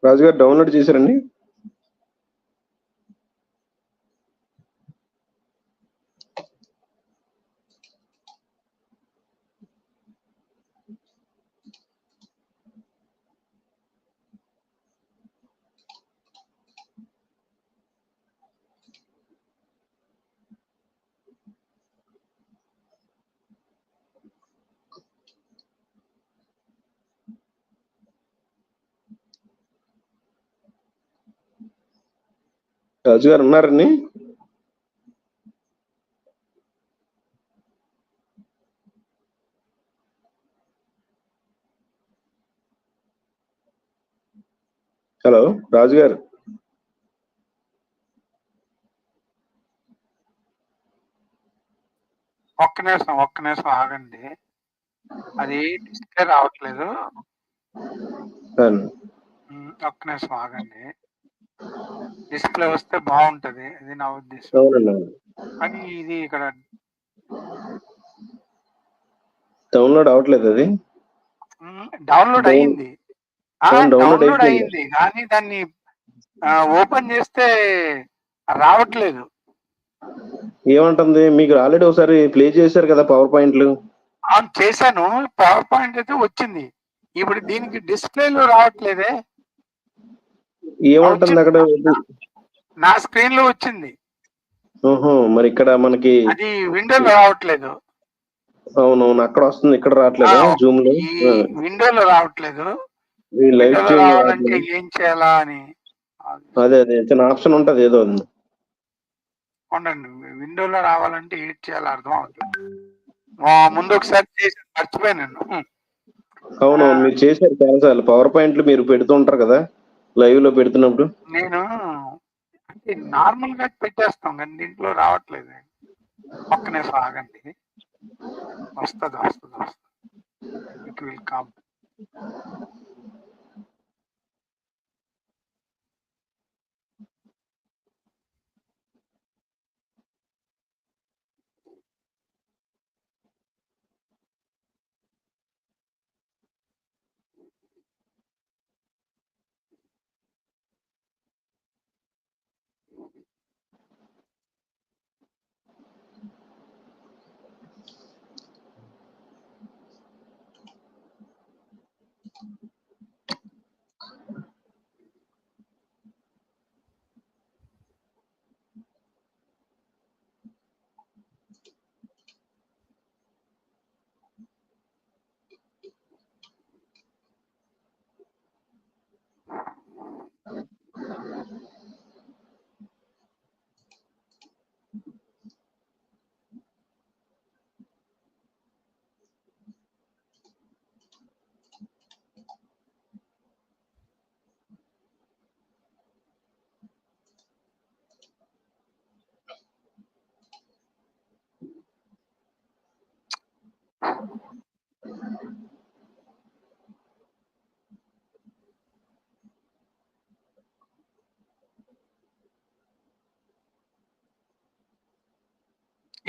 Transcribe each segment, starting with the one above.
రాజుగారు డౌన్లోడ్ చేశారండి? రాజుగారు ఉన్నారండి? హలో రాజుగారు. ఒక్క నిమిషం ఆగండి. అది డిస్ప్లే రావట్లేదు. ఒక్క నిమిషం ఆగండి. డిస్ప్లే వస్తే బాగుంటది, అది నా ఉద్దేశం. కానీ ఇది ఇక్కడ డౌన్లోడ్ అవ్వట్లేదు. అది డౌన్లోడ్ అయ్యింది. డౌన్లోడ్ అయ్యింది కానీ దాన్ని ఓపెన్ చేస్తే రావట్లేదు. ఏమంటుంది? మీకు ఆల్రెడీ ఒకసారి ప్లే చేశారు కదా పవర్ పాయింట్లు. చేశాను, పవర్ పాయింట్ అయితే వచ్చింది. ఇప్పుడు దీనికి డిస్ప్లేలో రావట్లేదే. ఏమంటుంది అక్కడ? నా స్క్రీన్ లో వచ్చింది. ఓహో, మరి ఇక్కడ మనకి అది విండోలో రావట్లేదు. అవునవును, అక్కడ వస్తుంది, ఇక్కడ రావట్లేదు. జూమ్ లో విండోలో రావట్లేదు. రావాలంటే ఏం చేయాలా అని. అదే చిన్న ఆప్షన్ ఉంటది ఏదో. ఉండండి, విండోలో రావాలంటే ఏం చేయాలో అర్థం అవుతుంది. ముందు ఒకసారి చేసి మర్చిపోయాను. అవునవును, మీరు చేశారు చాలాసార్లు. పవర్ పాయింట్లు మీరు పెడుతూ ఉంటారు కదా లైవ్ లో పెడుతున్నప్పుడు. నేను నార్మల్ గా పెట్టేస్తాం కానీ దీంట్లో రావట్లేదు. ఒక్క నిమిషం ఆగండి, వస్తుంది. It will come.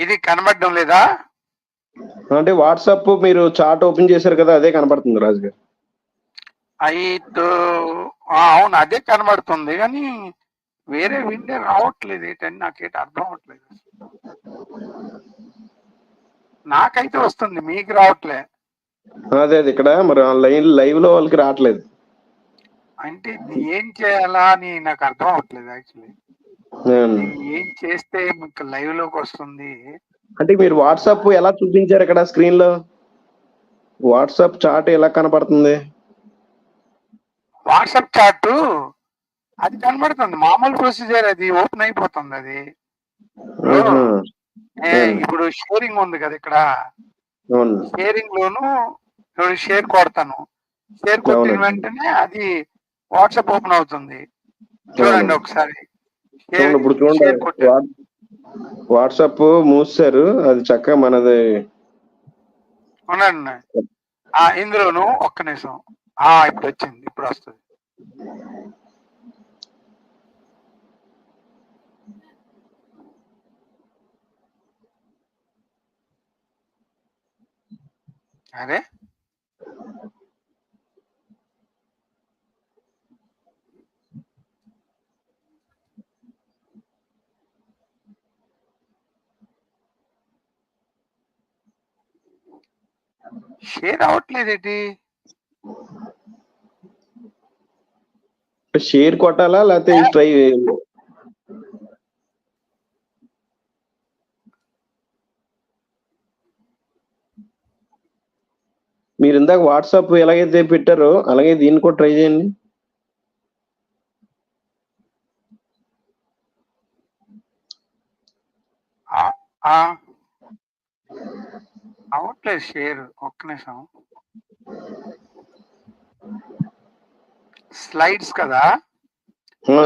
ఇది కనబడడం లేదా? అంటే వాట్సాప్ మీరు చాట్ ఓపెన్ చేశారు కదా, అదే కనబడుతుంది రాజు గారు. అవును, అదే కనబడుతుంది కానీ వేరే విండో రావట్లేదు. ఏంటని నాకేంటి అర్థం అవ్వట్లేదు. నాకైతే వస్తుంది, మీకు రావట్లే. అదే ఇక్కడ మరి లైవ్ లో వాళ్ళకి రావట్లేదు. అంటే ఏం చేయాలా అని నాకు అర్థం అవ్వట్లేదు యాక్చువల్లీ. ఏం చేస్తే మీకు లైవ్ లోకి వస్తుంది? అంటే మీరు వాట్సాప్ ఎలా చూపించారు ఇక్కడ స్క్రీన్ లో? వాట్సాప్ చాట్ ఎలా కనబడుతుంది? వాట్సాప్ చాట్ అది కనబడుతుంది, మామూలు ప్రొసీజర్. అది ఓపెన్ అయిపోతుంది. అది ఇప్పుడు షేరింగ్ ఉంది కదా ఇక్కడ, షేరింగ్ లోను షేర్ కొడతాను. షేర్ కొట్టిన వెంటనే అది వాట్సాప్ ఓపెన్ అవుతుంది. చూడండి ఒకసారి. ఇప్పుడు చూడండి, వాట్సాప్ మూసారు, అది చక్కగా మనది. ఉండండి, ఇందులోను ఒక్క నిమిషం. ఇప్పుడు వచ్చింది, ఇప్పుడు వస్తుంది. అరే షేర్ అవ్వట్లేదేంటి? షేర్ కొట్టాలా లేకపోతే ట్రై మీరు ఇందాక వాట్సాప్ ఎలాగైతే పెట్టారో అలాగే దీన్ని కూడా ట్రై చేయండి. అవ్వట్లేదు షేర్. ఒక్క నిమిషం. స్లైడ్స్ కదా?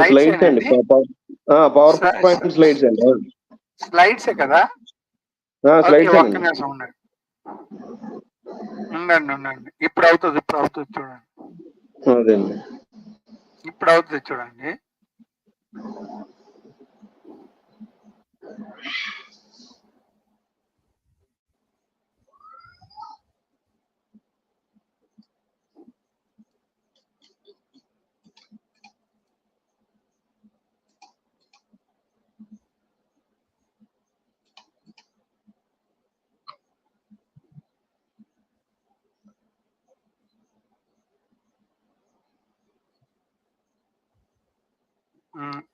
స్లైడ్స్ అండి. పవర్ పాయింట్ స్లైడ్స్ అండి. స్లైడ్సే కదా? స్లైడ్స్ ఒక్క నిమిషం ఉండండి. ఇప్పుడు అవుతుంది చూడండి. అదండి. ఇప్పుడు అవుతుంది చూడండి.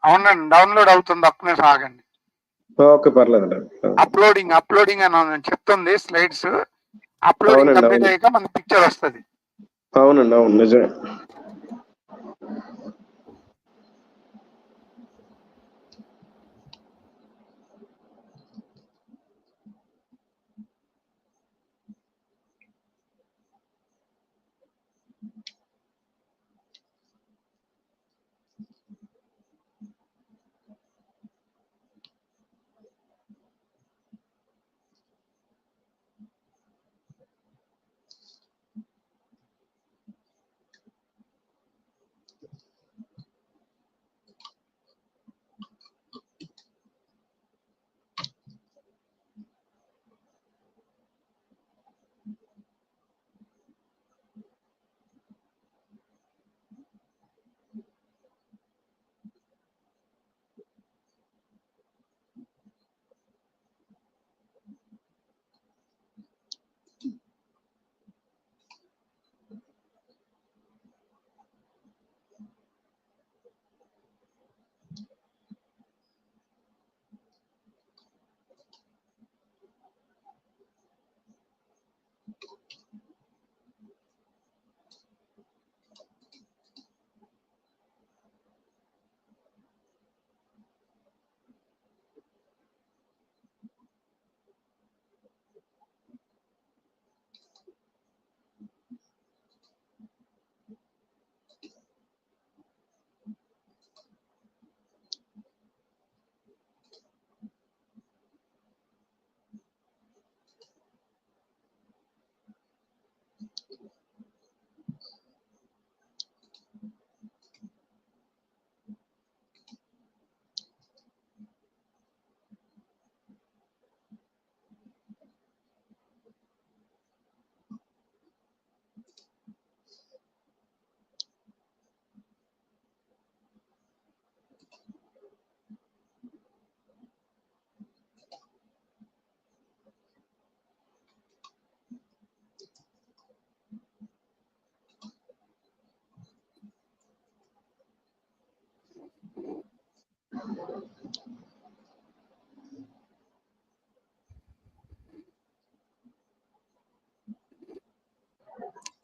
అవునండి, డౌన్లోడ్ అవుతుంది. ఒక్క నిమిషం ఆగండి. ఓకే, పర్లేదండి. అప్లోడింగ్ అని చెప్తుంది. స్లైడ్స్ అప్లోడింగ్ కంప్లీట్ అయ్యాక మన పిక్చర్ వస్తుంది. అవునండి, అవును, నిజమే.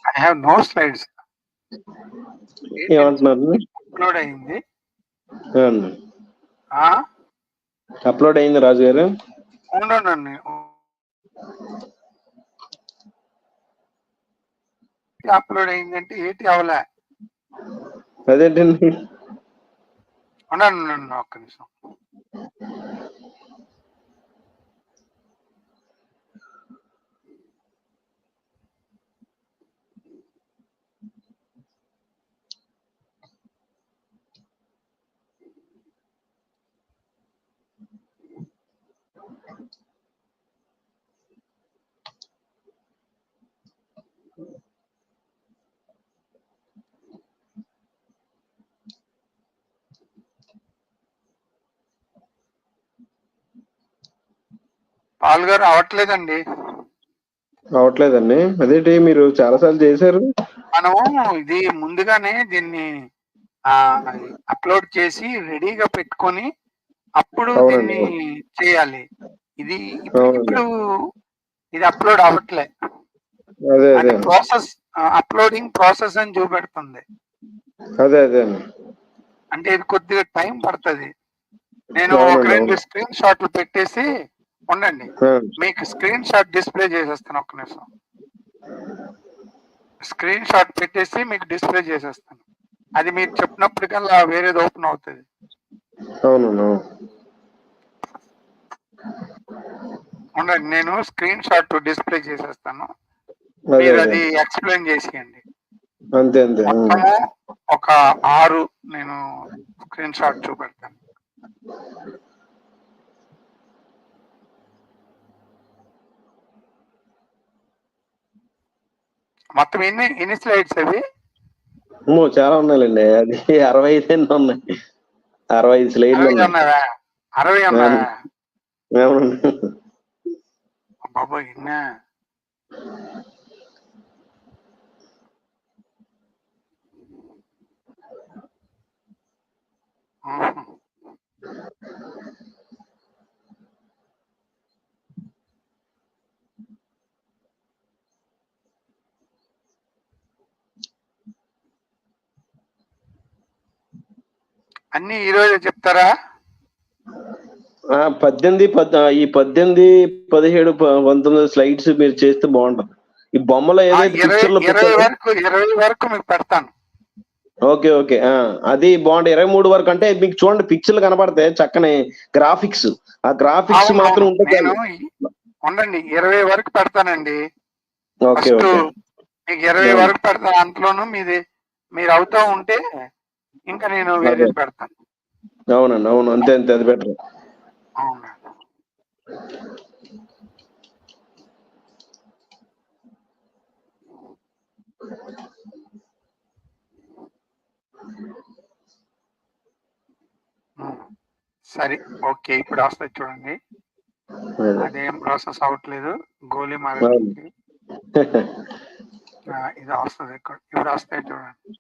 I have no slides. ఏమంటున్నారు? అప్లోడ్ అయింది. అప్లోడ్ అయింది రాజు గారు. ఉండండి. అప్లోడ్ అయిందంటే ఏంటి అవలే? అదేంటండి? ఉండండి ఒక్క నిమిషం. పాల్ గారు అవ్వట్లేదండి. అవట్లేదండి. అదేంటి మీరు చాలా సార్లు చేశారు? మనము ఇది ముందుగానే దీన్ని అప్లోడ్ చేసి రెడీగా పెట్టుకొని అప్పుడు అవునండి. దీన్ని చేయాలి. ఇది అవునండి. ఇప్పుడు ఇది అప్లోడ్ అవ్వట్లే. అదే అంటే అండి. ప్రాసెస్ అప్లోడింగ్ ప్రాసెస్ అని చూపెడుతుంది. అదే అండి. అంటే ఇది కొద్దిగా టైం పడుతుంది. నేను ఒక అవునండి. 2 అవును. స్క్రీన్ షాట్లు పెట్టేసి ఉండండి. ఆ! మీకు స్క్రీన్ షాట్ డిస్ప్లే చేసేస్తాను ఒక్క నిమిషం. స్క్రీన్ షాట్ పెట్టేసి మీకు డిస్ప్లే చేసేస్తాను. అది మీరు చెప్పినప్పటికల్లా వేరేది ఓపెన్ అవుతుంది. అవునండి. అవును. ఉండండి, నేను స్క్రీన్ షాట్ డిస్ప్లే చేసేస్తాను. అదే మీరు అదే. అది ఎక్స్ప్లెయిన్ చేసేయండి. అంతే అంతే. మొత్తము ఒక 6 నేను స్క్రీన్ షాట్ చూపెడతాను. మొత్తం ఎన్ని స్లైడ్స్ అవి? చాలా ఉన్నాయండి. అది 65 ఉన్నాయి. 65 స్లైడ్లు 60 ఉన్నాయి. ఉన్నాయా? 60 ఉన్నాయా? అవునండి. బాబోయ్! ఇన్నా? హుహు. అన్నీ ఈ రోజే చెప్తారా? 18, 17, 17, 19 స్లైడ్స్ మీరు చేస్తే బాగుంటది. ఈ బొమ్మలో ఏదైతే 20 పిక్చర్‌లో 20 వరకు మీకు పెడతాను. ఓకే. ఓకే. అది బాగుంటాయి. 23 వరకు అంటే మీకు చూడండి పిక్చర్‌లు కనపడతాయి. చక్కని గ్రాఫిక్స్. ఆ గ్రాఫిక్స్ అవును. మాత్రం ఉంటే నేను చాలు. ఉండండి 20 వరకు పెడతానండి. ఓకే. First okay. మీకు 20 అవును. వరకు పెడతాను. అంతలోను మీరు అవుతా ఉంటే ఇంకా నేను అదే. వేరేది పెడతాను. అవునండి. అవును. అంతే అంతే. అది బెటర్. అవునా? సరే. ఓకే. ఇప్పుడు వస్తాయి చూడండి. అదే. అదేం ప్రాసెస్ అవ్వట్లేదు. గోలీ అవును. మారడానికి. ఇది వస్తది. ఇప్పుడు వస్తాయి చూడండి.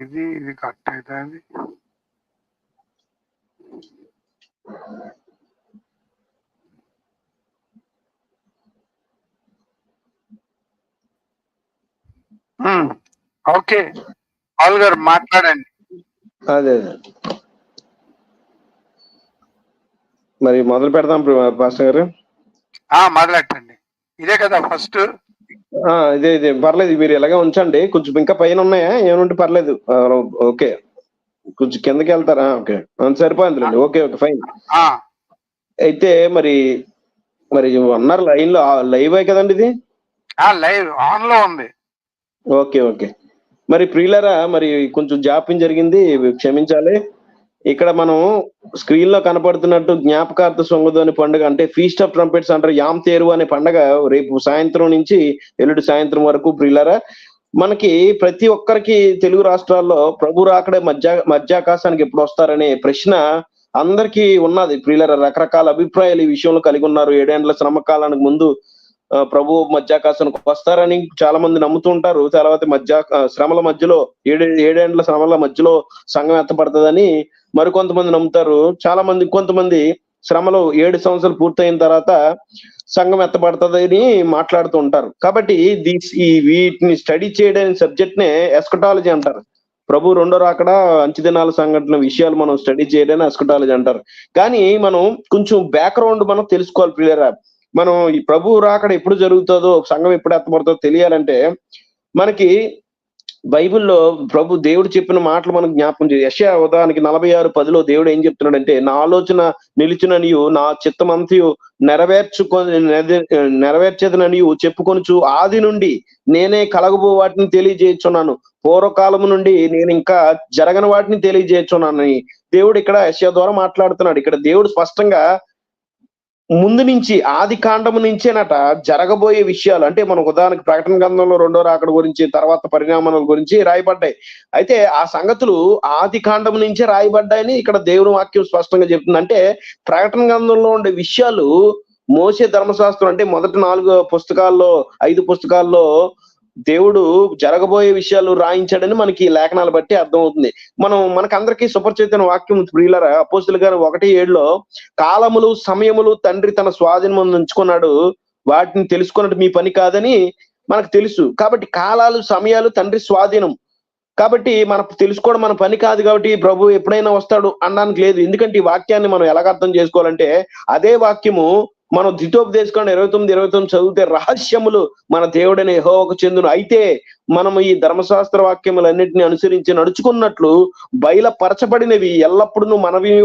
ఇది కరెక్ట్ అవుతుంది. ఓకే. పాల్ గారు మాట్లాడండి. అదే. అదే. మరి మొదలు పెడదాం పాస్టర్ గారు. మొదలెట్టండి. ఇదే కదా ఫస్ట్. ఇదే పర్లేదు. మీరు ఇలాగే ఉంచండి. కొంచెం ఇంకా పైన ఉన్నాయా? ఏమంటే పర్లేదు. ఓకే. కొంచెం కిందకి వెళ్తారా? ఓకే. సరిపోయిందిలేండి. ఓకే. ఓకే. ఫైన్. అయితే మరి అన్నారు లైన్‌లో లైవే కదండీ ఇది? లైవ్ ఆన్‌లో ఉంది. ఓకే. ఓకే. మరి ప్రియులారా మరి కొంచెం జాప్యం జరిగింది. క్షమించాలి. ఇక్కడ మనం స్క్రీన్‌లో కనపడుతున్నట్టు జ్ఞాపకార్థ సొంగధోని పండుగ అంటే ఫీస్ట్ ఆఫ్ ట్రంపెట్స్ అంటారు. యామ్ తేరు అనే పండగ రేపు సాయంత్రం నుంచి ఎల్లుండి సాయంత్రం వరకు ప్రియులారా మనకి ప్రతి ఒక్కరికి తెలుగు రాష్ట్రాల్లో ప్రభు రాకడ మధ్యాకాశానికి ఎప్పుడొస్తారనే ప్రశ్న అందరికీ ఉన్నది ప్రియులారా, రకరకాల అభిప్రాయాలు ఈ విషయంలో కలిగి ఉన్నారు. 7 ఏండ్ల శ్రమ కాలానికి ముందు ప్రభు మధ్యాకాశానికి వస్తారని చాలా మంది నమ్ముతూ ఉంటారు. తర్వాత శ్రమల మధ్యలో 7 ఏండ్ల శ్రమల మధ్యలో సంఘం ఎత్తపడుతుందని మరికొంతమంది నమ్ముతారు. చాలా మంది కొంతమంది శ్రమలు 7 సంవత్సరాలు పూర్తయిన తర్వాత సంఘం ఎత్తబడుతుందని మాట్లాడుతూ ఉంటారు. కాబట్టి వీటిని స్టడీ చేయడానికి సబ్జెక్ట్ నే ఎస్కటాలజీ అంటారు. ప్రభు రెండో రాకడ, అంచె దినాల సంఘటన విషయాలు మనం స్టడీ చేయడానికి ఎస్కటాలజీ అంటారు. కానీ మనం కొంచెం బ్యాక్గ్రౌండ్ మనం తెలుసుకోవాలి ప్రియులారా. మనం ఈ ప్రభు రాకడ ఎప్పుడు జరుగుతుందో, సంఘం ఎప్పుడు ఎత్తబడుతుందో తెలియాలంటే మనకి బైబిల్లో దేవుడు చెప్పిన మాటలు మనకు జ్ఞాపకం చేయాలి. యెషయా ఉదాహరణకి 46:10 దేవుడు ఏం చెప్తున్నాడంటే, నా ఆలోచన నిలిచిననియు నా చిత్తమంతయు నెరవేర్చేదననియు చెప్పుకొనుచు ఆది నుండి నేనే కలగబో వాటిని తెలియజేయుచున్నాను, పూర్వకాలము నుండి నేను ఇంకా జరగని వాటిని తెలియజేయుచున్నానని దేవుడు ఇక్కడ యెషయా ద్వారా మాట్లాడుతున్నాడు. ఇక్కడ దేవుడు స్పష్టంగా ముందు నుంచి ఆది కాండము నుంచేనట జరగబోయే విషయాలు, అంటే మనకు ఉదాహరణకి ప్రకటన గ్రంథంలో రెండో రాకడ గురించి, తర్వాత పరిణామాల గురించి రాయబడ్డాయి. అయితే ఆ సంగతులు ఆది కాండము నుంచే రాయబడ్డాయని ఇక్కడ దేవుని వాక్యం స్పష్టంగా చెప్తుంది. అంటే ప్రకటన గ్రంథంలో ఉండే విషయాలు మోషే ధర్మశాస్త్రం, అంటే మొదటి 5 పుస్తకాల్లో దేవుడు జరగబోయే విషయాలు రాయించాడని మనకి లేఖనాలు బట్టి అర్థమవుతుంది. మనకందరికీ సుపరిచితమైన వాక్యం ప్రియులారా, అపోస్తలుల గారు 1:7 కాలములు సమయములు తండ్రి తన స్వాధీనం ఉంచుకున్నాడు, వాటిని తెలుసుకున్నట్టు మీ పని కాదని మనకు తెలుసు. కాబట్టి కాలాలు సమయాలు తండ్రి స్వాధీనం. కాబట్టి మనం తెలుసుకోవడం మన పని కాదు. కాబట్టి ప్రభు ఎప్పుడైనా వస్తాడు అనడానికి లేదు. ఎందుకంటే ఈ వాక్యాన్ని మనం ఎలాగ అర్థం చేసుకోవాలంటే, అదే వాక్యము మనం ద్వితోపదేశకాండం 29 చదివితే రహస్యములు మన దేవుడైన యెహోవాకు చెందును. అయితే మనం ఈ ధర్మశాస్త్ర వాక్యములన్నింటినీ అనుసరించి నడుచుకున్నట్లు బయలుపరచబడినవి ఎల్లప్పుడూ మనవి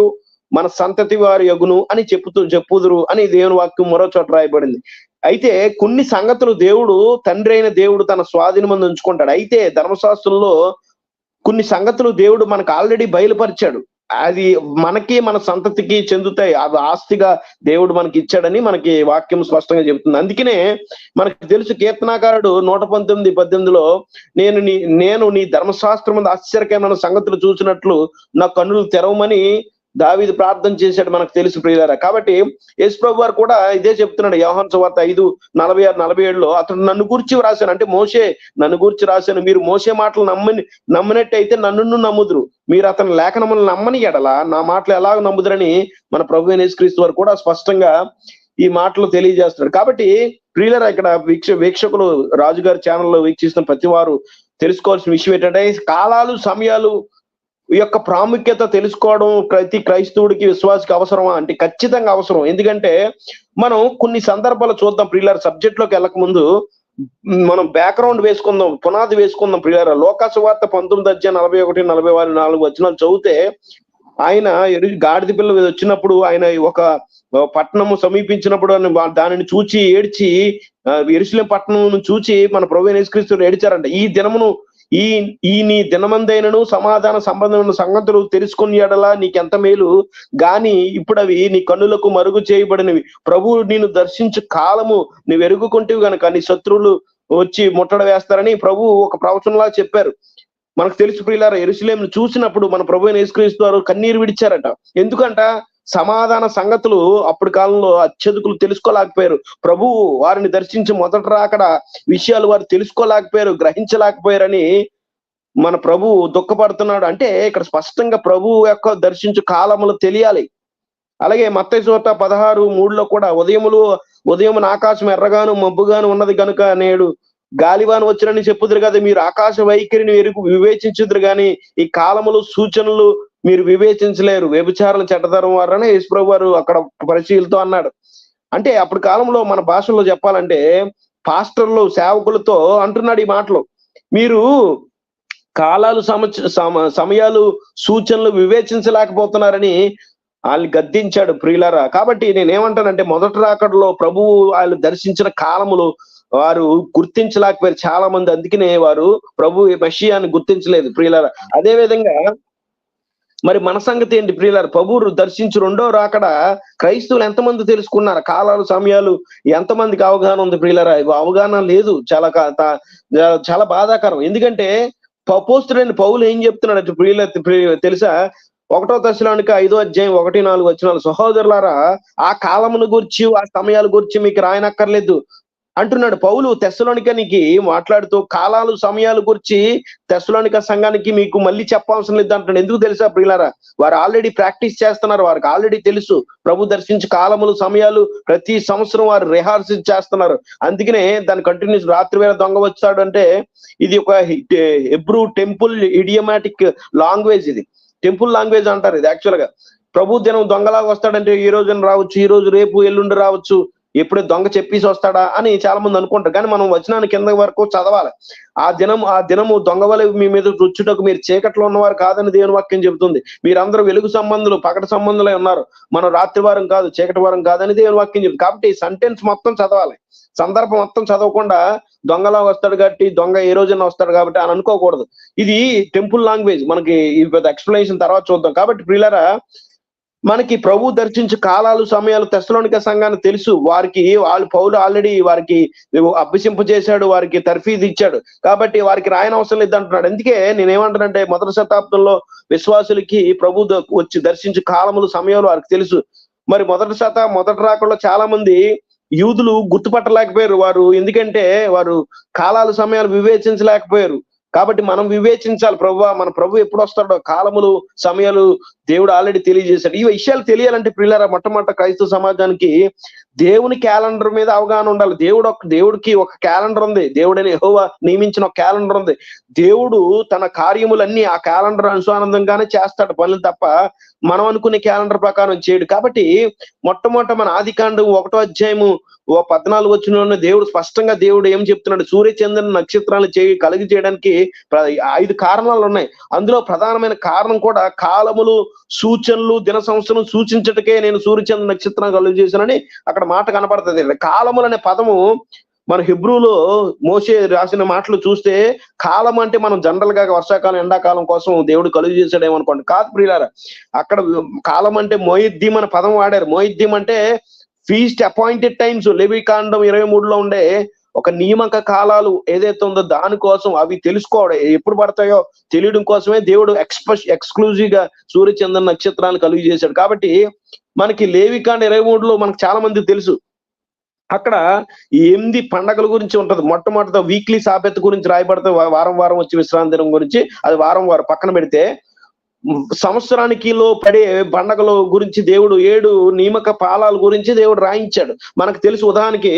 మన సంతతి వారి యగును అని చెప్పుదురు అని దేవుని వాక్యం మరో చోట రాయబడింది. అయితే కొన్ని సంగతులు దేవుడు, తండ్రి అయిన దేవుడు తన స్వాధీనం ఉంచుకుంటాడు. అయితే ధర్మశాస్త్రంలో కొన్ని సంగతులు దేవుడు మనకు ఆల్రెడీ బయలుపరిచాడు. అది మనకి మన సంతతికి చెందుతాయి. అది ఆస్తిగా దేవుడు మనకి ఇచ్చాడని మనకి వాక్యం స్పష్టంగా చెబుతుంది. అందుకనే మనకి తెలుసు, కీర్తనాకారుడు 119:18 నేను నీ ధర్మశాస్త్రం ఆశ్చర్యకరమైన సంగతులు చూసినట్లు నా కన్నులు తెరవమని దావీదు ప్రార్థన చేశాడు, మనకు తెలుసు ప్రియులారా. కాబట్టి యేసు ప్రభు వారు కూడా ఇదే చెప్తున్నాడు. యోహాను సువార్త 5:46-47 అతడు నన్ను గూర్చి రాశాను, అంటే మోషే నన్ను గూర్చి రాశాను, మీరు మోషే మాటలు నమ్మినట్టయితే నన్ను నమ్ముదురు, మీరు అతని లేఖనములను నమ్మని ఎడల నా మాటలు ఎలాగ నమ్ముదురని మన ప్రభు అయిన యేసుక్రీస్తు వారు కూడా స్పష్టంగా ఈ మాటలు తెలియజేస్తున్నాడు. కాబట్టి ప్రియులారా, ఇక్కడ వీక్షకులు రాజుగారి ఛానల్లో వీక్షిస్తున్న ప్రతి వారు తెలుసుకోవాల్సిన విషయం ఏంటంటే, కాలాలు సమయాలు యొక్క ప్రాముఖ్యత తెలుసుకోవడం ప్రతి క్రైస్తవుడికి, విశ్వాసికి అవసరమా అంటే ఖచ్చితంగా అవసరం. ఎందుకంటే మనం కొన్ని సందర్భాలు చూద్దాం ప్రియులారా. సబ్జెక్ట్ లోకి వెళ్ళక ముందు మనం బ్యాక్గ్రౌండ్ వేసుకుందాం, పునాది వేసుకుందాం ప్రియులారా. లోకాసు వార్త 19:41-44 వచనాలు చదివితే, ఆయన గాడిద పిల్ల వచ్చినప్పుడు, ఆయన ఒక పట్టణము సమీపించినప్పుడు దానిని చూచి ఏడ్చి, యెరూషలేము పట్టణం చూచి మన ప్రభువైన యేసుక్రీస్తు ఏడ్చారంట. ఈ దినమును నీ దినమందైనను సమాధాన సంబంధమైన సంగతులు తెలుసుకుని ఎడలా నీకెంత మేలు గాని, ఇప్పుడు అవి నీ కన్నులకు మరుగు చేయబడినవి. ప్రభువు నిన్ను దర్శించు కాలము నువ్వు ఎరుగుకుంటేవి గనక నీ శత్రువులు వచ్చి ముట్టడ వేస్తారని ప్రభు ఒక ప్రవచనంలా చెప్పారు. మనకు తెలుసు ప్రియులారా, యెరూషలేమును చూసినప్పుడు మన ప్రభువైన యేసుక్రీస్తు వారు కన్నీరు విడిచారట. ఎందుకంట? సమాధాన సంగతులు అప్పటి కాలంలో అత్యధికులు తెలుసుకోలేకపోయారు. ప్రభు వారిని దర్శించి మొదట రాకడ విషయాలు వారు తెలుసుకోలేకపోయారు, గ్రహించలేకపోయారని మన ప్రభు దుఃఖపడుతున్నాడు. అంటే ఇక్కడ స్పష్టంగా ప్రభు యొక్క దర్శించు కాలములు తెలియాలి. అలాగే మత్తయి సువార్త 16:3 కూడా ఉదయమున ఆకాశం ఎర్రగాను మబ్బుగాను ఉన్నది గనుక నేడు గాలివాను వచ్చినని చెప్పుదురు కదా, మీరు ఆకాశ వైఖరిని వివేచించుదురు గాని ఈ కాలములు సూచనలు మీరు వివేచించలేరు, వ్యభిచారులు చెడ్డతరం వారని యేసు ప్రభు వారు అక్కడ పరిశీలితో అన్నాడు. అంటే అప్పటి కాలంలో మన భాషలో చెప్పాలంటే పాస్టర్లు సేవకులతో అంటున్నాడు ఈ మాటలు. మీరు కాలాలు సమయాలు సూచనలు వివేచించలేకపోతున్నారని వాళ్ళు గద్దించాడు ప్రియులారా. కాబట్టి నేనేమంటానంటే, మొదటి రాకడలో ప్రభువు వాళ్ళు దర్శించిన కాలములు వారు గుర్తించలేకపోయారు చాలా మంది. అందుకనే వారు ప్రభు మెషియాని గుర్తించలేదు ప్రియులారా. అదే విధంగా మరి మన సంగతి ఏంటి ప్రియులారా? ప్రభువు దర్శించి రెండో రాకడ క్రైస్తవులు ఎంతమంది తెలుసుకున్నారు? కాలాలు సమయాలు ఎంతమందికి అవగాహన ఉంది ప్రియులారా? అవగాహన లేదు. చాలా బాధాకరం. ఎందుకంటే అపోస్తలుడైన పౌలు ఏం చెప్తున్నాడు ప్రియుల తెలుసా? 1 దశలోనికి 5:1-4 సహోదరులారా, ఆ కాలమును గూర్చి ఆ సమయాల గురించి మీకు రాయనక్కర్లేదు అంటున్నాడు పౌలు తెస్సలోనికనికి మాట్లాడుతూ. కాలాలు సమయాల గురించి తెస్సలోనిక సంఘానికి మీకు మళ్ళీ చెప్పవసరం లేదు అంటున్నాడు. ఎందుకు తెలుసా ప్రియులారా? వారు ఆల్రెడీ ప్రాక్టీస్ చేస్తున్నారు. వారికి ఆల్రెడీ తెలుసు ప్రభు దర్శించి కాలములు సమయాలు. ప్రతి సంవత్సరం వారు రిహార్సల్ చేస్తున్నారు. అందుకనే దాని కంటిన్యూస్ రాత్రి వేళ దొంగ వచ్చాడు అంటే ఇది ఒక హెబ్రూ టెంపుల్ ఇడియమాటిక్ లాంగ్వేజ్. ఇది టెంపుల్ లాంగ్వేజ్ అంటారు. ఇది యాక్చువల్ గా ప్రభు దినం దొంగలాగా వస్తాడంటే ఈ రోజున రావచ్చు, ఈ రోజు రేపు ఎల్లుండి రావచ్చు, ఎప్పుడే దొంగ చెప్పేసి వస్తాడా అని చాలా మంది అనుకుంటారు. కానీ మనం వచనాన్ని కింద వరకు చదవాలి. ఆ దినము దొంగ వలె మీ మీద రుచ్చుటకు మీరు చీకట్లో ఉన్నవారు కాదని దేవుని వాక్యం చెబుతుంది. మీరందరూ వెలుగు సంబంధులు, పగటి సంబంధులై ఉన్నారు, మనం రాత్రి వారం కాదు, చీకటి వారం కాదని దేవుని వాక్యం చెబుతుంది. కాబట్టి ఈ సెంటెన్స్ మొత్తం చదవాలి. సందర్భం మొత్తం చదవకుండా దొంగలా వస్తాడు కాబట్టి, దొంగ ఏ రోజైనా వస్తాడు కాబట్టి అని అనుకోకూడదు. ఇది టెంపుల్ లాంగ్వేజ్. మనకి ఈ పెద్ద ఎక్స్ప్లెనేషన్ తర్వాత చూద్దాం. కాబట్టి ప్రియులారా, మనకి ప్రభు దర్శించే కాలాలు సమయాలు తెస్సలోనిక సంఘానికి తెలుసు. వాళ్ళు పౌలు ఆల్రెడీ వారికి అభ్యసింపజేశాడు, వారికి తర్ఫీదు ఇచ్చాడు. కాబట్టి వారికి రాయన అవసరం లేదు అంటున్నాడు. అందుకే నేనేమంటానంటే 1వ శతాబ్దంలో విశ్వాసులకి ప్రభు వచ్చి దర్శించే కాలములు సమయాలు వారికి తెలుసు. మరి మొదటి రాకల్లో చాలా మంది యూదులు గుర్తుపట్టలేకపోయారు వారు. ఎందుకంటే వారు కాలాలు సమయాలు వివేచించలేకపోయారు. కాబట్టి మనం వివేచించాలి. మన ప్రభు ఎప్పుడు వస్తాడో, కాలములు సమయాలు దేవుడు ఆల్రెడీ తెలియజేశాడు. ఈ విషయాలు తెలియాలంటే ప్రియులారా, మొట్టమొదట క్రైస్తవ సమాజానికి దేవుని క్యాలెండర్ మీద అవగాహన ఉండాలి. దేవుడికి ఒక క్యాలెండర్ ఉంది. దేవుడని యెహోవా నియమించిన ఒక క్యాలెండర్ ఉంది. దేవుడు తన కార్యములన్నీ ఆ క్యాలెండర్ అనుసారంగానే చేస్తాడు పనులు తప్ప మనం అనుకునే క్యాలెండర్ ప్రకారం చేయడు. కాబట్టి మొట్టమొదట మన ఆదికాండం 1:14 వచనంలోనే దేవుడు స్పష్టంగా ఏం చెప్తున్నాడు? సూర్యచంద్రుని నక్షత్రాలు కలిగి చేయడానికి 5 కారణాలు ఉన్నాయి. అందులో ప్రధానమైన కారణం కూడా కాలములు, సూచనలు, దిన సంవత్సరం సూచించటకే నేను సూర్యచంద్ర నక్షత్రం కలుగు చేశానని అక్కడ మాట కనపడుతుంది. కాలములు అనే పదము మన హిబ్రూలో మోషే రాసిన మాటలు చూస్తే, కాలం అంటే మనం జనరల్ గా వర్షాకాలం, ఎండాకాలం కోసం దేవుడు కలుగు చేశాడేమో అనుకోండి. కాదు ప్రియులారా, అక్కడ కాలం అంటే మొయిద్దీం అనే పదం వాడారు. మొయిద్దీం అంటే ఫీస్ట్ అపాయింటెడ్ టైమ్స్. లేవికాండం 23లో ఉండే ఒక నియామక కాలాలు ఏదైతే ఉందో దానికోసం అవి తెలుసుకోవడం, ఎప్పుడు పడతాయో తెలియడం కోసమే దేవుడు ఎక్స్క్లూజివ్ గా సూర్యచంద్ర నక్షత్రాన్ని కలుగు చేశాడు. కాబట్టి మనకి లేవికాండం 23లో మనకు చాలా మంది తెలుసు. అక్కడ 8 పండగల గురించి ఉంటది. మొట్టమొదటి వీక్లీ సాబెత్ గురించి రాయబడుతుంది. వారం వచ్చి విశ్రాంతి దినం గురించి, అది వారం పక్కన పెడితే సంవత్సరానికి పడే పండగల గురించి దేవుడు 7 నియామక పాలాల గురించి దేవుడు రాయించాడు. మనకు తెలుసు. ఉదాహరణకి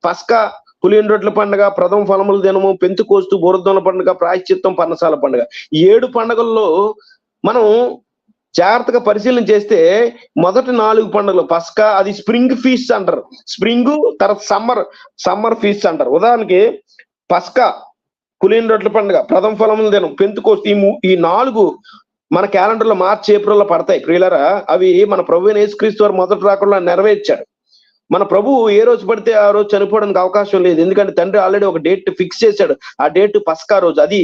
పస్కా, పులియని రొట్టెల పండుగ, ప్రథమ ఫలముల దినము, పెంతుకోస్తు, బురదొన్న పండుగ, ప్రాయశ్చిత్తం, పర్ణశాల పండుగ. 7 పండుగల్లో మనం జాగ్రత్తగా పరిశీలన చేస్తే మొదటి 4 పండుగలు పస్కా, అది స్ప్రింగ్ ఫీస్ట్ అంటారు. స్ప్రింగ్ తర్వాత సమ్మర్ ఫీస్ట్ అంటారు. ఉదాహరణకి పస్కా, పులియని రొట్టెల పండుగ, ప్రథమ ఫలముల దినం, పెంతుకోస్తు, ఈ 4 మన క్యాలెండర్ లో మార్చి, ఏప్రిల్లో పడతాయి ప్రియులారా. అవి మన ప్రభు యేసుక్రీస్తు వారు మొదటి రాకడలో నెరవేర్చాడు. మన ప్రభు ఏ రోజు పడితే ఆ రోజు చనిపోవడానికి అవకాశం లేదు. ఎందుకంటే తండ్రి ఆల్రెడీ ఒక డేట్ ఫిక్స్ చేశాడు. ఆ డేట్ పస్కా రోజు. అది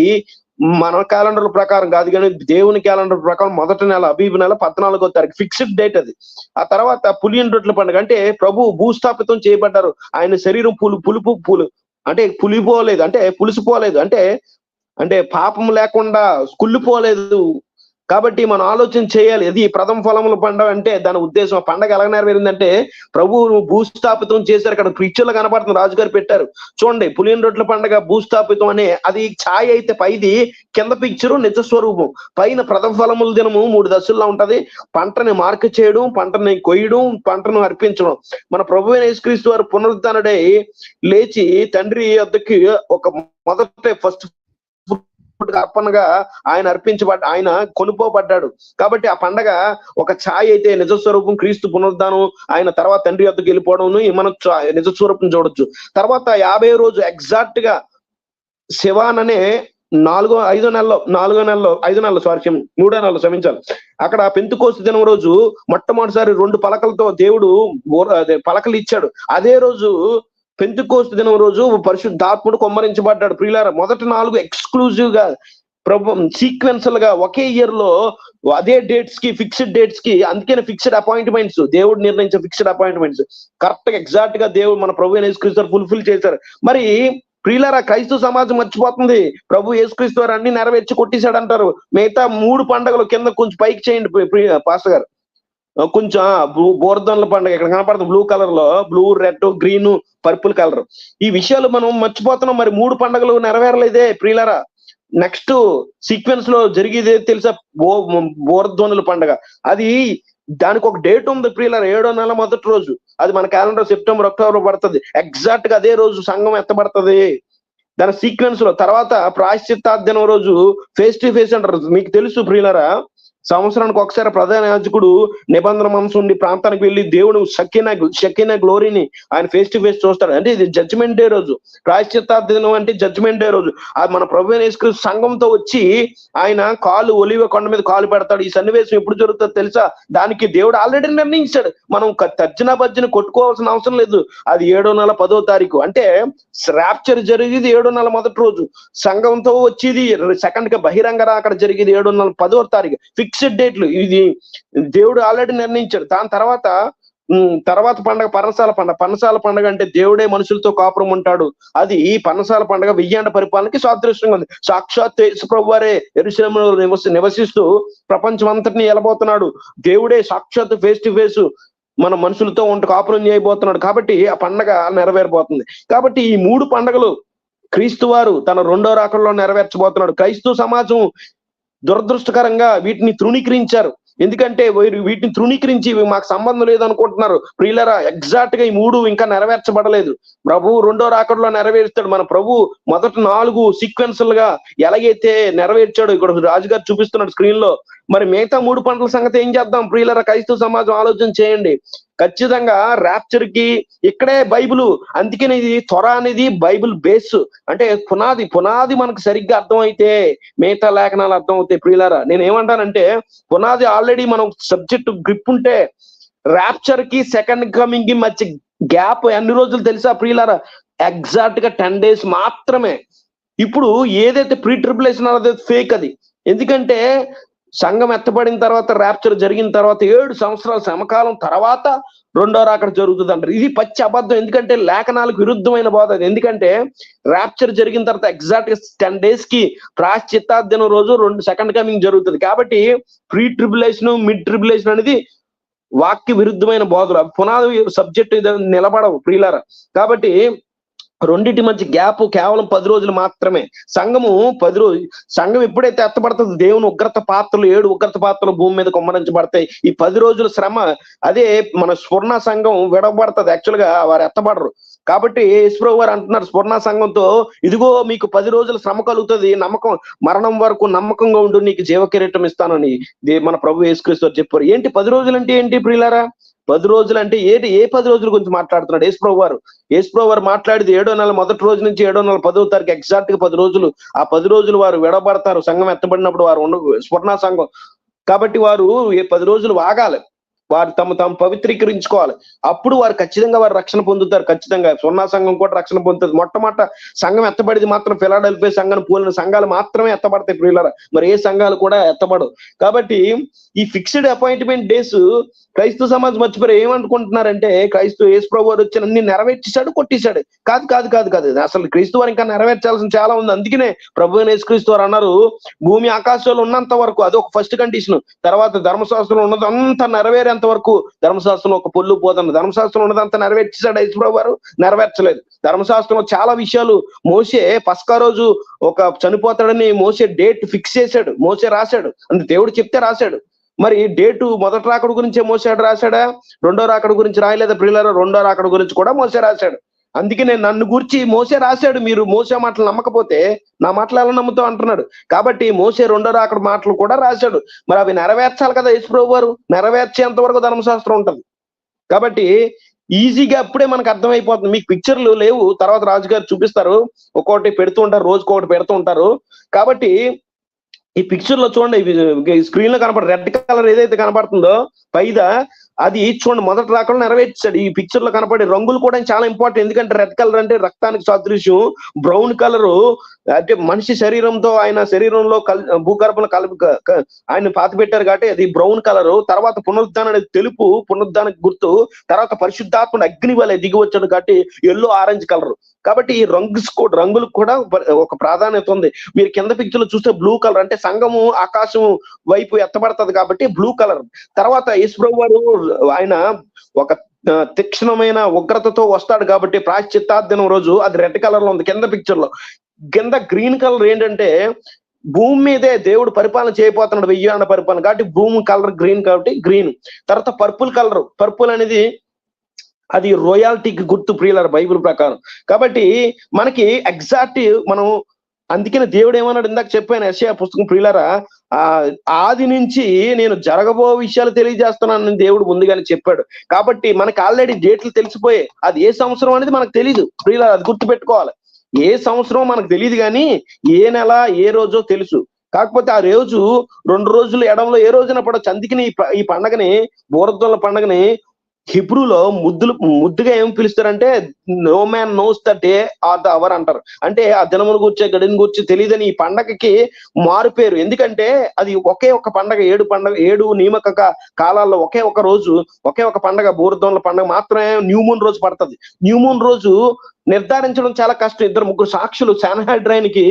మన క్యాలెండర్ ప్రకారం కాదు, కానీ దేవుని క్యాలెండర్ ప్రకారం మొదటి నెల అబీబ్ నెల 14వ తారీఖు ఫిక్స్డ్ డేట్ అది. ఆ తర్వాత పులియని రొట్టెల పండుగ అంటే ప్రభు భూస్థాపితం చేయబడ్డారు. ఆయన శరీరం అంటే పులిపోలేదు, అంటే పులిసిపోలేదు, అంటే పాపం లేకుండా కుళ్ళిపోలేదు. కాబట్టి మనం ఆలోచన చేయాలి. అది ప్రథమ ఫలముల పండుగ అంటే దాని ఉద్దేశం. ఆ పండగ ఎలా నెరవేరిందంటే ప్రభు భూస్థాపితం చేశారు. అక్కడ పిక్చర్లు కనపడుతుంది, రాజుగారు పెట్టారు చూడండి. పులియని రొట్టెల పండుగ భూస్థాపితం అనే అది ఛాయ అయితే, పైది కింద పిక్చరు నిజ స్వరూపం. పైన ప్రథమ ఫలముల దినము 3 దశల్లో ఉంటది. పంటని మార్క చేయడం, పంటని కొయ్యడం, పంటను అర్పించడం. మన ప్రభు యేసుక్రీస్తు వారు పునరుద్ధరణుడై లేచి తండ్రి వద్దకి ఒక ఫస్ట్ అర్పణగా ఆయన ఆయన కొనుక్కోబడ్డాడు. కాబట్టి ఆ పండగ ఒక ఛాయ అయితే నిజ స్వరూపం క్రీస్తు పునరుద్ధానం, ఆయన తర్వాత తండ్రి వద్దకు వెళ్ళిపోవడం మనం నిజ స్వరూపం చూడొచ్చు. తర్వాత 50వ రోజు ఎగ్జాక్ట్ గా శివాన్ అనే 3వ నెలలో క్షమించాలి. అక్కడ పెంతుకోస్తు దినం రోజు మొట్టమొదటిసారి 2 పలకలతో దేవుడు పలకలు ఇచ్చాడు. అదే రోజు పెంతుకోస్తు దినం రోజు పరిశుద్ధాత్ముడు కొమ్మరించబడ్డాడు. ప్రియులారా, మొదటి 4 ఎక్స్క్లూజివ్ గా సీక్వెన్షియల్ గా ఒకే ఇయర్ లో అదే డేట్స్ కి, ఫిక్స్డ్ డేట్స్ కి. అందుకనే ఫిక్స్డ్ అపాయింట్మెంట్స్, దేవుడు నిర్ణయించిన ఫిక్స్డ్ అపాయింట్మెంట్స్ కరెక్ట్ గా ఎగ్జాక్ట్ గా దేవుడు మన ప్రభు యేసుక్రీస్తు ఫుల్ఫిల్ చేశారు. మరి ప్రియులారా, క్రైస్తవ సమాజం మర్చిపోతుంది. ప్రభు యేసుక్రీస్తు వారు అన్ని నెరవేర్చి కొట్టేశాడు అంటారు. మిగతా 3 పండుగలు కింద కొంచెం పైకి చేయండి పాస్టర్ గారు. కొంచెం బోర్ధన్ల పండుగ ఇక్కడ కనపడుతుంది బ్లూ కలర్ లో, blue, red, green, purple colour. ఈ విషయాలు మనం మర్చిపోతున్నాం. మరి 3 పండుగలు నెరవేరలేదే ప్రియులారా. నెక్స్ట్ సీక్వెన్స్ లో జరిగేదే తెలుసా? బోర్ధనుల పండుగ. అది దానికి ఒక డేట్ ఉంది ప్రియులారా, 7వ నెల మొదటి రోజు. అది మన క్యాలెండర్ సెప్టెంబర్, అక్టోబర్ పడుతుంది. ఎగ్జాక్ట్ గా అదే రోజు సంఘం ఎత్తబడుతుంది. దాని సీక్వెన్స్ లో తర్వాత ప్రాయశ్చిత్తాదినం రోజు ఫేస్ టు ఫేస్ అంటారు. మీకు తెలుసు ప్రియులారా, సంవత్సరానికి ఒకసారి ప్రధాన యాజకుడు నిబంధన మందసం ఉండి ప్రాంతానికి వెళ్ళి దేవుడు షకీనా గ్లోరీని ఆయన ఫేస్ టు ఫేస్ చూస్తాడు. అంటే ఇది జడ్జిమెంట్ డే రోజు. ప్రాయశ్చిత్తాదినం అంటే జడ్జిమెంట్ డే రోజు. అది మన ప్రభువైన యేసుక్రీస్తు సంఘంతో వచ్చి ఆయన ఒలివ కొండ మీద కాలు పెడతాడు. ఈ సన్నివేశం ఎప్పుడు జరుగుతుందో తెలుసా? దానికి దేవుడు ఆల్రెడీ నిర్ణయించాడు. మనం తర్జన భర్జన కొట్టుకోవాల్సిన అవసరం లేదు. అది 7వ నెల 10వ తారీఖు. అంటే ర్యాప్చర్ జరిగేది 7వ నెల మొదటి రోజు. సంఘంతో వచ్చేది సెకండ్ గా బహిరంగ రాకడ జరిగేది 7వ నెల 10వ తారీఖు. ఫిక్స్డ్ డేట్లు ఇది దేవుడు ఆల్రెడీ నిర్ణయించాడు. దాని తర్వాత పండగ పర్ణశాల పండగ అంటే దేవుడే మనుషులతో కాపురం ఉంటాడు. అది ఈ పర్ణశాల పండగ 1000 ఏళ్ల పరిపాలనకి సాదృశ్యంగా ఉంది. సాక్షాత్ యేసు ప్రభువారే యెరూషలేములో నివసిస్తూ ప్రపంచం అంతటిని ఏలబోతున్నాడు. దేవుడే సాక్షాత్ ఫేస్ టు ఫేస్ మన మనుషులతో కాపురం చేయబోతున్నాడు. కాబట్టి ఆ పండగ నెరవేరబోతుంది. కాబట్టి ఈ 3 పండగలు క్రీస్తు వారు తన 2వ రాకడలో నెరవేర్చబోతున్నాడు. క్రైస్తవ సమాజం దురదృష్టకరంగా వీటిని తృణీకరించారు. ఎందుకంటే వీటిని తృణీకరించి మాకు సంబంధం లేదు అనుకుంటున్నారు. ప్రియులరా, ఎగ్జాక్ట్ గా ఈ 3 ఇంకా నెరవేర్చబడలేదు. ప్రభు 2వ రాకడలో నెరవేరుస్తాడు. మన ప్రభు మొదటి 4 సీక్వెన్సులుగా ఎలాగైతే నెరవేర్చాడు ఇక్కడ రాజుగారు చూపిస్తున్నాడు స్క్రీన్ లో. మరి మిగతా 3 పంటల సంగతి ఏం చేద్దాం ప్రియులరా? క్రైస్తవ సమాజం ఆలోచన చేయండి. ఖచ్చితంగా ర్యాప్చర్ కి ఇక్కడే బైబిల్. అందుకనే ఇది త్వర అనేది బైబిల్ బేస్. అంటే పునాది మనకు సరిగ్గా అర్థమైతే మిగతా లేఖనాలు అర్థం అవుతాయి ప్రియులారా. నేను ఏమంటానంటే, పునాది ఆల్రెడీ మనం సబ్జెక్ట్ గ్రిప్ ఉంటే ర్యాప్చర్ కి సెకండ్ కమింగ్ కి మధ్య గ్యాప్ ఎన్ని రోజులు తెలుసా ప్రియులారా? ఎగ్జాక్ట్ గా 10 days మాత్రమే. ఇప్పుడు ఏదైతే ప్రీ ట్రిబులేషన్ అన్నది ఫేక్ అది. ఎందుకంటే సంఘం ఎత్తబడిన తర్వాత, ర్యాప్చర్ జరిగిన తర్వాత 7 సంవత్సరాల శ్రమకాలం తర్వాత 2వ రాకడ జరుగుతుంది అంటారు. ఇది పచ్చి అబద్ధం. ఎందుకంటే లేఖనాలకు విరుద్ధమైన బోధ అది. ఎందుకంటే ర్యాప్చర్ జరిగిన తర్వాత ఎగ్జాక్ట్ గా 10 days కి ప్రాయశ్చిత్తాదినం రోజు సెకండ్ కమింగ్ జరుగుతుంది. కాబట్టి ప్రీ ట్రిబులేషన్, మిడ్ ట్రిబులేషన్ అనేది వాక్య విరుద్ధమైన బోధలు. పునాది సబ్జెక్ట్ నిలబడవు ప్రియులారా. కాబట్టి రెండింటి మధ్య గ్యాప్ కేవలం 10 రోజులు మాత్రమే. సంఘం ఎప్పుడైతే ఎత్తబడుతుందో దేవుని ఉగ్రత పాత్రలు 7 ఉగ్రత పాత్రలు భూమి మీద కుమ్మరించబడతాయి. ఈ 10 రోజుల శ్రమ అదే మన స్వర్ణ సంఘం విడబడుతుంది. యాక్చువల్ గా వారు ఎత్తబడరు. కాబట్టి యేసుప్రభు వారు అంటున్నారు స్వర్ణ సంఘంతో, ఇదిగో మీకు 10 రోజుల శ్రమ కలుగుతుంది, మరణం వరకు నమ్మకంగా ఉండు, నీకు జీవ కిరీటం ఇస్తానని మన ప్రభు యేసుక్రీస్తు వారు చెప్పారు. ఏంటి 10 రోజులు అంటే ఏంటి ప్రియులారా? 10 రోజులు అంటే ఏ 10 రోజుల గురించి మాట్లాడుతున్నాడు యేసుప్రభు వారు మాట్లాడేది 7వ నెల మొదటి రోజు నుంచి 7వ నెల 10వ తారీఖు ఎగ్జాక్ట్ గా 10 రోజులు. ఆ 10 రోజులు వారు విడబడతారు. సంఘం ఎత్తబడినప్పుడు వారు స్వర్ణ సంఘం. కాబట్టి వారు 10 రోజులు ఆగాలి. వారు తమ పవిత్రీకరించుకోవాలి. అప్పుడు వారు ఖచ్చితంగా రక్షణ పొందుతారు. ఖచ్చితంగా స్వర్ణ సంఘం కూడా రక్షణ పొందుతుంది. మొట్టమొదట సంఘం ఎత్తబడిది మాత్రం ఫిలాడెల్ఫియా సంఘాన్ని పోలిన సంఘాలు మాత్రమే ఎత్తబడతాయి ప్రియులారా. మరి ఏ సంఘాలు కూడా ఎత్తబడవు. కాబట్టి ఈ ఫిక్స్డ్ అపాయింట్మెంట్ డేస్ క్రైస్తవ సమాజం మర్చిపోయి ఏమనుకుంటున్నారంటే, క్రైస్తవ యేసుప్రభు వారు వచ్చి అన్ని నెరవేర్చేశాడు, కొట్టేశాడు. కాదు. అసలు క్రీస్తు వారు ఇంకా నెరవేర్చాల్సిన చాలా ఉంది. అందుకనే ప్రభు యేసుక్రీస్తు వారు అన్నారు, భూమి ఆకాశాలు ఉన్నంత వరకు అది ఒక ఫస్ట్ కండిషన్. తర్వాత ధర్మశాస్త్రంలో ఉన్నది అంతా నెరవేరేంత వరకు ధర్మశాస్త్రంలో ఒక పొల్లు పోతుంది. ధర్మశాస్త్రం ఉన్నదంతా నెరవేర్చేశాడు యేసుప్రభు వారు? నెరవేర్చలేదు. ధర్మశాస్త్రంలో చాలా విషయాలు మోషే పస్కా రోజు చనిపోతాడని మోషే డేట్ ఫిక్స్ చేశాడు. మోషే రాశాడు. అంటే దేవుడు చెప్తే రాశాడు. మరి డేటు మొదటి రాకడ గురించే మోసే రాశాడా? 2వ రాకడ గురించి రాయలేదా ప్రియులారా? 2వ రాకడ గురించి కూడా మోసే రాశాడు. అందుకనే నన్ను గురించి మోసే రాశాడు. మీరు మోసే మాటలు నమ్మకపోతే నా మాటలు ఎలా నమ్ముతావు అంటున్నాడు. కాబట్టి మోసే 2వ రాకడ మాటలు కూడా రాశాడు. మరి అవి నెరవేర్చాలి కదా యేసుప్రభు వారు. నెరవేర్చేంత వరకు ధర్మశాస్త్రం ఉంటది. కాబట్టి ఈజీగా అప్పుడే మనకు అర్థమైపోతుంది. మీకు పిక్చర్లు లేవు, తర్వాత రాజుగారు చూపిస్తారు. ఒక్కొక్కటి పెడుతూ ఉంటారు, రోజుకొకటి పెడుతూ ఉంటారు. కాబట్టి ఈ పిక్చర్ లో చూడండి, స్క్రీన్ లో రెడ్ కలర్ ఏదైతే కనబడుతుందో పైద అది చూడండి మొదటి రాకలో నెరవేర్చాడు. ఈ పిక్చర్ లో కనపడే రంగులు కూడా చాలా ఇంపార్టెంట్. ఎందుకంటే రెడ్ కలర్ అంటే రక్తానికి సాదృశ్యం, బ్రౌన్ కలరు అంటే మనిషి శరీరంతో ఆయన శరీరంలో భూగర్భంలో ఆయన పాతి పెట్టారు కాబట్టి అది బ్రౌన్ కలరు. తర్వాత పునరుద్ధానం అనేది తెలుపు, పునరుద్ధానికి గుర్తు. తర్వాత పరిశుద్ధాత్ముడు అగ్ని వలె దిగి వచ్చాడు కాబట్టి ఎల్లో ఆరెంజ్ కలర్. కాబట్టి ఈ రంగులకు కూడా ఒక ప్రాధాన్యత ఉంది. మీరు కింద పిక్చర్ లో చూస్తే బ్లూ కలర్ అంటే సంఘము ఆకాశం వైపు ఎత్తబడుతుంది కాబట్టి బ్లూ కలర్. తర్వాత యేసుప్రభు వారు ఆయన ఒక తీక్షణమైన ఉగ్రతతో వస్తాడు కాబట్టి ప్రాయశ్చిత్తార్జనం రోజు అది రెడ్ కలర్ లో ఉంది కింద పిక్చర్ లో. కింద గ్రీన్ కలర్ ఏంటంటే భూమి మీదే దేవుడు పరిపాలన చేయబోతున్నాడు, 1000 ఏళ్ల పరిపాలన కాబట్టి భూమి కలర్ గ్రీన్ కాబట్టి గ్రీన్. తర్వాత పర్పుల్ అనేది అది రాయల్టీకి గుర్తు ప్రియులారా బైబిల్ ప్రకారం. కాబట్టి మనకి ఎగ్జాక్ట్ మనం అందుకనే దేవుడు ఏమన్నాడు ఇందాక చెప్పాను యెషయా పుస్తకం ప్రియులారా, ఆది నుంచి నేను జరగబో విషయాలు తెలియజేస్తున్నాను దేవుడు ముందుగానే చెప్పాడు. కాబట్టి మనకి ఆల్రెడీ డేట్లు తెలిసిపోయాయి. అది ఏ సంవత్సరం అనేది మనకు తెలియదు ప్రియులారా, అది గుర్తు పెట్టుకోవాలి. ఏ సంవత్సరం మనకు తెలియదు కానీ ఏ నెల ఏ రోజో తెలుసు. కాకపోతే ఆ రోజు 2 రోజులు ఎడంలో ఏ రోజున పడవచ్చు. అందుకని ఈ పండగని బూరద్దుల పండగని హిబ్రూలో ముద్దుగా ఏం పిలుస్తారంటే no man knows the day or the hour అంటారు. అంటే ఆ దినమును గురించి గడిని గురించి తెలియదని ఈ పండగకి మారు పేరు. ఎందుకంటే అది ఒకే ఒక పండగ, 7 నియామక కాలాల్లో ఒకే ఒక రోజు, ఒకే ఒక పండగ బూరదోన్ల పండగ మాత్రమే న్యూ మూన్ రోజు పడుతుంది. న్యూ మూన్ రోజు నిర్ధారించడం చాలా కష్టం. 2-3 సాక్షులు శాన్హెడ్రైన్ కి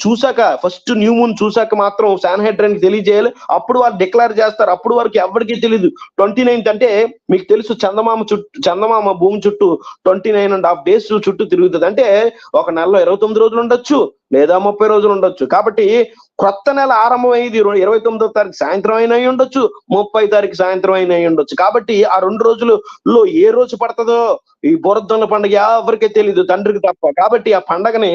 చూసాక, ఫస్ట్ న్యూ మూన్ చూసాక మాత్రం శాన్హెడ్రైన్ కి తెలియజేయాలి. అప్పుడు వారు డిక్లేర్ చేస్తారు. అప్పుడు వారికి ఎవరికి తెలియదు. 29th అంటే మీకు తెలుసు చందమామ భూమి చుట్టూ 29.5 days చుట్టూ తిరుగుతుంది. అంటే ఒక నెలలో 29 రోజులు ఉండొచ్చు లేదా 30 రోజులు ఉండొచ్చు. కాబట్టి కొత్త నెల ఆరంభం అయ్యేది 29వ తారీఖు సాయంత్రం అయినా ఉండొచ్చు, 30వ తారీఖు సాయంత్రం అయినా ఉండొచ్చు. కాబట్టి ఆ 2 రోజులలో ఏ రోజు పడుతుందో ఈ బూరద్దుల పండుగ ఎవరికీ తెలియదు, తండ్రికి తప్ప. కాబట్టి ఆ పండగని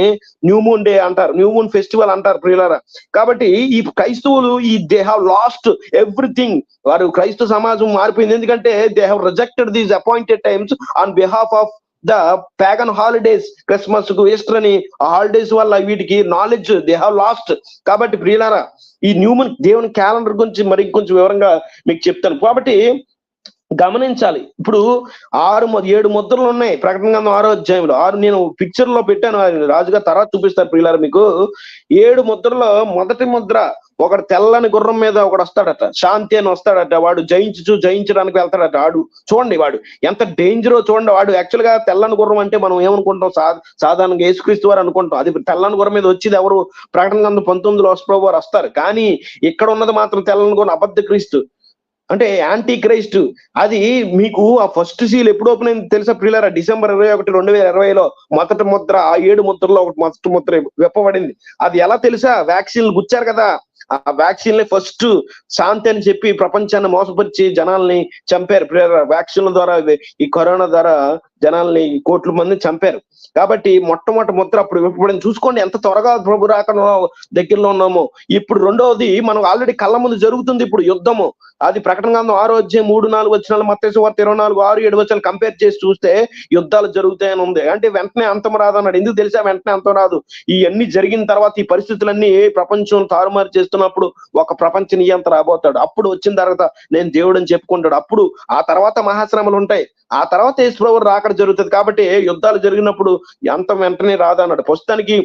న్యూ మూన్ డే అంటారు, న్యూ మూన్ ఫెస్టివల్ అంటారు ప్రియులారా. కాబట్టి ఈ క్రైస్తవులు దే హావ్ లాస్ట్ ఎవ్రీథింగ్. వారు క్రైస్తవ సమాజం మారిపోయింది. ఎందుకంటే they have rejected these appointed times on behalf of the pagan holidays. Christmas కు ఈస్టర్ అని హాలిడేస్ వల్ల వీటికి నాలెడ్జ్ దే హావ్ లాస్ట్. కాబట్టి ప్రియులారా ఈ న్యూమన్ దేవుని క్యాలెండర్ గురించి మరి కొంచెం వివరంగా మీకు చెప్తాను. కాబట్టి గమనించాలి. ఇప్పుడు 7 ముద్రలు ఉన్నాయి ప్రకటన గ్రంథం 6వ అధ్యాయంలో. 6 నేను పిక్చర్ లో పెట్టాను, రాజుగా తర్వాత చూపిస్తారు ప్రియులారా మీకు. 7 ముద్రలో మొదటి ముద్ర ఒకడు తెల్లని గుర్రం మీద ఒకడు వస్తాడట, శాంతి అని వస్తాడట. వాడు జయించడానికి వెళ్తాడట. వాడు చూడండి వాడు ఎంత డేంజరో చూడండి. వాడు యాక్చువల్ గా తెల్లని గుర్రం అంటే మనం ఏమనుకుంటాం, సాధారణంగా యేసుక్రీస్తు వారు అనుకుంటాం. అది తెల్లని గుర్రం మీద వచ్చేది ఎవరు? ప్రకటన గ్రంథం 19లో యేసుప్రభువు వారు వస్తారు. కానీ ఇక్కడ ఉన్నది మాత్రం తెల్లని గుర్రం అబద్ధ క్రీస్తు అంటే యాంటీ క్రైస్ట్. అది మీకు ఆ ఫస్ట్ సీల్ ఎప్పుడు ఓపెన్ అయింది తెలుసా ప్రియులారా? December 21, 2020లో మొదటి ముద్ర, ఆ 7 ముద్రలో ఒకటి మొదటి ముద్ర విప్పబడింది. అది ఎలా తెలుసా? వ్యాక్సిన్లు గుచ్చారు కదా, ఆ వ్యాక్సిన్ ఫస్ట్ శాంతి అని చెప్పి ప్రపంచాన్ని మోసపరిచి జనాల్ని చంపారు ప్రియులారా. వ్యాక్సిన్ల ద్వారా ఈ కరోనా ద్వారా జనాల్ని కోట్ల మంది చంపారు. కాబట్టి మొట్టమొదటి ముద్ర అప్పుడు విప్పబడింది. చూసుకోండి ఎంత త్వరగా ప్రభు రాకడ దగ్గరలో ఉన్నామో. ఇప్పుడు రెండవది మనం ఆల్రెడీ కళ్ళ ముందు జరుగుతుంది ఇప్పుడు యుద్ధము. అది ప్రకటన గ్రంథం 6వ అధ్యాయం 3-4 వచనాలు, మత్తయి సువార్త 24, 6-7 వచనాలు కంపేర్ చేసి చూస్తే యుద్ధాలు జరుగుతాయని ఉంది. అంటే వెంటనే అంతం రాదన్నాడు. ఎందుకు తెలుసా వెంటనే అంతం రాదు? ఇవన్నీ జరిగిన తర్వాత ఈ పరిస్థితులన్నీ ప్రపంచం తారుమారు చేస్తున్నప్పుడు ఒక ప్రపంచ నియంత్రణ రాబోతాడు. అప్పుడు వచ్చిన తర్వాత నేను దేవుడు అని చెప్పుకుంటాడు. అప్పుడు ఆ తర్వాత మహాశ్రమలు ఉంటాయి. ఆ తర్వాత యేసుప్రభువు రాకడ జరుగుతుంది. కాబట్టి యుద్ధాలు జరిగినప్పుడు అంతం వెంటనే రాదన్నాడు. ప్రస్తుతానికి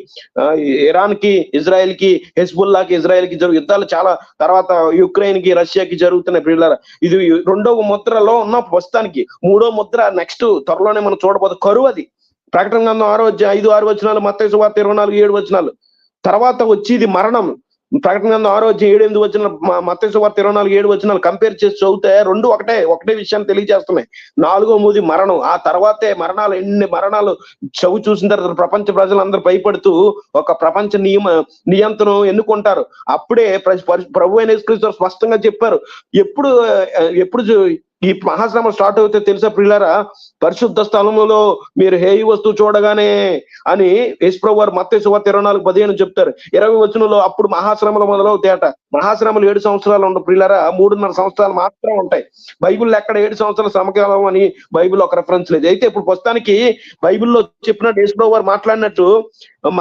ఇరాన్ కి ఇజ్రాయెల్ కి, హెజ్బుల్లాకి ఇజ్రాయెల్ కి యుద్ధాలు చాలా, తర్వాత యుక్రెయిన్ కి రష్యాకి జరుగుతున్నాయి ప్రియులారా. ఇది 2వ ముద్రలో ఉన్న ప్రస్తుతానికి. 3వ ముద్ర నెక్స్ట్ త్వరలోనే మనం చూడబోదు. కరువు. అది ప్రకటన గ్రంథం 6వ అధ్యాయం 5-6 వచనాలు, మత్తయి సువార్త 24-7 వచనాలు. తర్వాత వచ్చేది మరణం. ప్రకటన గ్రంథం 6వ అధ్యాయం 7-8 వచనాలు, మత్తయి సువార్త 24-7 వచనాలు కంపేర్ చేసి చదివితే రెండు ఒకటే విషయాన్ని తెలియజేస్తున్నాయి. 4వ మూది మరణం. ఆ తర్వాతే మరణాలు, ఎన్ని మరణాలు చూసిన తర్వాత ప్రపంచ ప్రజలందరూ భయపడుతూ ఒక ప్రపంచ నియంత్రణ ఎన్నుకుంటారు. అప్పుడే ప్రభు అయిన యేసుక్రీస్తు స్పష్టంగా చెప్పారు. ఎప్పుడు ఈ మహాశ్రమ స్టార్ట్ అవుతే తెలుసా ప్రియులారా? పరిశుద్ధ స్థలములో మీరు హేయి వస్తువు చూడగానే అని యేసుప్రభువు వారు మత్తయి సువార్త 24:15 చెప్తారు. 20 వచనంలో అప్పుడు మహాశ్రమలు మొదలవుతాయట. మహాశ్రమలు 7 సంవత్సరాలు ఉండవు ప్రియులారా, 3.5 సంవత్సరాలు మాత్రం ఉంటాయి. బైబిల్లో ఎక్కడ 7 సంవత్సరాల సమకాలం అని బైబిల్ ఒక రెఫరెన్స్ లేదు. అయితే ఇప్పుడు ప్రస్తుతానికి బైబిల్లో చెప్పినట్టు యేసుప్రభువు వారు మాట్లాడినట్టు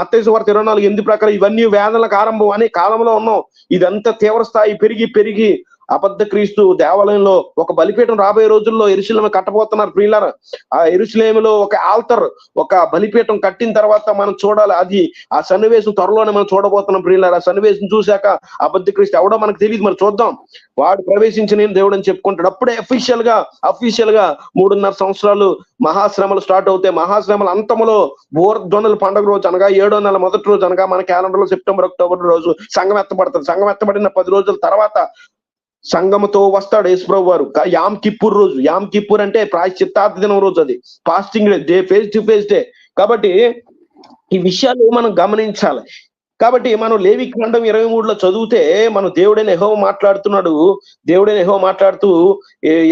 మత్తయి సువార్త 24:8 ప్రకారం ఇవన్నీ వేదనలకు ఆరంభం అనే కాలంలో ఉన్నాం. ఇదంతా తీవ్ర స్థాయి పెరిగి అబద్ధ క్రీస్తు దేవాలయంలో ఒక బలిపీఠం రాబోయే రోజుల్లో యెరూషలేము కట్టబోతున్నారు ప్రియులారా. ఆ యెరూషలేములో ఒక ఆల్టర్, ఒక బలిపీఠం కట్టిన తర్వాత మనం చూడాలి. అది ఆ సన్నివేశం త్వరలోనే మనం చూడబోతున్నాం ప్రియులారా. ఆ సన్నివేశం చూశాక అబద్ధ క్రీస్తు ఎవడో మనకు తెలియదు, మరి చూద్దాం. వాడు ప్రవేశించి నేను దేవుడు అని చెప్పుకుంటాడు. అప్పుడే అఫీషియల్ గా 3.5 సంవత్సరాలు మహాశ్రమలు స్టార్ట్ అవుతాయి. మహాశ్రమల అంతములో బోర్ధ్వనుల పండుగ రోజు అనగా 7వ నెల మొదటి రోజు అనగా మన క్యాలెండర్ లో సెప్టెంబర్, అక్టోబర్ రోజు సంఘం ఎత్తబడుతుంది. సంఘం ఎత్తబడిన 10 రోజుల తర్వాత సంఘముతో వస్తాడు యేసుప్రభు వారు. యామ్ కిప్పూర్ రోజు, యామ్ కిప్పూర్ అంటే ప్రాయశ్చిత్తార్థ దినం రోజు, అది fasting day, face to face day. కాబట్టి ఈ విషయాలు మనం గమనించాలి. కాబట్టి మనం లేవికాండం 23లో చదివితే మనం దేవుడైన యెహోవా మాట్లాడుతున్నాడు. దేవుడైన యెహోవా మాట్లాడుతూ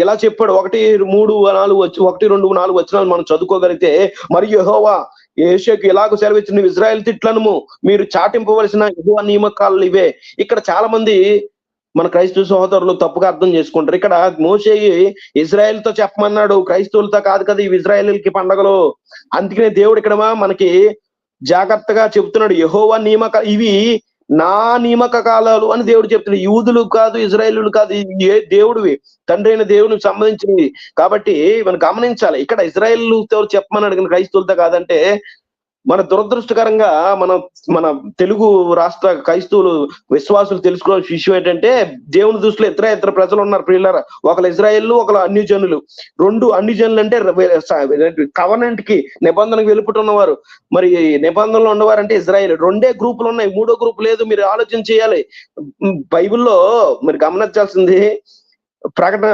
ఎలా చెప్పాడు, 1, 3, 4 వచనాలు మనం చదువుకోగలిగితే, మరియు యెహోవా యోషువకు ఇలాగ సెలవిచ్చిన, నువ్వు ఇశ్రాయేలు తిట్లను మీరు చాటింపవలసిన యెహోవా నియమకాలు ఇవే. ఇక్కడ చాలా మంది మన క్రైస్తవ సహోదరులు తప్పుగా అర్థం చేసుకుంటారు. ఇక్కడ మోషే ఇజ్రాయెల్తో చెప్పమన్నాడు, క్రైస్తవులతో కాదు కదా ఇవి ఇజ్రాయేలీలకి పండగలు. అందుకనే దేవుడు ఇక్కడ మనకి జాగ్రత్తగా చెప్తున్నాడు, యెహోవా ఇవి నా నియమక కాలాలు అని దేవుడు చెప్తున్నాడు. యూదులు కాదు, ఇజ్రాయేలీలు కాదు, ఏ దేవుడివి, తండ్రి అయిన దేవునికి సంబంధించినవి. కాబట్టి మనం గమనించాలి. ఇక్కడ ఇజ్రాయేలీలతో చెప్పమన్నాడు కానీ క్రైస్తవులతో కాదంటే, మన దురదృష్టకరంగా మన తెలుగు రాష్ట్ర క్రైస్తవులు విశ్వాసులు తెలుసుకోవాల్సిన విషయం ఏంటంటే, దేవుని దృష్టిలో ఇద్దరు ప్రజలు ఉన్నారు ప్రియులారా. ఒకళ్ళు ఇజ్రాయేలు, ఒకళ్ళు అన్య జనులు. 2 అన్య జనులు అంటే కవనెంట్ కి, నిబంధనకు వెలుపుతున్నవారు. మరి నిబంధనలు ఉన్నవారంటే ఇజ్రాయేల్. 2 గ్రూపులు ఉన్నాయి, 3వ గ్రూప్ లేదు. మీరు ఆలోచన చేయాలి. బైబిల్లో మీరు గమనించాల్సింది, ప్రకటన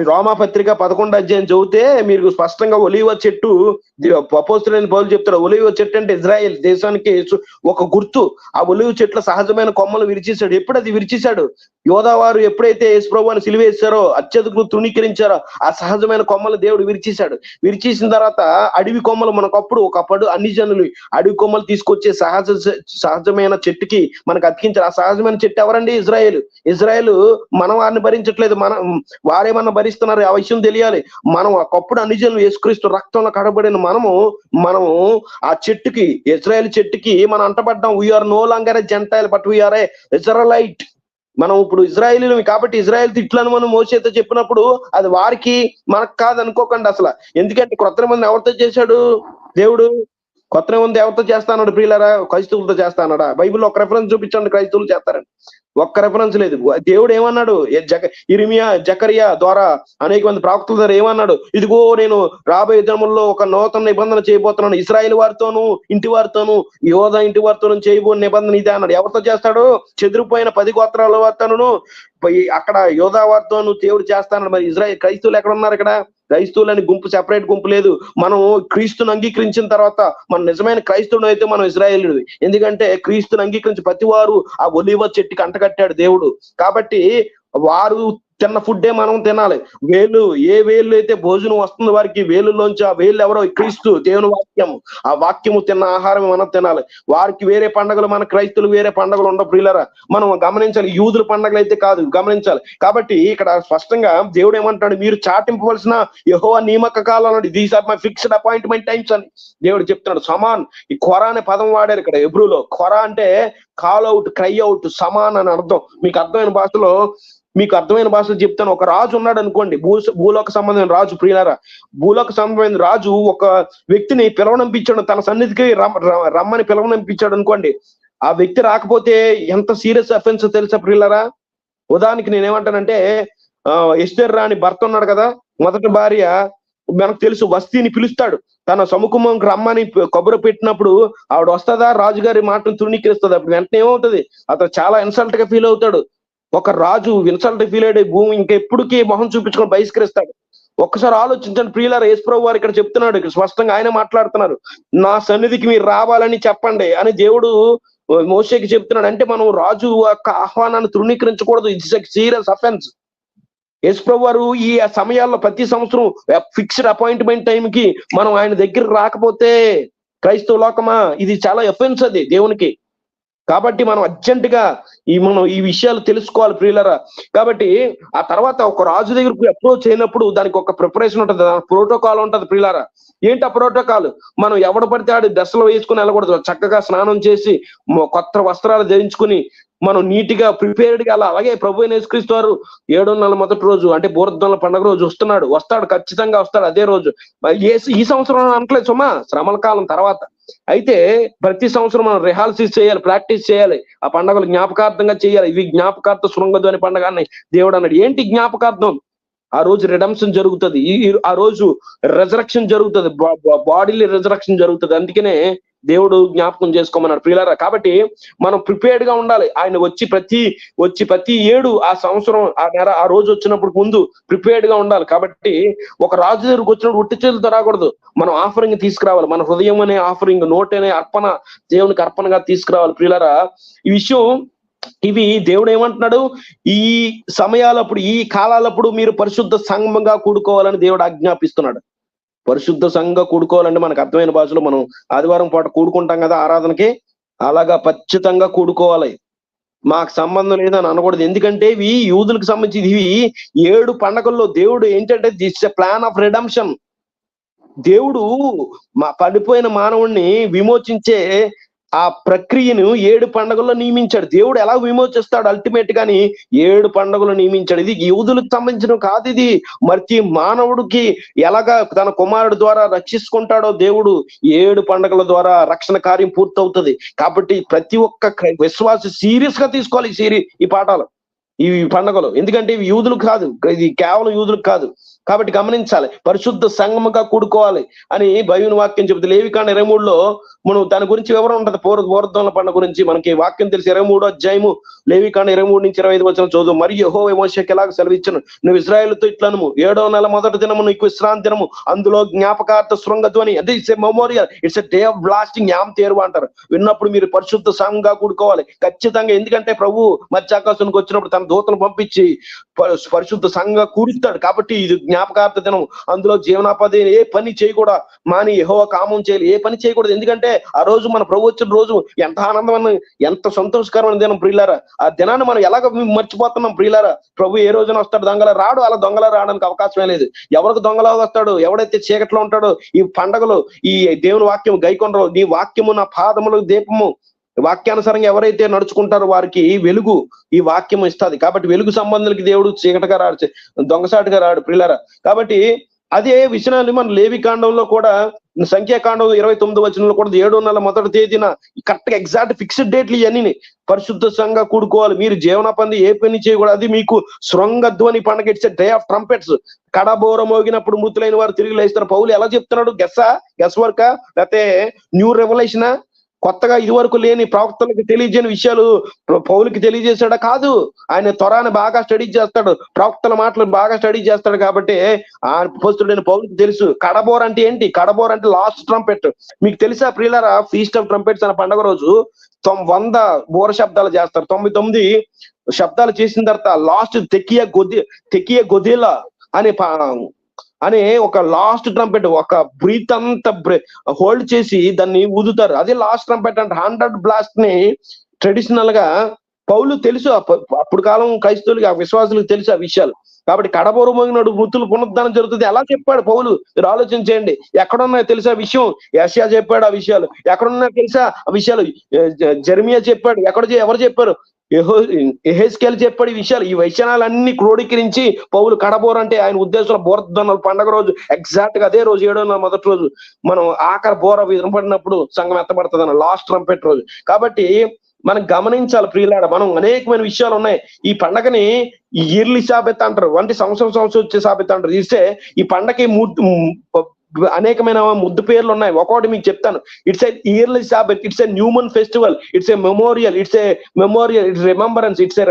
రోమా పత్రిక 11వ అధ్యాయం చదివితే మీరు స్పష్టంగా ఒలీవ చెట్టు, అపోస్తలుడైన పౌలు చెప్తాడు, ఒలీవ చెట్టు అంటే ఇజ్రాయెల్ దేశానికి ఒక గుర్తు. ఆ ఒలీవ చెట్ల సహజమైన కొమ్మలు విరిచేశాడు. ఎప్పుడు అది విరిచేశాడు? యోధావారు ఎప్పుడైతే యేసుప్రభువుని సిలువేశారో, అత్యధికులు తృణీకరించారో, ఆ సహజమైన కొమ్మలు దేవుడు విరిచేశాడు. విరిచేసిన తర్వాత అడవి కొమ్మలు, ఒకప్పుడు అన్ని జనులు అడవి కొమ్మలు తీసుకొచ్చే సహజమైన చెట్టుకి మనకు అతికించారు. ఆ సహజమైన చెట్టు ఎవరండి? ఇజ్రాయేల్. మనం వారిని భరించట్లేదు, వారేమన్నా భరిస్తున్నారు, ఆ విషయం తెలియాలి. మనం ఒకప్పుడు అన్ని జనులు యేసుక్రీస్తు రక్తంలో కడబడిన మనము ఆ చెట్టుకి, ఇజ్రాయేల్ చెట్టుకి మనం అంటబడ్డాం. We are no longer a gentile but we are a Israelite. మనం ఇప్పుడు ఇజ్రాయేలీలు కాబట్టి ఇజ్రాయెల్ తిట్లను మనం మోషేతో చెప్పినప్పుడు అది వారికి, మనకు కాదు అనుకోకండి అసలు. ఎందుకంటే కొత్త నిబంధన ఎవరితో చేశాడు దేవుడు? కొత్త నిబంధన ఎవరితో చేస్తాడు ప్రియులారా? క్రైస్తవులతో చేస్తానడా? బైబిల్లో ఒక రెఫరెన్స్ చూపించండి క్రైస్తవులు చేస్తారని. ఒక్క రెఫరెన్స్ లేదు. దేవుడు ఏమన్నాడు? ఇర్మియా, జకరియా ద్వారా, అనేక మంది ప్రవక్తల ద్వారా ఏమన్నాడు? ఇదిగో నేను రాబోయే దినముల్లో ఒక నూతన నిబంధన చేయబోతున్నాను, ఇశ్రాయేలు వారితోనూ ఇంటి వారితోనూ, యోధా ఇంటి వారితోనూ చేయబోని నిబంధన ఇదే అన్నాడు. ఎవరితో చేస్తాడు? చెదిరిపోయిన 10 గోత్రాల వారితోనూ, అక్కడ యోధా వారితోనూ దేవుడు చేస్తాడు. మరి క్రైస్తవులు ఎక్కడ ఉన్నారు? ఇక్కడ క్రైస్తవులని గుంపు, సెపరేట్ గుంపు లేదు. మనం క్రీస్తుని అంగీకరించిన తర్వాత మన నిజమైన క్రైస్తవుడు అయితే మనం ఇజ్రాయేలుడు. ఎందుకంటే క్రీస్తుని అంగీకరించి ప్రతి వారు ఆ ఒలీవ చెట్టుకి అంటకట్టాడు దేవుడు. కాబట్టి వారు తిన్న ఫుడ్డే మనం తినాలి. ఏ వేలు అయితే భోజనం వస్తుంది వారికి, వేలులోంచి ఆ వేలు ఎవరో? క్రీస్తు, దేవుని వాక్యము. ఆ వాక్యము తిన్న ఆహారం మనం తినాలి. వారికి వేరే పండుగలు, మన క్రైస్తువులు వేరే పండుగలు ఉండవు ప్రియులారా. మనం గమనించాలి. యూదుల పండుగలు అయితే కాదు, గమనించాలి. కాబట్టి ఇక్కడ స్పష్టంగా దేవుడు ఏమంటాడు? మీరు చాటింపవలసిన యెహోవా నియమక కాలాలు, these are my fixed appointment times అని దేవుడు చెప్తున్నాడు. సమాన్, ఈ ఖొరా అనే పదం వాడారు ఇక్కడ హెబ్రూలో. ఖొరా అంటే call out, cry out, Samman అని అర్థం. మీకు అర్థమైన భాషలో చెప్తాను. ఒక రాజు ఉన్నాడు అనుకోండి, భూలోక సంబంధమైన రాజు ప్రియులారా. భూలోక సంబంధమైన రాజు ఒక వ్యక్తిని పిలవనంపించాడు, తన సన్నిధికి రమ్మని పిలవనంపించాడు అనుకోండి. ఆ వ్యక్తి రాకపోతే ఎంత సీరియస్ అఫెన్స్ తెలుసా ప్రియులారా? ఉదాహరణకి నేనేమంటానంటే, ఎస్తేర్ రాణి భర్త ఉన్నాడు కదా, మొదటి భార్య, మనకు తెలుసు, వస్తీని పిలుస్తాడు. తన సముఖంకి రమ్మని కబురు పెట్టినప్పుడు ఆవిడ వస్తుందా? రాజుగారి మాటను తృణీకరిస్తుంది. అప్పుడు వెంటనే ఏమవుతుంది? అతను చాలా ఇన్సల్ట్ గా ఫీల్ అవుతాడు. ఒక రాజు ఇన్సల్ట్ ఫీల్ అయ్యే భూమి ఇంకెప్పటికీ మొహం చూపించుకొని బహిష్కరిస్తాడు. ఒక్కసారి ఆలోచించండి ప్రియులారా. యేసుప్రభు వారు ఇక్కడ చెప్తున్నాడు, ఇక్కడ స్పష్టంగా ఆయన మాట్లాడుతున్నారు, నా సన్నిధికి మీరు రావాలని చెప్పండి అని దేవుడు మోషేకి చెప్తున్నాడు. అంటే మనం రాజు యొక్క ఆహ్వానాన్ని తృణీకరించకూడదు. It's a serious offence. యేసుప్రభు వారు ఈ సమయాల్లో ప్రతి సంవత్సరం ఫిక్స్డ్ అపాయింట్మెంట్ టైంకి మనం ఆయన దగ్గర రాకపోతే, క్రైస్తవ లోకమా, ఇది చాలా అఫెన్స్ అది దేవునికి. కాబట్టి మనం అర్జెంట్ గా మనం ఈ విషయాలు తెలుసుకోవాలి ప్రియులరా. కాబట్టి ఆ తర్వాత ఒక రాజు దగ్గరకు అప్రోచ్ అయినప్పుడు దానికి ఒక ప్రిపరేషన్ ఉంటుంది, ప్రోటోకాల్ ఉంటది ప్రియులరా. ఏంటి ఆ ప్రోటోకాల్? మనం ఎవడు పడితే ఆడు డ్రెస్సులు వేసుకుని వెళ్ళకూడదు. చక్కగా స్నానం చేసి కొత్త వస్త్రాలు ధరించుకుని మనం నీట్గా ప్రిపేర్డ్గా అలాగే ప్రభు అయిన యేసుక్రీస్తు వారు 7వ నెల మొదటి రోజు అంటే బూరధ్వనుల పండుగ రోజు వస్తాడు, ఖచ్చితంగా వస్తాడు అదే రోజు. ఈ సంవత్సరం అనట్లేదు సుమా, శ్రమల కాలం తర్వాత. అయితే ప్రతి సంవత్సరం మనం రిహార్సల్స్ చేయాలి, ప్రాక్టీస్ చేయాలి, ఆ పండుగలు జ్ఞాపకార్థంగా చేయాలి. ఇవి జ్ఞాపకార్థ శృంగధ్వని పండుగ అని దేవుడు అన్నాడు. ఏంటి జ్ఞాపకార్థం? ఆ రోజు రిడమ్షన్ జరుగుతుంది, ఆ రోజు రెజరక్షన్ జరుగుతుంది, బాడీಲಿ రెజరక్షన్ జరుగుతుంది. అందుకనే దేవుడు జ్ఞాపకం చేసుకోమన్నాడు ప్రియులారా. కాబట్టి మనం ప్రిపేర్డ్ గా ఉండాలి. ఆయన వచ్చి ప్రతి ఏడు ఆ సంవత్సరం ఆ రోజు వచ్చినప్పుడు ముందు ప్రిపేర్డ్ గా ఉండాలి. కాబట్టి ఒక రాజు దగ్గరకు వచ్చినప్పుడు ఒట్టి చేతులతో రాకూడదు. మనం ఆఫరింగ్ తీసుకురావాలి. మన హృదయం అనే ఆఫరింగ్, నోట్ అనే అర్పణ దేవునికి అర్పణగా తీసుకురావాలి ప్రియులారా. ఈ విషయం ఇవి దేవుడు ఏమంటున్నాడు? ఈ సమయాలప్పుడు, ఈ కాలాలప్పుడు మీరు పరిశుద్ధ సంఘంగా కూడుకోవాలని దేవుడు ఆజ్ఞాపిస్తున్నాడు. పరిశుద్ధ సంఘంగా కూడుకోవాలంటే మనకు అర్థమైన భాషలో మనం ఆదివారం పూట కూడుకుంటాం కదా ఆరాధనకి, అలాగా ఖచ్చితంగా కూడుకోవాలి. మాకు సంబంధం లేదని అనకూడదు. ఎందుకంటే ఇవి యూదులకు సంబంధించి ఇవి 7 పండగల్లో దేవుడు ఏంటంటే దిస్ ప్లాన్ ఆఫ్ రిడమ్షన్. దేవుడు పడిపోయిన మానవుణ్ణి విమోచించే ఆ ప్రక్రియను 7 పండుగల్లో నియమించాడు. దేవుడు ఎలా విమోచిస్తాడు అల్టిమేట్ గాని 7 పండుగలు నియమించాడు. ఇది యూదులకు సంబంధించిన కాదు, ఇది ప్రతి మానవుడికి ఎలాగా తన కుమారుడు ద్వారా రక్షించుకుంటాడో దేవుడు 7 పండుగల ద్వారా రక్షణ కార్యం పూర్తవుతుంది. కాబట్టి ప్రతి ఒక్క విశ్వాసి సీరియస్ గా తీసుకోవాలి ఈ పాఠాలు, ఈ పండుగలు. ఎందుకంటే ఇవి యూదులకు కాదు, ఇది కేవలం యూదులకు కాదు. కాబట్టి గమనించాలి, పరిశుద్ధ సంఘముగా కూడుకోవాలి అని బైబిల్ వాక్యం చెబుతుంది. లేవికాండ 23లో మనం దాని గురించి వివరం ఉంటుంది. బూరధ్వనుల పండుగ గురించి మనకి వాక్యం తెలిసి 23వ అధ్యాయము లేవికాండ 23 నుంచి 25 వచనం చదువు. మరియు యెహోవా మోషేకి ఇలాగ సెలవిచ్చును, నువ్వు ఇశ్రాయేలుతో ఇట్లనుము, 7వ నెల మొదటి దినము నీకు విశ్రాంతి దినము, అందులో జ్ఞాపకార్థ శృంగధ్వని, అది it's a memorial, it's a day of blasting, Yom Teruah అంటారు. విన్నప్పుడు మీరు పరిశుద్ధ సంఘంగా కూడుకోవాలి ఖచ్చితంగా. ఎందుకంటే ప్రభు మధ్యాకాశానికి వచ్చినప్పుడు తన దూతను పంపించి పరిశుద్ధ సంఘంగా కూరుస్తాడు. కాబట్టి ఇది జ్ఞాపకార్థ దినం. అందులో జీవనాపది ఏ పని చేయకూడదు, మాని యెహోవా కామం చేయాలి, ఏ పని చేయకూడదు. ఎందుకంటే ఆ రోజు మన ప్రభు వచ్చిన రోజు ఎంత ఆనందమైన, ఎంత సంతోషకరమైన దినం ప్రియులారా. ఆ దినాన్ని మనం ఎలాగ మర్చిపోతున్నాం ప్రియులారా. ప్రభు ఏ రోజున వస్తాడు? దొంగల రాడు, అలా దొంగల రావడానికి అవకాశమే లేదు. ఎవరికి దొంగలా వస్తాడు? ఎవడైతే చీకట్లో ఉంటాడో. ఈ పండగలు, ఈ దేవుని వాక్యం గైకొనరు. నీ వాక్యము నా పాదములకు దీపము, వాక్యానుసారంగా ఎవరైతే నడుచుకుంటారో వారికి వెలుగు ఈ వాక్యం ఇస్తుంది. కాబట్టి వెలుగు సంబంధులకి దేవుడు చీకటిగా రాడు, దొంగసాటుగా రాడు ప్రియులారా. కాబట్టి అదే విషయాన్ని మన లేవికాండంలో కూడా, సంఖ్యాకాండం 29వ వచనంలో కూడా 7వ నెల మొదటి తేదీన కరెక్ట్ గా ఎగ్జాక్ట్ ఫిక్స్డ్ డేట్లు ఇవన్నీ పరిశుద్ధ సంఘంగా కూడుకోవాలి. మీరు జీవనోపాధి ఏ పని చేయకూడదు. అది మీకు శృంగధ్వని పండుగ, ఇట్స్ డే ఆఫ్ ట్రంపెట్స్. కడబోర మోగినప్పుడు మృతులైన వారు తిరిగి లేస్తారు. పౌలు ఎలా చెప్తున్నాడు? గెస్ వర్కా లేకపోతే న్యూ రెవల్యూషనా? కొత్తగా ఇదివరకు లేని ప్రవక్తలకు తెలియజేయని విషయాలు పౌలుకి తెలియజేశాడా? కాదు. ఆయన త్వరాన్ని బాగా స్టడీ చేస్తాడు, ప్రవక్తల మాటలు బాగా స్టడీ చేస్తాడు. కాబట్టి ఆ అపోస్తలుడైన పౌలుకి తెలుసు కడబోర్ అంటే ఏంటి. కడబోర్ అంటే లాస్ట్ ట్రంపెట్. మీకు తెలుసా ప్రియులారా, ఫీస్ట్ ఆఫ్ ట్రంపెట్స్ అనే పండుగ రోజు 100 బోర శబ్దాలు చేస్తారు. 99 శబ్దాలు చేసిన తర్వాత లాస్ట్ తెకియ గొదేలా అనే ఒక లాస్ట్ ట్రంపెట్, ఒక బ్రీత్ అంతా హోల్డ్ చేసి దాన్ని ఊదుతారు. అదే లాస్ట్ ట్రంపెట్ అంటే 100 బ్లాస్ట్ ని ట్రెడిషనల్ గా పౌలు తెలుసు. అప్పుడు కాలం క్రైస్తవులకి, ఆ విశ్వాసులకు తెలుసు ఆ విషయాలు. కాబట్టి కడబోరు మోగినాడు మృతులు పునరుద్ధానం జరుగుతుంది ఎలా చెప్పాడు పౌలు? మీరు ఆలోచించేయండి. ఎక్కడున్నాయో తెలుసా విషయం? యెషయా చెప్పాడు ఆ విషయాలు. ఎక్కడున్నాయో తెలుసా ఆ విషయాలు? జెరెమియా చెప్పాడు. ఎవరు చెప్పారు? యెహెజ్కేలు చెప్పాడు ఈ విషయాలు. ఈ వచనాలన్నీ క్రోడీకరించి పౌలు కడబోరు అంటే ఆయన ఉద్దేశంలో బూరధ్వనుల పండుగ రోజు ఎగ్జాక్ట్ గా అదే రోజు 7వ నెల మొదటి రోజు మనం ఆఖరి బోర వినపడినప్పుడు సంఘం ఎత్తబడుతుంది అన్న లాస్ట్ ట్రంపెట్ రోజు. కాబట్టి మనం గమనించాలి ప్రియులారా, మనం అనేకమైన విషయాలు ఉన్నాయి. ఈ పండగని ఇయర్లీ సాబెత్ అంటారు, అంటే సంవత్సరం వచ్చే సాబెత్ అంటారు. ఇస్తే ఈ పండగకి అనేకమైన ముద్దు పేర్లు ఉన్నాయి. ఒకటి మీకు చెప్తాను. It's a yearly sabbath, it's a new moon festival, it's a memorial, it's remembrance, it's a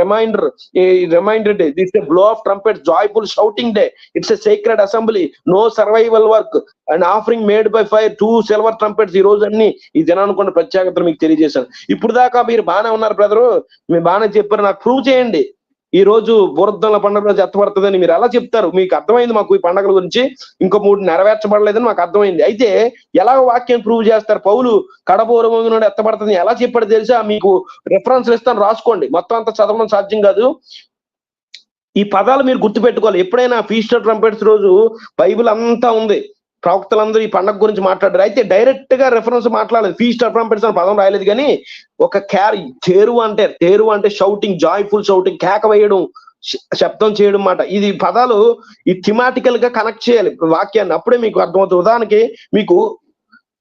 reminder day, it's a blow of trumpet, joyful shouting day, it's a sacred assembly, no servile work and offering made by fire, 2 silver trumpets. ఈ రోజు అన్ని ఈ దినానుకున్న ప్రత్యేకతలు మీకు తెలియజేశాను. ఇప్పుడు దాకా మీరు బాగానే ఉన్నారు బ్రదరు, మీరు బాగానే చెప్పారు, నాకు ప్రూవ్ చేయండి ఈ రోజు బూరధ్వనుల పండుగ రోజు ఎత్తబడుతుందని. మీరు ఎలా చెప్తారు? మీకు అర్థమైంది మాకు ఈ పండుగల గురించి, ఇంకో 3 నెరవేర్చబడలేదని మాకు అర్థమైంది. అయితే ఎలా వాక్యం ప్రూవ్ చేస్తారు? పౌలు కడబోరు మోగినాడు ఎత్తబడుతుంది ఎలా చెప్పాడు తెలుసా? మీకు రెఫరెన్స్ ఇస్తాను, రాసుకోండి. మొత్తం అంతా చదవడం సాధ్యం కాదు. ఈ పదాలు మీరు గుర్తుపెట్టుకోవాలి. ఎప్పుడైనా ఫీస్ట్ ఆఫ్ ట్రంపెట్స్ రోజు బైబిల్ అంతా ఉంది. ప్రవక్తలందరూ ఈ పండగ గురించి మాట్లాడారు. అయితే డైరెక్ట్ గా రెఫరెన్స్ మాట్లాడలేదు. ఫీస్ట్ ఆఫ్ ట్రంపెట్స్ అని పదం రాయలేదు, కానీ ఒక తేరు అంటే షౌటింగ్, జాయ్ఫుల్ షౌటింగ్, కేక వేయడం, శబ్దం చేయడం మాట. ఇది పదాలు ఈ థిమాటికల్ గా కనెక్ట్ చేయాలి వాక్యాన్ని, అప్పుడే మీకు అర్థమవుతుంది. ఉదాహరణకి మీకు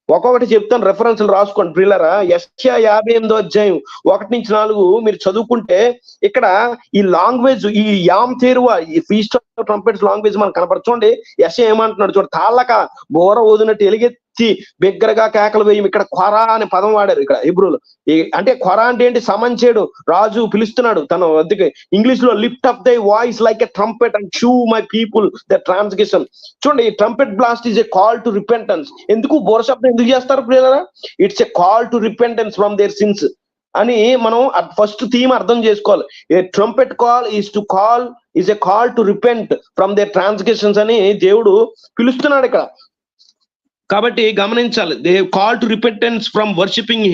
ఒక్కొక్కటి చెప్తాను, రెఫరెన్స్లు రాసుకోండి ప్రియులారా. యెషయా 58:1-4 మీరు చదువుకుంటే ఇక్కడ ఈ లాంగ్వేజ్, ఈ యామ్ తేరువా, ఈ ఫీస్ట్ ఆఫ్ ట్రంపెట్స్ లాంగ్వేజ్ మనకు కనపరచండి. యెషయా ఏమంటున్నాడు చూడ, తాళ్ళక బోర ఊదినట్టు ఎలుగెత్తి బిగ్గరగా కేకలు వేయం. ఇక్కడ ఖొరా అనే పదం వాడారు ఇక్కడ హిబ్రూలో. అంటే ఖొరా అంటే ఏంటి? సమన్ చేయడు, రాజు పిలుస్తున్నాడు తన వద్దకి. ఇంగ్లీష్ లో lift up thy voice like a trumpet and shew my people the transgression. చూడండి, ఈ trumpet blast is a call to repentance. ఎందుకు బోర శబ్దం ఎందుకు చేస్తారు ప్రియులారా? It's a call to repentance from their sins అని మనం ఫస్ట్ థీమ్ అర్థం చేసుకోవాలి. A trumpet call is a call to repent from their transgressions అని దేవుడు పిలుస్తున్నాడు ఇక్కడ. కాబట్టి గమనించాలి, they call to repentance from worshipping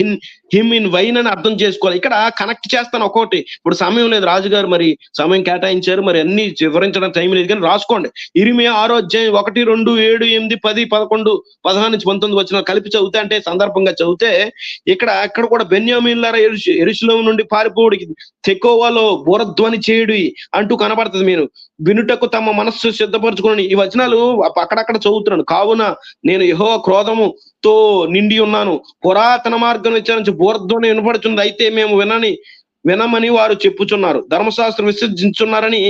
him in wine అని అర్థం చేసుకోవాలి. ఇక్కడ కనెక్ట్ చేస్తాను ఒక్కొక్కటి, ఇప్పుడు సమయం లేదు, రాజుగారు మరి సమయం కేటాయించారు, మరి అన్ని వివరించడం టైం లేదు, కానీ రాసుకోండి. ఇర్మియా 6:1-2-7-8-10-11-15-16-19 కలిపి చదివితే, అంటే సందర్భంగా చదివితే ఇక్కడ కూడా బెన్యామీనులారా యెరూషలేము నుండి పారిపోవుడికి తెకోవాలో బోరధ్వని చేయుడి అంటూ కనబడుతుంది. మీరు వినుటకు తమ మనస్సు సిద్ధపరచుకోండి. ఈ వచనాలు అక్కడక్కడ చదువుతున్నాను. కావున నేను యెహోవా క్రోధముతో నిండి ఉన్నాను, పురాతన మార్గం విచారించి బోరధ్వని వినపడుతుంది, అయితే మేము వినమని వారు చెప్పుచున్నారు, ధర్మశాస్త్రం విసర్జించున్నారని.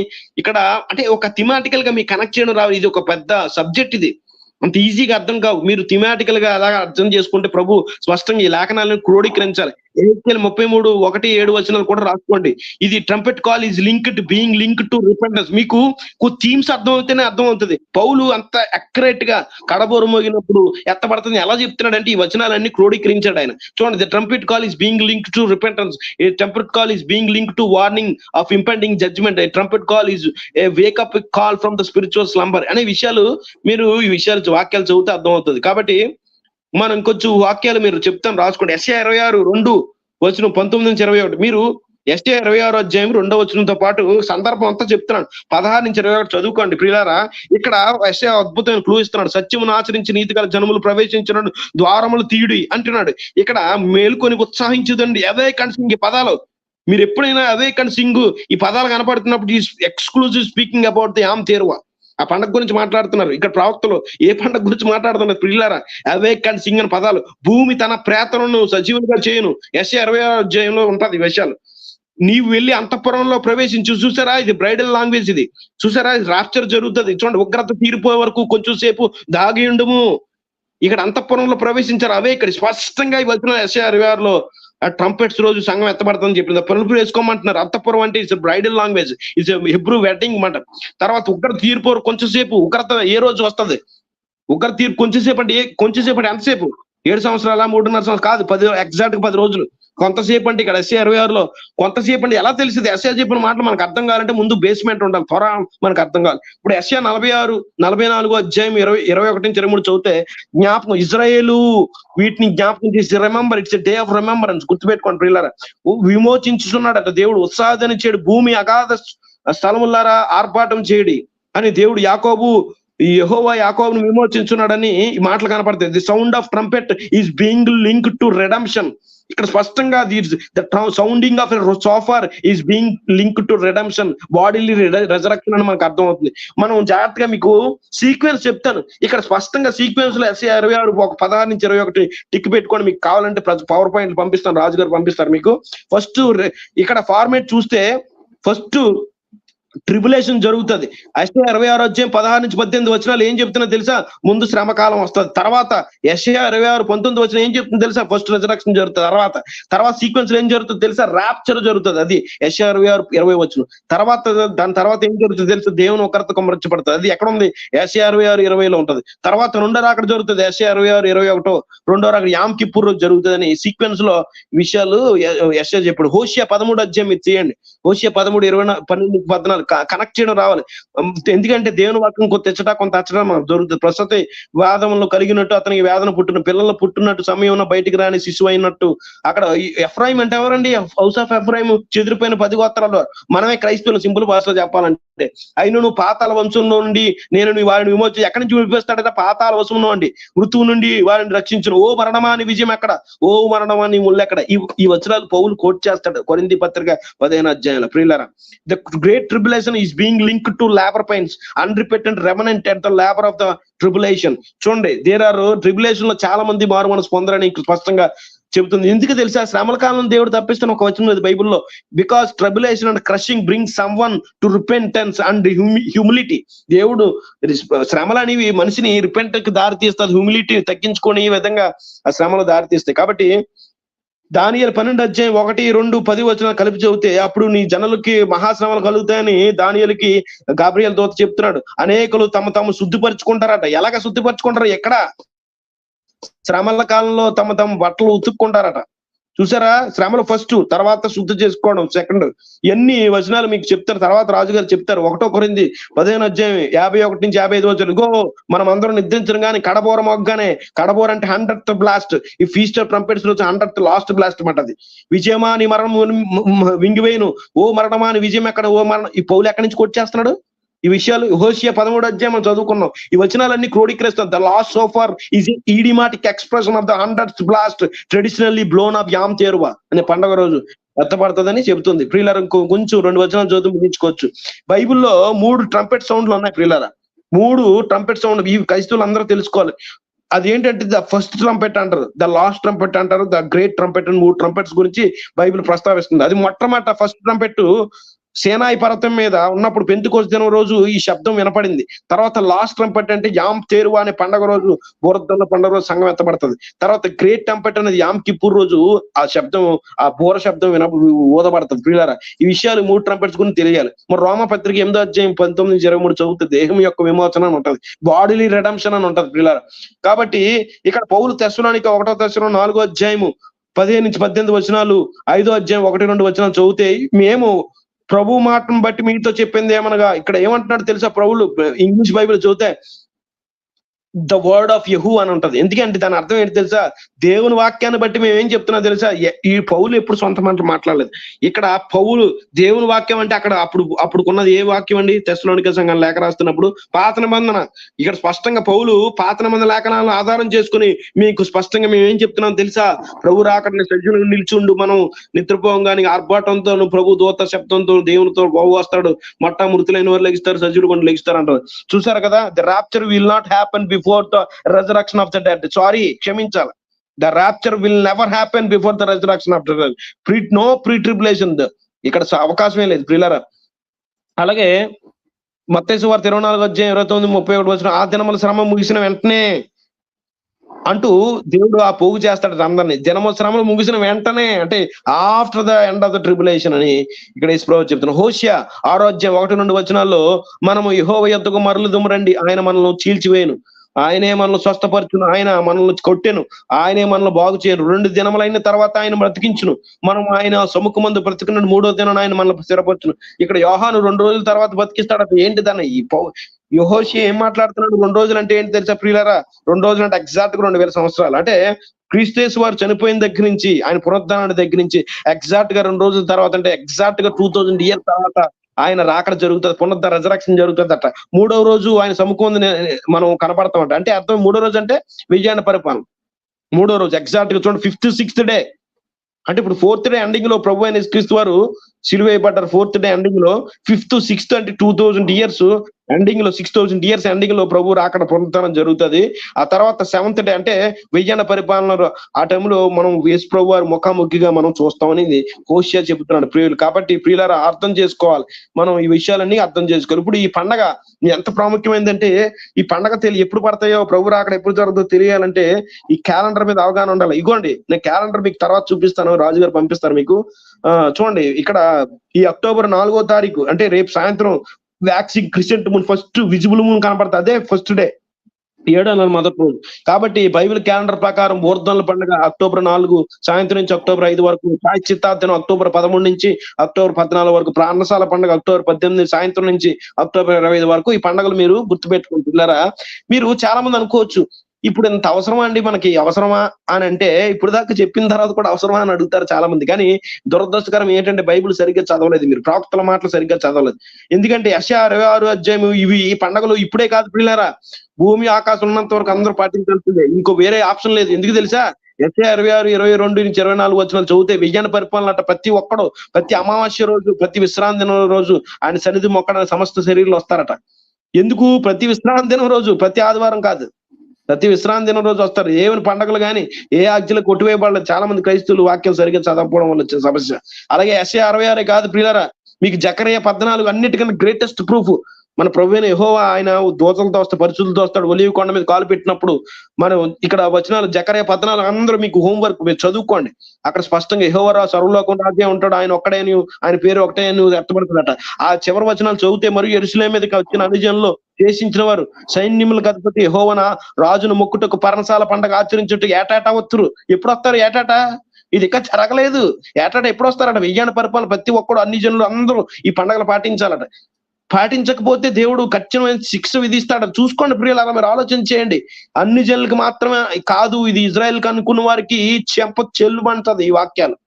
ఇక్కడ అంటే ఒక థిమాటికల్ గా మీకు కనెక్ట్ చేయడం రావు. ఇది ఒక పెద్ద సబ్జెక్ట్, ఇది అంత ఈజీగా అర్థం కావు. మీరు థిమాటికల్ గా అలాగా అర్థం చేసుకుంటే ప్రభు స్పష్టంగా ఈ లేఖనాలను క్రోడీకరించాలి. ఎహెజ్కేలు 33:1-7 కూడా రాసుకోండి. ఇది trumpet call is being linked to repentance. మీకు థీమ్స్ అర్థమవుతేనే అర్థమవుతుంది. పౌలు అంత అక్యురేట్ గా కడబోరు మోగినప్పుడు ఎత్తబడుతుంది ఎలా చెప్తున్నాడు అంటే, ఈ వచనాలన్నీ క్రోడీకరించాడు ఆయన. చూడండి, the trumpet call is being linked to repentance, a trumpet call is being linked to warning of impending judgement, a trumpet call is a wake up call from the spiritual slumber అనే విషయాలు మీరు ఈ విషయాలు వాక్యాలు చదివితే అర్థమవుతుంది. కాబట్టి మనం కొంచెం వాక్యాలు మీరు చెప్తాం, రాసుకోండి. యెషయా 26:19-21 మీరు యెషయా 26:2 పాటు సందర్భం అంతా చెప్తున్నాడు. 16-21 చదువుకోండి ప్రియులారా. ఇక్కడ యెషయా అద్భుతమైన క్లూ ఇస్తున్నాడు. సత్యమును ఆచరించి నీతి గల జనములు ప్రవేశించినాడు, ద్వారములు తీయుడి అంటున్నాడు. ఇక్కడ మేల్కొని ఉత్సాహించుదండి, అవేక్ అండ్ సింగ్. ఈ పదాలు మీరు ఎప్పుడైనా అవేక్ అండ్ సింగ్ ఈ పదాలు కనపడుతున్నప్పుడు exclusive speaking about the Yom Teruah, ఆ పండగ గురించి మాట్లాడుతున్నారు. ఇక్కడ ప్రవక్తలు ఏ పండగ గురించి మాట్లాడుతున్నారు ప్రియులారా? అవేక్ అండ్ సింగ్ అని పదాలు. భూమి తన ప్రేతలను సజీవులుగా చేయను, యెషయా 26 ఉంటది ఈ విషయాలు. నీవు వెళ్ళి అంతఃపురంలో ప్రవేశించు. చూసారా, ఇది బ్రైడల్ లాంగ్వేజ్, ఇది చూసారా, రాప్చర్ జరుగుతుంది. చూడండి, ఉగ్రత తీరిపోయే వరకు కొంచెం సేపు దాగి ఉండుము. ఇక్కడ అంతఃపురంలో ప్రవేశించారు. అవే ఇక్కడ స్పష్టంగా వచ్చిన యెషయా 26 ట్రంపెట్స్ రోజు సంఘం ఎత్తబడతామని చెప్పింది. పరుపులు వేసుకోమంటున్నారు. అంతఃపురం అంటే it's bridal language, it's Hebrew wedding మాట. తర్వాత ఉగ్రత తీర్పు కొంచెంసేపు. ఉగ్రత ఏ రోజు వస్తుంది? ఉగ్రత తీర్పు కొంచెంసేపు అంటే ఎంతసేపు? 7 సంవత్సరాల 3.5 సంవత్సరాలు కాదు, 10 రోజులు. కొంతసేపు అంటే ఇక్కడ యెషయా 26 కొంతసేపు అంటే ఎలా తెలిసింది? యెషయా చెప్పిన మాటలు మనకు అర్థం కావాలంటే ముందు బేస్మెంట్ ఉండాలి, త్వర మనకు అర్థం కావాలి. ఇప్పుడు యెషయా 44:21-23 చదివితే జ్ఞాపకం, ఇజ్రాయేలు వీటిని జ్ఞాపకం చేసి remember, it's a day of remembrance. గుర్తుపెట్టుకోండి ప్రియులారా. విమోచించుతున్నాడట దేవుడు. ఉత్సాహం చేయడు, భూమి అగాధ స్థలములారా ఆర్భాటం చేయడి అని దేవుడు యెహోవా యాకోబును విమోచించున్నాడని ఈ మాటలు కనపడతాయి. The sound of trumpet is being linked to redemption. ఇక్కడ స్పష్టంగా the sounding of shofar is being linked to redemption, bodily resurrection అని మనకు అర్థమవుతుంది. మనం జాగ్రత్తగా మీకు సీక్వెన్స్ చెప్తాను. ఇక్కడ స్పష్టంగా సీక్వెన్స్ లో యెషయా 26 16-21 టిక్ పెట్టుకొని, మీకు కావాలంటే పవర్ పాయింట్ పంపిస్తాను, రాజుగారు పంపిస్తారు మీకు. ఫస్ట్ ఇక్కడ ఫార్మేట్ చూస్తే ఫస్ట్ ట్రిబులేషన్ జరుగుతుంది. యెషయా 26 16-18 ఏం చెప్తున్నా తెలుసా? ముందు శ్రమకాలం వస్తుంది. తర్వాత యెషయా 26:19 ఏం చెప్తుంది తెలుసా? ఫస్ట్ రిజరక్షన్ జరుగుతుంది. తర్వాత సీక్వెన్స్ ఏం జరుగుతుంది తెలుసా? ర్యాప్చర్ జరుగుతుంది. అది యెషయా 26:20 తర్వాత. దాని తర్వాత ఏం జరుగుతుంది తెలుసా? దేవుని ఒకరితో కుమ్మరించబడుతుంది. అది ఎక్కడ ఉంది? యెషయా 26:20 ఉంటది. తర్వాత రెండో రాకడ జరుగుతుంది. యెషయా 26:21 రెండో రాకడ యామ్ కిప్పుర్ రోజు జరుగుతుంది అని సీక్వెన్స్ లో విషయాలు యెషయా చెప్పాడు. హోషియా 13 ఇది చేయండి. హోషియా 13:12-14 కనెక్ట్ చేయడం రావాలి. ఎందుకంటే దేవుని వాక్యం కొంత తెచ్చట కొంత అచ్చట మనకు దొరుకుతుంది. ప్రస్తుత వాదనలో కలిగినట్టు అతనికి వేదన పుట్టిన పిల్లలు పుట్టినట్టు సమయం బయటికి రాని శిశువు అయినట్టు అక్కడ ఎఫ్రాయిం అంటే ఎవరండి? హౌస్ ఆఫ్ ఎఫ్రాయిం చెదిరిపోయిన 10 గోత్రాలు మనమే క్రైస్తవులు సింపుల్ భాషలో చెప్పాలంటే. అయినా నువ్వు పాతాల వంశంలో నుండి నేను వారిని విమోచి ఎక్కడి నుంచి విడిపిస్తాడంటే పాతాల వంశంలో నుండి మృతువు నుండి వారిని రక్షించను. ఓ మరణమా అని విజయం ఎక్కడ? ఓ మరణమా నీ ముళ్ళు ఎక్కడ? ఈ వచనాలు పౌలు కోట్ చేస్తాడు కొరింథీ పత్రిక 15వ అధ్యాయంలో. ప్రియులారా, the great tribulation is being linked to labour pains అన్రిపెంటెంట్ remnant at the labour of the tribulation. చూడండి, దేర్ ఆర్ ట్రిబులేషన్ లో చాలా మంది మారు మనసు పొందరని స్పష్టంగా చెబుతుంది. ఎందుకు తెలుసా? శ్రమల కాలం దేవుడు తప్పిస్తున్న ఒక వచనం లేదు బైబిల్లో. Because tribulation and crushing bring someone to repentance and humility. దేవుడు శ్రమలు అనేవి మనిషిని రిపెంట్ కి దారి తీస్తుంది, హ్యూమిలిటీ తగ్గించుకొని ఈ విధంగా ఆ శ్రమలు దారి తీస్తాయి. కాబట్టి దానియేలు 12 అధ్యాయం 1, 2, 10 వచనాలు కలిపి చదివితే అప్పుడు నీ జనులకి మహాశ్రమలు కలుగుతాయని దానియేలుకి గాబ్రియల్ దూత చెప్తున్నాడు. అనేకులు తమ తాము శుద్ధిపరచుకుంటారట. ఎలాగ శుద్ధిపరచుకుంటారు? ఎక్కడ? శ్రమల కాలంలో తమ బట్టలు ఉతుక్కుంటారట. చూసారా? శ్రమలు ఫస్ట్, తర్వాత శుద్ధి చేసుకోవడం సెకండ్. ఎన్ని వచనాలు మీకు చెప్తారు, తర్వాత రాజుగారు చెప్తారు. 1 కొరింథీ 15వ అధ్యాయం 51 నుంచి 55 వచనాలు. గో మనం అందరం నిద్రించడం కానీ కడబోర మొగ్గానే. కడబోర అంటే 100th బ్లాస్ట్. ఈ ఫీస్ట్ ఆఫ్ ట్రంపెట్స్ లో 100th లాస్ట్ బ్లాస్ట్ మాట. అది విజయమా నీ మరణం వింగివేయను. ఓ మరణమా నీ విజయం ఎక్కడ? ఓ మరణం. ఈ పౌలు ఎక్కడి నుంచి కొట్టేస్తున్నాడు ఈ విషయాలు? హోషియా 13వ అధ్యాయం మనం చదువుకున్నాం. ఈ వచనాలన్నీ క్రోడీకరిస్తాం. The last shofar is idiomatic expression of the 100th blast traditionally blown of Yom Teruah అనే పండుగ రోజు ఎత్తపడుతుందని చెబుతుంది. ప్రియులారా, కొంచెం 2 వచనాలు చదువు ముగించుకోవచ్చు. బైబిల్లో 3 ట్రంపెట్ సౌండ్లు ఉన్నాయి ప్రియులారా. 3 ట్రంపెట్ సౌండ్. ఈ క్రైస్తవులు అందరూ తెలుసుకోవాలి. అదేంటంటే ద ఫస్ట్ ట్రంపెట్ అంటారు, ద లాస్ట్ ట్రంపెట్ అంటారు, ద గ్రేట్ ట్రంపెట్ అని 3 ట్రంపెట్స్ గురించి బైబిల్ ప్రస్తావిస్తుంది. అది మొట్టమొదట ఫస్ట్ ట్రంపెట్ సేనాయి పర్వతం మీద ఉన్నప్పుడు పెంతెకోస్తు దినం రోజు ఈ శబ్దం వినపడింది. తర్వాత లాస్ట్ ట్రంపెట్ అంటే యామ్ తేరువా అనే పండుగ రోజు, బోరద్దల పండుగ రోజు సంఘం ఎత్తబడుతుంది. తర్వాత గ్రేట్ ట్రంపెట్ అనేది యామ్ కిప్పూర్ రోజు ఆ శబ్దం, ఆ బోర శబ్దం ఊదబడుతుంది. ప్రియులారా, ఈ విషయాలు 3 ట్రంపెట్స్ గురించి తెలియాలి. మరి రోమా పత్రిక 8వ అధ్యాయం 19-23 చదివితే దేహం యొక్క విమోచన అని ఉంటది, బాడీలీ రెడమ్షన్ అని ఉంటది ప్రియులారా. కాబట్టి ఇక్కడ పౌలు తెస్సలోనిక 1వ తెస్సలోనిక 4వ అధ్యాయము 15 నుంచి 18 వచనాలు, 5వ అధ్యాయం 1-2 వచనాలు చదివితే మేము ప్రభు మాటను బట్టి మీతో చెప్పింది ఏమనగా, ఇక్కడ ఏమంటున్నాడు తెలుసా? ప్రభువులు ఇంగ్లీష్ బైబిల్ చదివితే ద వర్డ్ ఆఫ్ యెహూ అని ఉంటది. ఎందుకంటే దాని అర్థం ఏంటి తెలుసా? దేవుని వాక్యాన్ని బట్టి మేము ఏం చెప్తున్నా తెలుసా? ఈ పౌలు ఎప్పుడు సొంత మాట మాట్లాడలేదు. ఇక్కడ పౌలు దేవుని వాక్యం అంటే అక్కడ అప్పుడున్నది ఏ వాక్యం అండి? తెస్సలోనిక సంఘం లేఖ రాస్తున్నప్పుడు పాత నిబంధన. ఇక్కడ స్పష్టంగా పౌలు పాత నిబంధన లేఖనాలను ఆధారం చేసుకుని మీకు స్పష్టంగా మేము ఏం చెప్తున్నాం తెలుసా? ప్రభు రాకడని సజ్జులు నిలిచుండు, మనం నిద్రపోవం కానీ ఆర్భాటంతో ప్రభు దూత శబ్దంతో దేవునితో బాగు వస్తాడు, మట్టా మృతులైన వారు లెగిస్తారు, సజ్జులు కొన్ని లెగిస్తారు అంటారు. చూసారు కదా? The rapture will not happen before the resurrection of the dead. Sorry, క్షమించాలి. The rapture will never happen before the resurrection of the dead. No pre-tribulation. ఇక్కడ అవకాశమే లేదు ప్రియులారా. అలాగే మత్తయి సువార్త 24వ అధ్యాయం 29-31 వచనం, ఆ దినముల శ్రమ ముగిసిన వెంటనే అంటూ దేవుడు ఆ పోగు చేస్తాడు అందరినీ. దినముల శ్రమలు ముగిసిన వెంటనే అంటే after the end of the tribulation అని ఇక్కడ యేసుప్రభువు చెప్తున్నాడు. హోషియా 6వ అధ్యాయం 1-2 వచనాల్లో మనము యెహోవా యొద్దకు మరలుదుము రండి, ఆయన మనల్ని చీల్చివేయను, ఆయనే మనల్ని స్వస్థపరచును, ఆయన మనల్ని కొట్టెను, ఆయనే మనల్ని బాగు చేయను, 2 దినములైన తర్వాత ఆయన బ్రతికించును, మనం ఆయన సముఖమందు బ్రతికిన 3వ దినం ఆయన మనల్ని స్థిరపరచును. ఇక్కడ యోహాను 2 రోజుల తర్వాత బతికిస్తాడు. ఏంటి దాన్ని యెహోషువ ఏం మాట్లాడుతున్నాడు? 2 రోజులు అంటే ఏంటి తెలుసా ప్రియులారా? 2 రోజులు అంటే ఎగ్జాక్ట్ గా 2000 సంవత్సరాలు. అంటే క్రీస్తు వారు చనిపోయిన దగ్గర నుంచి ఆయన పునరుద్ధానానికి దగ్గర నుంచి ఎగ్జాక్ట్ గా 2 రోజుల తర్వాత అంటే ఎగ్జాక్ట్ గా 2000 years తర్వాత ఆయన రాకడ జరుగుతుంది, పునరుద్ధరణ రెజరక్షన్ జరుగుతుంది అట. 3వ రోజు ఆయన సముఖం మనం కనపడతామంట. అంటే అర్థం 3వ రోజు అంటే విజయాన్ని పరిపాలన. 3వ రోజు ఎగ్జాక్ట్ గా చూడండి, 5th, 6th డే అంటే ఇప్పుడు 4th డే ఎండింగ్ లో ప్రభు అయిన యేసుక్రీస్తు వారు సిలువ వేయబడ్డారు. 4th డే ఎండింగ్ లో, 5th, 6th అంటే 2000 years ఎండింగ్ లో, 6000 years ఎండింగ్ లో ప్రభు రాకడ పునరుద్ధరణ జరుగుతుంది. ఆ తర్వాత 7th డే అంటే విజయాన్ని పరిపాలన. ఆ టైంలో మనం యేసు ప్రభు వారు ముఖాముఖిగా మనం చూస్తామని హోషియా చెబుతున్నాడు ప్రియులు. కాబట్టి ప్రియులారా అర్థం చేసుకోవాలి, మనం ఈ విషయాలన్నీ అర్థం చేసుకోవాలి. ఇప్పుడు ఈ పండగ ఎంత ప్రాముఖ్యమైందంటే, ఈ పండగ ఎప్పుడు పడతాయో, ప్రభు రాకడ ఎప్పుడు జరుగుతుందో తెలియాలంటే ఈ క్యాలెండర్ మీద అవగాహన ఉండాలి. ఇగోండి, నేను క్యాలెండర్ మీకు తర్వాత చూపిస్తాను, రాజుగారు పంపిస్తారు మీకు. చూడండి, ఇక్కడ ఈ అక్టోబర్ 4వ తారీఖు అంటే రేపు సాయంత్రం waxing crescent moon, first visible moon కనపడుతుంది. అదే ఫస్ట్ డే. 7వ నెల మొదటి రోజు. కాబట్టి బైబిల్ క్యాలెండర్ ప్రకారం ఊర్ధ్వనుల పండుగ అక్టోబర్ 4 సాయంత్రం నుంచి అక్టోబర్ 5 వరకు, ప్రాయశ్చిత్తార్థం అక్టోబర్ 13 నుంచి అక్టోబర్ 14 వరకు, ప్రాణశాల పండుగ అక్టోబర్ 18 సాయంత్రం నుంచి అక్టోబర్ 25 వరకు. ఈ పండుగలు మీరు గుర్తుపెట్టుకుంటున్నారా? మీరు చాలా మంది అనుకోవచ్చు, ఇప్పుడు ఇంత అవసరమా అండి, మనకి అవసరమా అని అంటే, ఇప్పుడు దాకా చెప్పిన తర్వాత కూడా అవసరమా అని అడుగుతారు చాలా మంది. కానీ దురదృష్టకరం ఏంటంటే బైబిల్ సరిగ్గా చదవలేదు మీరు, ప్రవక్తల మాటలు సరిగ్గా చదవలేదు. ఎందుకంటే యెషయా 66 అధ్యాయం ఇవి ఈ పండుగలు ఇప్పుడే కాదు ప్రియులారా, భూమి ఆకాశం ఉన్నంత వరకు అందరూ పాటించాల్సిందే, ఇంకో వేరే ఆప్షన్ లేదు. ఎందుకు తెలుసా? యెషయా 66, 22 నుంచి 24 వచనాలు చదివితే విజ్ఞాన పరిపాలన అట ప్రతి ఒక్కడు ప్రతి అమావాస్య రోజు, ప్రతి విశ్రాంతి దినం రోజు ఆయన సన్నిధి మొక్కడానికి సమస్త శరీరంలో వస్తారట. ఎందుకు? ప్రతి విశ్రాంతి దినం రోజు, ప్రతి ఆదివారం కాదు, ప్రతి విశ్రాంతి దినం రోజు వస్తారు. ఏమైనా పండుగలు కానీ ఏ ఆజ్ఞలు కొట్టివేయబడలేదు. చాలా మంది క్రైస్తవులు వాక్యం సరిగ్గా చదవకపోవడం వల్ల వచ్చిన సమస్య. అలాగే యెషయా 66 కాదు ప్రియులారా, మీకు జకరియా 14 అన్నిటికన్నా గ్రేటెస్ట్ ప్రూఫ్. మన ప్రభువైన యెహోవా ఆయన దూతలతో వస్తాడు, పరిశుద్ధులతో వస్తాడు. ఒలీవ కొండ మీద కాలు పెట్టినప్పుడు మనం ఇక్కడ వచనాలు జకరియా 14 అందరూ మీకు హోంవర్క్ మీరు చదువుకోండి. అక్కడ స్పష్టంగా యెహోవా సర్వలోకం రాజ్యం ఉంటాడు, ఆయన ఒక్కడే, ఆయన పేరు ఒకటే నువ్వు అర్థపడుతుందట. ఆ చివరి వచనాలు చదివితే, మరియు యెరూషలేము మీదకి వచ్చిన అన్యజనుల్లో శేషించిన వారు సైన్యములకు అధిపతి యెహోవాన రాజును మొక్కుటకు పర్ణశాల పండగ ఆచరించుటకు ఏటాటా వస్తురు. ఎప్పుడు వస్తారు ఏటాటా? ఇది ఇంకా జరగలేదు. ఏటాట ఎప్పుడు వస్తారట? విజ్ఞాన పరిపాలన ప్రతి ఒక్కడు అన్ని జనులు అందరూ ఈ పండగలు పాటించాలట. పాటించకపోతే దేవుడు కఠినమైన శిక్ష విధిస్తాడు. చూసుకోండి ప్రియులారా, మీరు ఆలోచన చేయండి. అన్ని జనులకు మాత్రమే కాదు, ఇది ఇజ్రాయెల్ అనుకున్న వారికి చెంప చెల్లుమంటది ఈ వాక్యాలు.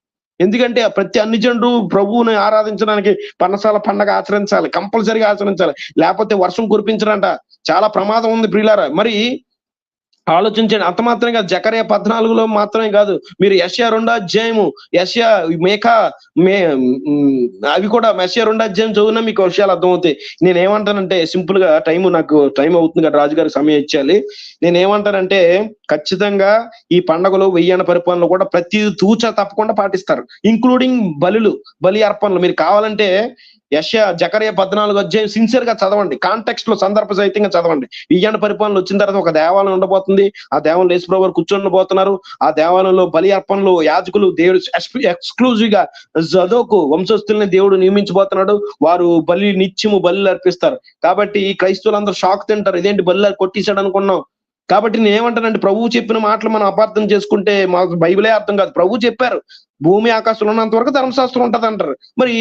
ఎందుకంటే ప్రతి అన్ని జనులు ప్రభువుని ఆరాధించడానికి పర్ణశాల పండగ ఆచరించాలి, కంపల్సరీగా ఆచరించాలి. లేకపోతే వర్షం కురిపించడంట, చాలా ప్రమాదం ఉంది ప్రియులారా. మరి ఆలోచించండి. అంత మాత్రమే కాదు, జకరియా 14లో మాత్రమే కాదు, మీరు యెషయా 2వ అధ్యాయము, యెషయా అవి కూడా యెషయా 2వ అధ్యాయం చదివినా మీకు విషయాలు అర్థమవుతాయి. నేనేమంటానంటే, సింపుల్ గా నాకు టైం అవుతుంది కదా, రాజుగారికి సమయం ఇచ్చాలి. నేనేమంటానంటే, ఖచ్చితంగా ఈ పండుగలు వెయ్యాన పరిపాలనలో కూడా ప్రతి తూచ తప్పకుండా పాటిస్తారు, ఇంక్లూడింగ్ బలి అర్పణలు. మీరు కావాలంటే జకరియా 14 అధ్యాయం సిన్సియర్ గా చదవండి, కాంటెక్స్ట్ లో సందర్భ సహితంగా చదవండి. విజ్ఞాన పరిపాలన వచ్చిన తర్వాత ఒక దేవాలయం ఉండబోతుంది. ఆ దేవాలయం యేసుప్రభు వారు కూర్చోబోతున్నారు. ఆ దేవాలయంలో బలి అర్పణలు యాజకులు దేవుడు ఎక్స్క్లూజివ్ గా జదోకు వంశస్థుల్ని దేవుడు నియమించబోతున్నాడు. వారు నిత్యము బలి అర్పిస్తారు. కాబట్టి క్రైస్తవులందరూ షాక్ తింటారు, ఇదేంటి బలి కొట్టేశాడు అనుకున్నాం. కాబట్టి నేనేమంటానంటే, ప్రభువు చెప్పిన మాటలు మనం అపార్థం చేసుకుంటే మాకు బైబిలే అర్థం కాదు. ప్రభు చెప్పారు భూమి ఆకాశంలో ఉన్నంత వరకు ధర్మశాస్త్రం ఉంటది అంటారు. మరి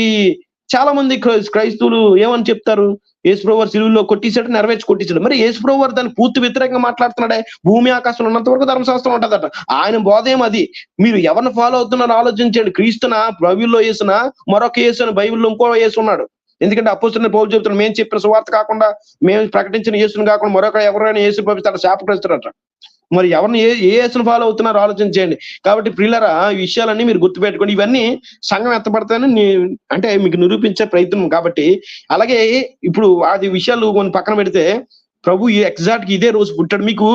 చాలా మంది క్రైస్తవులు ఏమని చెప్తారు? యేసుప్రభు వారు సిలువలో కొట్టేశాడు, నెరవేర్చి కొట్టేశాడు. మరి యేసుప్రభు వారు దాన్ని పూర్తి వ్యతిరేకంగా మాట్లాడుతున్నాడే. భూమి ఆకాశంలో ఉన్నంత వరకు ధర్మశాస్త్రం ఉంటదట. ఆయన బోధేం అది. మీరు ఎవరిని ఫాలో అవుతున్నారో ఆలోచించండి. క్రీస్తున బైబిల్లో యేసున మరొక యేసుని, బైబిల్లో ఇంకో యేసు ఉన్నాడు. ఎందుకంటే అపోస్తలుడైన పౌలు చెప్తున్నాడు, మేము చెప్పిన సువార్త కాకుండా, మేము ప్రకటించిన యేసుని కాకుండా మరొక ఎవరైనా యేసు పంపిస్తాడు, శాపగ్రస్తుడట. మరి ఎవరిని ఏ యేసును ఫాలో అవుతున్నారో ఆలోచన చేయండి. కాబట్టి ప్రియులారా, ఈ విషయాలన్నీ మీరు గుర్తుపెట్టుకోండి. ఇవన్నీ సంఘం ఎత్తపడతాయని అంటే మీకు నిరూపించే ప్రయత్నం. కాబట్టి అలాగే ఇప్పుడు అది విషయాలు కొన్ని పక్కన పెడితే, ప్రభు ఎగ్జాక్ట్ ఇదే రోజు పుట్టాడు. మీకు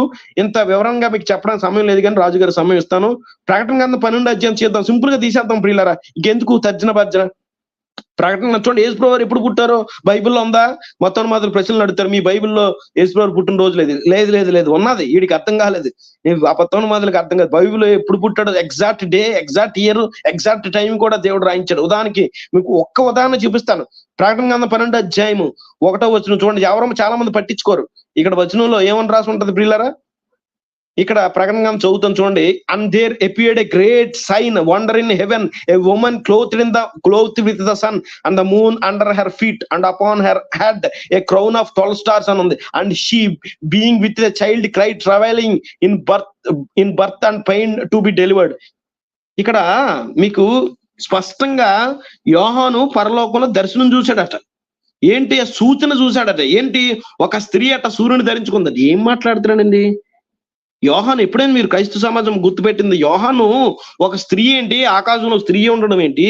ఇంత వివరంగా మీకు చెప్పడానికి సమయం లేదు, కానీ రాజుగారి సమయం ఇస్తాను. ప్రకటన గ్రంథం 12వ అధ్యాయం చేద్దాం, సింపుల్ గా తీసేద్దాం ప్రియులారా. ఇంకెందుకు తర్జన భర్జన. ప్రకటన చూడండి, యేసుప్రభు వారు ఎప్పుడు పుట్టారో బైబిల్లో ఉందా? మొత్తం మాత్రం ప్రశ్నలు అడుగుతారు, మీ బైబిల్లో యేసుప్రభు వారు పుట్టిన రోజు లేదు ఉన్నది. వీడికి అర్థం కాలేదు, ఆ పత్తోన మాదిరికి అర్థం కాదు. బైబిల్లో ఎప్పుడు పుట్టాడో exact day, exact year, exact time కూడా దేవుడు రాయించాడు. ఉదాహరణకి మీకు ఒక్క ఉదాహరణ చూపిస్తాను. ప్రకటన గ్రంథం 12వ అధ్యాయము 1వ వచనం చూడండి. ఎవరో చాలా మంది పట్టించుకోరు. ఇక్కడ వచనంలో ఏమని రాసి ఉంటది ప్రియులారా? ఇక్కడ ప్రకటన చదువుతాం చూడండి. And there appeared a great sign wonder in heaven, a woman clothed with the sun and the moon under her feet and upon her head a crown of 12 stars అని ఉంది. And she being with the child cry travelling in birth and pain to be delivered. ఇక్కడ మీకు స్పష్టంగా యోహాను పరలోకంలో దర్శనం చూశాడట. ఏంటి? సూచన చూశాడట. ఏంటి? ఒక స్త్రీ అట సూర్యుని ధరించుకుందట. ఏం మాట్లాడుతున్నాడండి యోహాను? ఎప్పుడైనా మీరు క్రైస్తవ సమాజం గుర్తుపెట్టింది, యోహాను ఒక స్త్రీ ఏంటి, ఆకాశంలో స్త్రీ ఉండడం ఏంటి,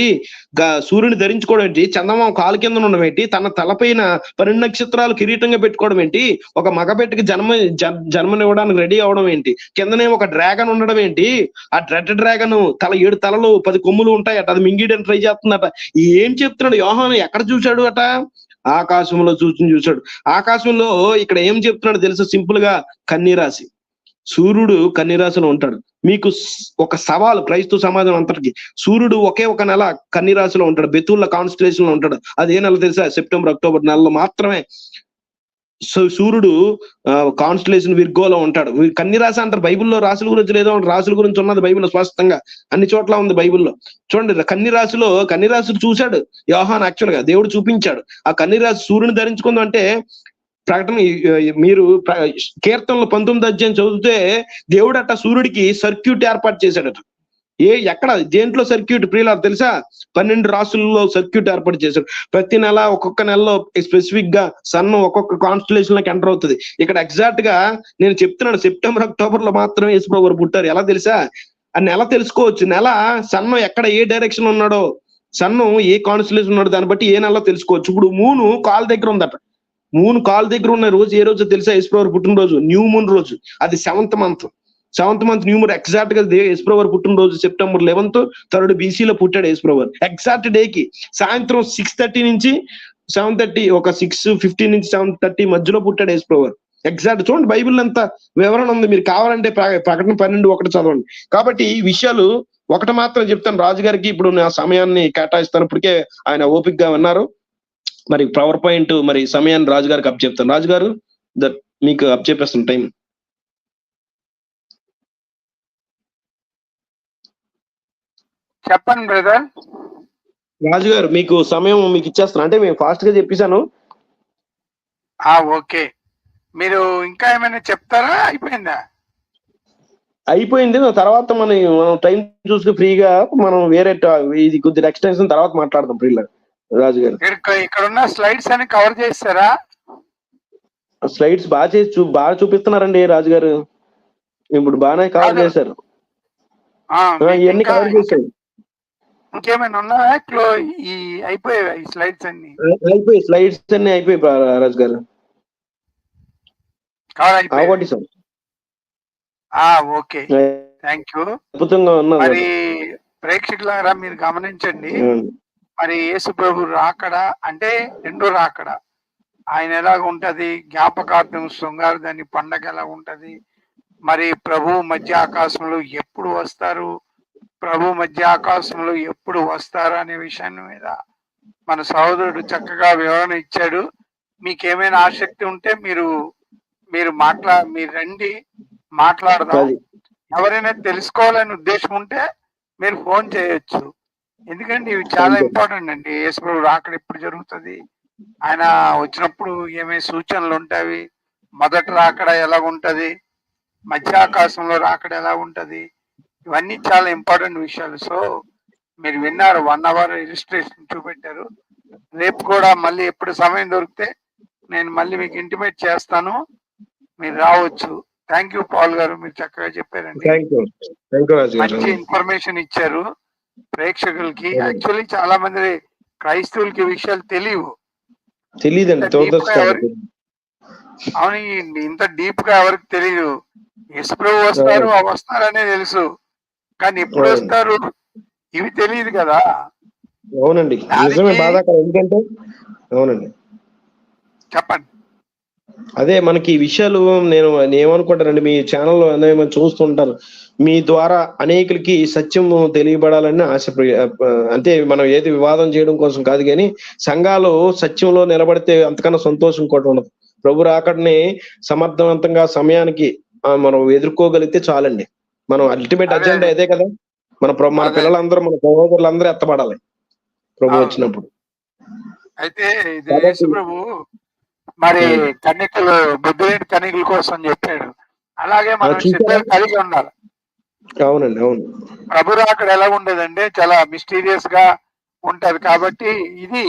సూర్యుని ధరించుకోవడం ఏంటి, చందమామ కాలు కింద ఉండడం ఏంటి, తన తలపైన 12 నక్షత్రాలు కిరీటంగా పెట్టుకోవడం ఏంటి, ఒక మగబెట్టకి జన్మనివ్వడానికి రెడీ అవడం ఏంటి, కిందనే ఒక డ్రాగన్ ఉండడం ఏంటి, ఆ రెడ్ డ్రాగన్ తల 7 తలలు 10 కొమ్ములు ఉంటాయట, అది మింగిడని ట్రై చేస్తుందట. ఏం చెప్తున్నాడు యోహాను? ఎక్కడ చూశాడు అట? ఆకాశంలో చూశాడు. ఆకాశంలో ఇక్కడ ఏం చెప్తున్నాడు తెలుసు? సింపుల్ గా కన్యరాశి. సూర్యుడు కన్యరాశిలో ఉంటాడు. మీకు ఒక సవాలు క్రైస్తవ సమాజం అంతటికి, సూర్యుడు ఒకే ఒక నెల కన్యరాశిలో ఉంటాడు, బెతుల్ల కాన్స్టలేషన్ లో ఉంటాడు. అదే నెల తెలుసా? సెప్టెంబర్ అక్టోబర్ నెలలో మాత్రమే. సూర్యుడు కాన్స్టలేషన్ విర్గోలో ఉంటాడు. కన్ని రాశి అంటారు బైబిల్లో. రాశుల గురించి లేదో రాశుల గురించి ఉన్నది బైబిల్లో స్పష్టంగా అన్ని చోట్ల ఉంది బైబిల్లో. చూడండి, కన్ని రాశులు చూశాడు యోహాన్. యాక్చువల్ గా దేవుడు చూపించాడు. ఆ కన్ని రాశి సూర్యుని ధరించుకుందాం అంటే ప్రకటన మీరు కీర్తనలు 19 అధ్యాయం చదివితే దేవుడు అట్ట సూర్యుడికి సర్క్యూట్ ఏర్పాటు చేశాడట. ఎక్కడ దేంట్లో సర్క్యూట్ ప్రియులారా తెలుసా? 12 రాసుల్లో సర్క్యూట్ ఏర్పాటు చేశాడు. ప్రతి నెల ఒక్కొక్క నెలలో స్పెసిఫిక్ గా సన్ ఒక్కొక్క కాన్స్టలేషన్ లోకి ఎంటర్ అవుతుంది. ఇక్కడ ఎగ్జాక్ట్ గా నేను చెప్తున్నాను, సెప్టెంబర్ అక్టోబర్ లో మాత్రమే యేసుప్రభు వారు పుట్టారు. ఎలా తెలుసా? ఆ నెల తెలుసుకోవచ్చు. నెల సన్ ఎక్కడ ఏ డైరెక్షన్ ఉన్నాడో, సన్ ఏ కాన్స్టలేషన్ ఉన్నాడో దాన్ని బట్టి ఏ నెలలో తెలుసుకోవచ్చు. ఇప్పుడు మూను కాల్ దగ్గర ఉందట. మూన్ కాల్ దగ్గర ఉన్న రోజు ఏ రోజు తెలుసా? యేసుప్రభు వారు పుట్టినరోజు న్యూ మూన్ రోజు. అది 7th month new moon. Exact గా యేసుప్రభు వారు పుట్టినరోజు సెప్టెంబర్ 11th 3rd BC లో పుట్టాడు యేసుప్రభు వారు. ఎగ్జాక్ట్ డేకి సాయంత్రం 6:30 నుంచి 7:30, ఒక 6:15 నుంచి 7:30 మధ్యలో పుట్టాడు యేసుప్రభు వారు. ఎగ్జాక్ట్ చూడండి, బైబిల్ అంతా వివరణ ఉంది. మీరు కావాలంటే ప్రకటన 12:1 చదవండి. కాబట్టి ఈ విషయాలు ఒకటి మాత్రం చెప్తాను రాజుగారికి. ఇప్పుడు నా సమయాన్ని కేటాయిస్తాను. ఇప్పటికే ఆయన ఓపిక గా ఉన్నారు. మరి పవర్ పాయింట్ మరి సమయాన్ని రాజుగారికి అప్ చెప్తాను. రాజుగారు మీకు అప్ చెప్పేస్తాను టైం. చెప్పండి బ్రదర్. రాజుగారు మీకు సమయం మీకు ఇచ్చేస్తాను. అంటే మేము ఫాస్ట్ గా చెప్పేశాను. ఓకే, మీరు ఇంకా ఏమైనా చెప్తారా? అయిపోయిందా? అయిపోయింది. తర్వాత మనం టైం చూసుకుని ఫ్రీగా మనం వేరే ఇది కొద్దిగా ఎక్స్టెన్షన్ తర్వాత మాట్లాడదాం ఫ్రీగా. రాజుగారు ఇక్కడ ఉన్న స్లైడ్స్ అని కవర్ చేస్తారా? స్లైడ్స్ బాగా చూపిస్తున్నారండి రాజుగారు. ఇప్పుడు బాగానే కవర్ చేశారు. ఇవన్నీ కవర్ చేశారు. ఇంకేమైనా ఉన్నాయా? అయిపోయాయి స్లైడ్స్ అన్ని? అయిపోయి స్లైడ్స్ అన్ని అయిపోయి రాజు గారు. Okay, thank you. అద్భుతంగా ఉన్నారు. మరి ప్రేక్షకులారా మీరు గమనించండి, మరి యేసు ప్రభు రాకడ అంటే రెండో రాకడ. ఆయన ఎలాగ ఉంటది, జ్ఞాపకార్థం శృంగారు దాని పండగ ఎలా ఉంటది, మరి ప్రభు మధ్య ఆకాశంలో ఎప్పుడు వస్తారు, ప్రభు మధ్య ఆకాశంలో ఎప్పుడు వస్తారు అనే విషయాన్ని మీద మన సహోదరుడు చక్కగా వివరణ ఇచ్చాడు. మీకేమైనా ఆసక్తి ఉంటే మీరు రండి, మాట్లాడదాం. ఎవరైనా తెలుసుకోవాలని ఉద్దేశం ఉంటే మీరు ఫోన్ చేయొచ్చు. ఎందుకంటే ఇవి చాలా ఇంపార్టెంట్ అండి. యేసు ప్రభు రాకడ ఎప్పుడు జరుగుతుంది, ఆయన వచ్చినప్పుడు ఏమేమి సూచనలు ఉంటాయి, మొదటి రాకడ ఎలా ఉంటది, మధ్య ఆకాశంలో రాకడ ఎలా ఉంటది, ఇవన్నీ చాలా ఇంపార్టెంట్ విషయాలు. సో మీరు విన్నారు, 1 hour రిజిస్ట్రేషన్ చూపెట్టారు. రేపు కూడా మళ్ళీ ఎప్పుడు సమయం దొరికితే నేను మళ్ళీ మీకు ఇంటిమేట్ చేస్తాను, మీరు రావచ్చు. థ్యాంక్ యూ పాల్ గారు, మీరు చక్కగా చెప్పారండి. మంచి ఇన్ఫర్మేషన్ ఇచ్చారు ప్రేక్షకులకి. యాక్చువల్లీ చాలా మంది క్రైస్తవులకి విషయాలు తెలియదండి. అవును, ఇంత డీప్ గా ఎవరికి తెలియదు. యేసుప్రభు వస్తారనే తెలుసు, కానీ ఎప్పుడు వస్తారు ఇవి తెలియదు కదా. అవునండి, నిజమే, బాధాకరం. ఎందుకంటే అవునండి, చెప్పండి. అదే మనకి ఈ విషయాలు నేను ఏమనుకుంటానండి, మీ ఛానల్లో ఏమైనా చూస్తుంటారు, మీ ద్వారా అనేకులకి సత్యము తెలియబడాలని ఆశ. అంటే మనం ఏది వివాదం చేయడం కోసం కాదు, కానీ సంఘాలు సత్యంలో నిలబడితే అంతకన్నా సంతోషం కూడా ఉండదు. ప్రభు రాకడని సమర్థవంతంగా సమయానికి మనం ఎదుర్కోగలిగితే చాలండి. మనం అల్టిమేట్ అజెండా అదే కదా. మన పిల్లలందరూ, మన సహోదరులందరూ ఎత్తబడాలి ప్రభు వచ్చినప్పుడు. అయితే యేసు ప్రభు మరి కన్యకలు, బుద్ధులేని కన్యకల కోసం చెప్పాడు. అలాగే మనం సిద్ధం కలిగి ఉండాలి. అవునండి, అవును. ప్రభు రాకడ ఎలా ఉండదంటే చాలా మిస్టీరియస్ గా ఉంటది. కాబట్టి ఇది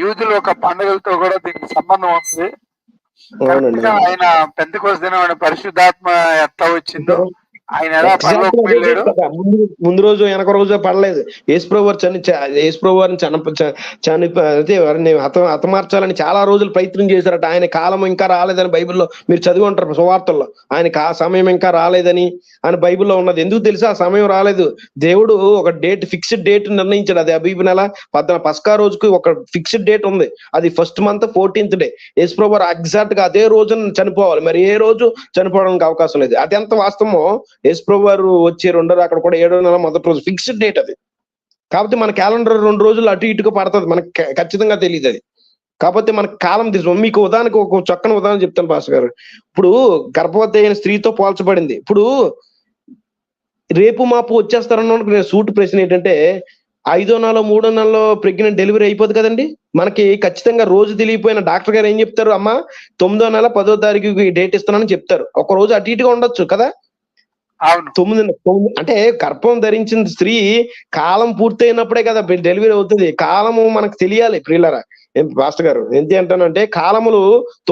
యూదుల ఒక పండుగలతో కూడా దీనికి సంబంధం ఉంది. ఆయన పెంతెకోస్తు దినం పరిశుద్ధాత్మ ఎట్లా వచ్చిందో, ఆయన ఎలా పరలోకం వెళ్ళాడు. ముందు రోజు వెనక రోజు పడలేదు. యేసుప్రభు వారిని హతమార్చాలని చాలా రోజులు ప్రయత్నం చేశారట. ఆయన కాలం ఇంకా రాలేదని బైబిల్లో మీరు చదివి ఉంటారు సువార్తల్లో. ఆయనకి ఆ సమయం ఇంకా రాలేదని అని బైబిల్లో ఉన్నది. ఎందుకు తెలుసా ఆ సమయం రాలేదు? దేవుడు ఒక ఫిక్స్డ్ డేట్ నిర్ణయించాడు. అది అబీబ్ నెల పస్కా రోజుకి ఒక ఫిక్స్డ్ డేట్ ఉంది. అది 1st month 14th day. యేసుప్రభు ఎగ్జాక్ట్ గా అదే రోజున చనిపోవాలి. మరి ఏ రోజు చనిపోవడానికి అవకాశం లేదు. అది ఎంత వాస్తవమో యేసుప్రభు వారు వచ్చే 2వ రాకడ కూడా 7వ నెల 1వ రోజు ఫిక్స్డ్ డేట్ అది. కాబట్టి మన క్యాలెండర్ 2 రోజులు అటు ఇటుగా పడుతుంది, మనకు ఖచ్చితంగా తెలియదు అది. కాకపోతే మనకు కాలం తీసుకో. మీకు ఉదాహరణకు ఒక చక్కని ఉదాహరణ చెప్తాను పాస్టర్ గారు. ఇప్పుడు గర్భవతి అయిన స్త్రీతో పోల్చబడింది. ఇప్పుడు రేపు మాపు వచ్చేస్తారన్న నేను సూటి ప్రశ్న ఏంటంటే 5వ నెలలో 3వ నెలలో ప్రెగ్నెంట్ డెలివరీ అయిపోదు కదండి. మనకి ఖచ్చితంగా రోజు తెలియపోయిన డాక్టర్ గారు ఏం చెప్తారు, అమ్మా 9వ నెల 10వ తారీఖుకి డేట్ ఇస్తానని చెప్తారు. ఒక రోజు అటు ఇటుగా ఉండొచ్చు కదా. 9 అంటే గర్భం ధరించిన స్త్రీ కాలం పూర్తయినప్పుడే కదా డెలివరీ అవుతుంది. కాలము మనకు తెలియాలి ప్రియులరా. పాస్టర్ గారు ఏంటి అంటానంటే కాలములు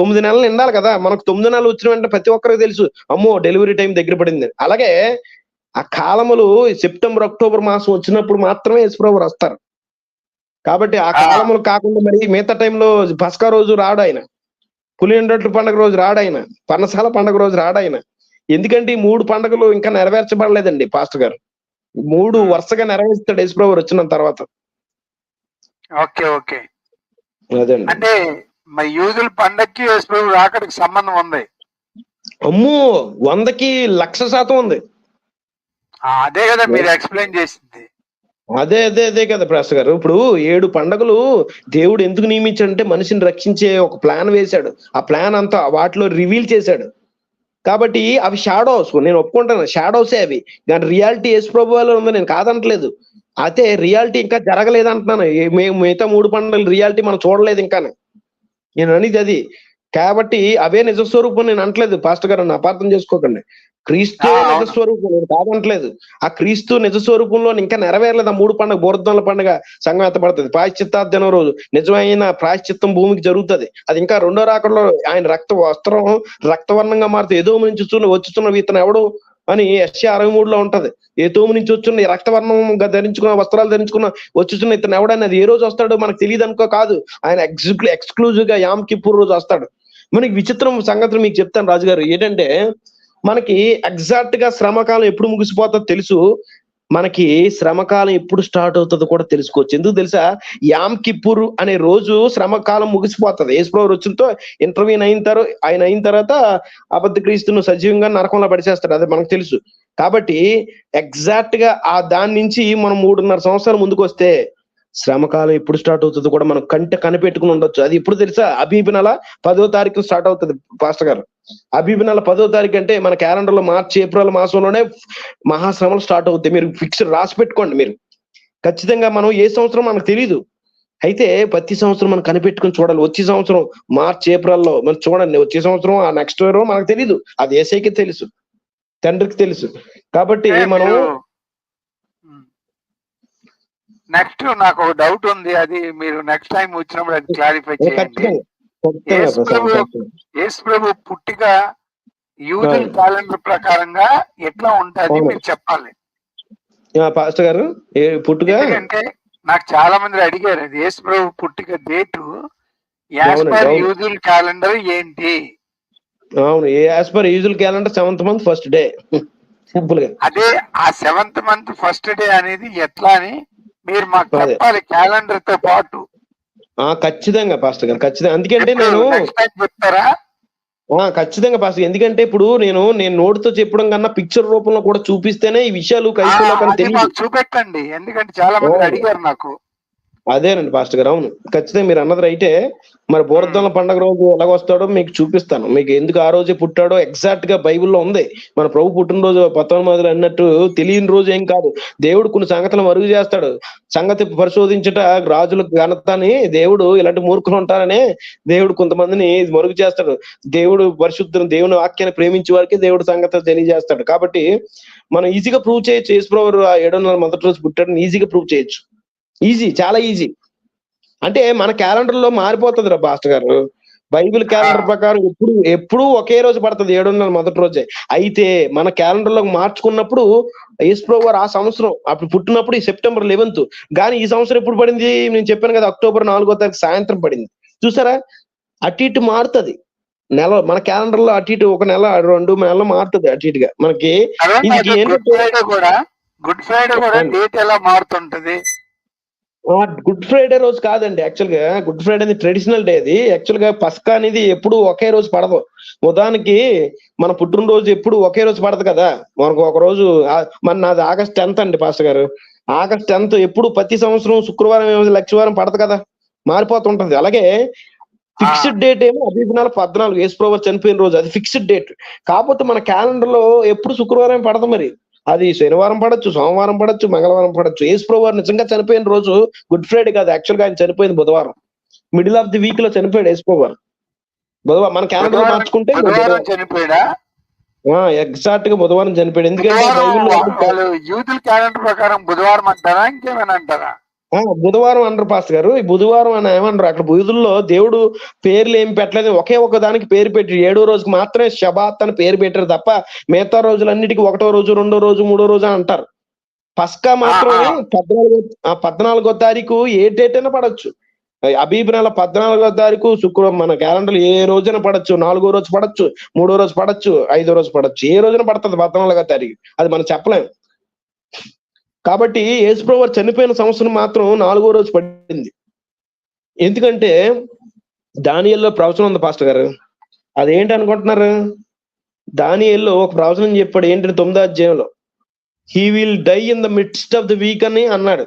9 నెలలు నిండాలి కదా. మనకు 9 నెలలు వచ్చిన వెంటనే ప్రతి ఒక్కరికి తెలుసు, అమ్మో డెలివరీ టైం దగ్గర పడింది. అలాగే ఆ కాలములు సెప్టెంబర్ అక్టోబర్ మాసం వచ్చినప్పుడు మాత్రమే యేసుప్రభు వస్తారు. కాబట్టి ఆ కాలములు కాకుండా మరి మిగతా టైంలో పస్కా రోజు రాడు ఆయన, పులిహోర పండుగ రోజు రాడు ఆయన, పర్ణశాల పండుగ రోజు రాడు ఆయన. ఎందుకంటే ఈ 3 పండుగలు ఇంకా నెరవేర్చబడలేదండి పాస్టర్ గారు. 3 వరుసగా నెరవేర్స్తాడు యేసుప్రభు వచ్చిన తర్వాత. ఓకే ఓకే అదండి. అంటే మరి యూదుల పండక్కి యేసుప్రభు రాకడికి సంబంధం ఉంది. అమ్మో 100కి 1,00,000% ఉంది. అదే కదా మీరు ఎక్స్ప్లెయిన్ చేసింది. అదే కదా పాస్టర్ గారు. ఇప్పుడు 7 పండుగలు దేవుడు ఎందుకు నియమించాడంటే మనిషిని రక్షించే ఒక ప్లాన్ వేశాడు. ఆ ప్లాన్ అంతా వాటిలో రివీల్ చేశాడు. కాబట్టి అవి షాడోస్, నేను ఒప్పుకుంటాను, షాడోసే అవి. కానీ రియాలిటీ యేసుప్రభువులో ఉంది, నేను కాదంటలేదు. అయితే రియాలిటీ ఇంకా జరగలేదు అంటున్నాను. మిగతా 3 పండుగలు రియాలిటీ మనం చూడలేదు ఇంకా, నేను అనేది అది. కాబట్టి అవే నిజస్వరూపం నేను అంటలేదు పాస్టర్ గారు, నన్ను అపార్థం చేసుకోకండి. క్రీస్తు నిజస్వరూపం, నేను కాదంటలేదు. ఆ క్రీస్తు నిజస్వరూపంలో ఇంకా నెరవేరలేదు ఆ 3 పండుగ. బోర్ధనల పండుగ సంఘం ఎత్తబడుతుంది. ప్రాయశ్చిత్తార్జన రోజు నిజమైన ప్రాయశ్చిత్తం భూమికి జరుగుతుంది. అది ఇంకా 2వ రాకడలో ఆయన వస్త్రం రక్తవర్ణంగా మారుతుంది. ఏదో నుంచి వచ్చుతున్న ఇతను ఎవడు అని యెషయా 63లో ఉంటది. ఏతోము నుంచి వచ్చున్న రక్తవర్ణంగా ధరించుకున్న వస్త్రాలు ధరించుకున్న వచ్చుతున్న ఇతను ఎవడని, అది ఏ రోజు వస్తాడో మనకు తెలియదు అనుకో కాదు. ఆయన ఎక్స్క్లూజివ్ గా యామ్ కిప్పూర్ రోజు వస్తాడు. మనకి విచిత్రం సంగతులు మీకు చెప్తాను రాజుగారు. ఏంటంటే మనకి ఎగ్జాక్ట్ గా శ్రమకాలం ఎప్పుడు ముగిసిపోతుందో తెలుసు. మనకి శ్రమకాలం ఎప్పుడు స్టార్ట్ అవుతుందో కూడా తెలుసుకోవచ్చు. ఎందుకు తెలుసా? యామ్ కిప్పూర్ అనే రోజు శ్రమకాలం ముగిసిపోతుంది. యేసుప్రభు వచ్చుతో ఇంటర్వ్యూన్ ఆయన అయిన తర్వాత అబద్ధ క్రీస్తును సజీవంగా నరకంలో పడిచేస్తాడు. అది మనకు తెలుసు. కాబట్టి ఎగ్జాక్ట్ గా ఆ దాని నుంచి మనం 3.5 సంవత్సరాలు ముందుకు వస్తే శ్రమకాలం ఎప్పుడు స్టార్ట్ అవుతుందో కూడా మనం కనిపెట్టుకుని ఉండొచ్చు. అది ఎప్పుడు తెలుసా? అబీబ్ నెల 10వ తారీఖు స్టార్ట్ అవుతుంది పాస్టర్ గారు. అబీబ్ నెల 10వ తారీఖు అంటే మన క్యాలెండర్ లో మార్చి ఏప్రిల్ మాసంలోనే మహాశ్రమలు స్టార్ట్ అవుతాయి. మీరు ఫిక్స్ రాసి పెట్టుకోండి. మీరు ఖచ్చితంగా మనం ఏ సంవత్సరం మనకు తెలీదు. అయితే ప్రతి సంవత్సరం మనం కనిపెట్టుకుని చూడాలి. వచ్చే సంవత్సరం మార్చి ఏప్రిల్లో మనం చూడండి. వచ్చే సంవత్సరం ఆ నెక్స్ట్ ఇయర్ మనకు తెలీదు. అది ఏసైకి తెలుసు, తండ్రికి తెలుసు. కాబట్టి మనం నెక్స్ట్ నాకు ఒక డౌట్ ఉంది, అది మీరు నెక్స్ట్ టైం వచ్చినప్పుడు అది క్లారిఫై చేయండి. యేసుప్రభు పుట్టిక యూదుల క్యాలెండర్ ప్రకారంగా ఎట్లా ఉంటుంది మీరు చెప్పాలి పాస్టర్ గారు. పుట్టుక అంటే నాకు చాలా మంది అడిగారు, అది యేసుప్రభు పుట్టిక డేటు యాజ్ పర్ యూదుల క్యాలెండర్ ఏంటి? అవును, as per usual calendar 7th month first day. Simple గా అదే ఆ 7th month ఫస్ట్ డే అనేది ఎట్లా అని మీరు మాకు చెప్పాలి క్యాలెండర్ తో పాటు. ఖచ్చితంగా పాస్టర్ గారు, ఖచ్చితంగా. అందుకంటే నేను చెప్తారా? ఖచ్చితంగా పాస్టర్. ఎందుకంటే ఇప్పుడు నేను నోటితో చెప్పడం కన్నా పిక్చర్ రూపంలో కూడా చూపిస్తేనే ఈ విషయాలు క్రైస్తవులకు తెలియదు. చూపెట్టండి, ఎందుకంటే చాలా మంది అడిగారు నాకు. అదేనండి పాస్టర్ గారు. అవును, ఖచ్చితంగా మీరు అన్నది రైటే. మరి బోర్ధనల పండుగ రోజు ఎలాగొస్తాడో మీకు చూపిస్తాను. మీకు ఎందుకు ఆ రోజే పుట్టాడో ఎగ్జాక్ట్ గా బైబిల్లో ఉంది. మన ప్రభు పుట్టినరోజు 19 అన్నట్టు తెలియని రోజు ఏం కాదు. దేవుడు కొన్ని సంగతులు మరుగు చేస్తాడు. సంగతి పరిశోధించట రాజుల ఘనతని దేవుడు ఇలాంటి మూర్ఖులు ఉంటారనే దేవుడు కొంతమందిని మరుగు చేస్తాడు. దేవుడు పరిశుద్ధులు, దేవుని వాక్యాన్ని ప్రేమించే వారికి దేవుడు సంగతి తెలియజేస్తాడు. కాబట్టి మనం ఈజీగా ప్రూవ్ చేయొచ్చు. యేసుప్రభు 7వ నెల మొదటి రోజు పుట్టాడని ఈజీగా ప్రూవ్ చేయొచ్చు. ఈజీ, చాలా ఈజీ. అంటే మన క్యాలెండర్ లో మారిపోతుంది రా పాస్టర్ గారు. బైబిల్ క్యాలెండర్ ప్రకారం ఎప్పుడు ఒకే రోజు పడుతుంది, 7వ నెల మొదటి రోజే. అయితే మన క్యాలెండర్ లో మార్చుకున్నప్పుడు యేసుప్రభు వారు ఆ సంవత్సరం అప్పుడు పుట్టినప్పుడు ఈ సెప్టెంబర్ 11th, కానీ ఈ సంవత్సరం ఎప్పుడు పడింది నేను చెప్పాను కదా, అక్టోబర్ 4వ తారీఖు సాయంత్రం పడింది. చూసారా, అటు ఇటు మారుతుంది నెల. మన క్యాలెండర్ లో అటు ఇటు 1 నెల 2 నెలలు మారుతుంది అటు ఇటుగా. మనకి గుడ్ ఫ్రైడే కూడా డేట్ ఎలా మారుతుంటది? గుడ్ ఫ్రైడే రోజు కాదండి. యాక్చువల్ గా గుడ్ ఫ్రైడే అనేది ట్రెడిషనల్ డే. అది యాక్చువల్ గా పస్కా అనేది ఎప్పుడు ఒకే రోజు పడదు. ఉదాహరణకి మన పుట్టినరోజు ఎప్పుడు ఒకే రోజు పడదు కదా. మనకు ఒక రోజు నాది ఆగస్ట్ 10th అండి పాస్టర్ గారు. ఆగస్ట్ 10th ఎప్పుడు ప్రతి సంవత్సరం శుక్రవారం లక్షవారం పడదు కదా, మారిపోతుంటది. అలాగే ఫిక్స్డ్ డేట్ ఏమో అబీబ్ నెల 14 యేసుప్రభు చనిపోయిన రోజు, అది ఫిక్స్డ్ డేట్. కాకపోతే మన క్యాలెండర్ లో ఎప్పుడు శుక్రవారం పడదు, మరి అది శనివారం పడచ్చు, సోమవారం పడచ్చు, మంగళవారం పడచ్చు. యేసుప్రభు నిజంగా చనిపోయిన రోజు గుడ్ ఫ్రైడే కాదు, యాక్చువల్ గా ఆయన చనిపోయింది బుధవారం, మిడిల్ ఆఫ్ ది వీక్ లో చనిపోయాడు యేసుప్రభు. బుధవారం మన క్యాలెండర్ మార్చుకుంటే చనిపోయాడా? ఎగ్జాక్ట్ గా బుధవారం చనిపోయాడు. ఎందుకంటే బైబిల్లో యూదుల క్యాలెండర్ ప్రకారం బుధవారం అంటారా, ఇంకేమైనా అంటారా? బుధవారం అనరు పాస్టర్ గారు. ఈ బుధవారం అని ఏమన్నారు, అక్కడ బుధుల్లో దేవుడు పేర్లు ఏం పెట్టలేదు, ఒకే ఒక దానికి పేరు పెట్టి 7వ రోజుకి మాత్రమే షబాత్ అని పేరు పెట్టారు తప్ప మిగతా రోజులన్నిటికీ 1వ రోజు, 2వ రోజు, 3వ రోజు అంటారు. పస్కా మాత్రం 14వ తారీఖు ఏ డేట్ అయినా పడవచ్చు. అబీబ్ నెల 14వ తారీఖు శుక్రవారం మన క్యాలెండర్ ఏ రోజున పడచ్చు, 4వ రోజు పడచ్చు, 3వ రోజు పడచ్చు, 5వ రోజు పడచ్చు, ఏ రోజున పడుతుంది 14వ తారీఖు, అది మనం చెప్పలేం. కాబట్టి యేసుప్రభు చనిపోయిన సంవత్సరం మాత్రం 4వ రోజు పడింది. ఎందుకంటే దానియేలులో ప్రవచనం ఉంది పాస్టర్ గారు. అదేంటి అనుకుంటున్నారు? దానియేలులో ఒక ప్రవచనం చెప్పాడు. ఏంటంటే 9వ అధ్యాయంలో he will die in the midst of the week అని అన్నాడు.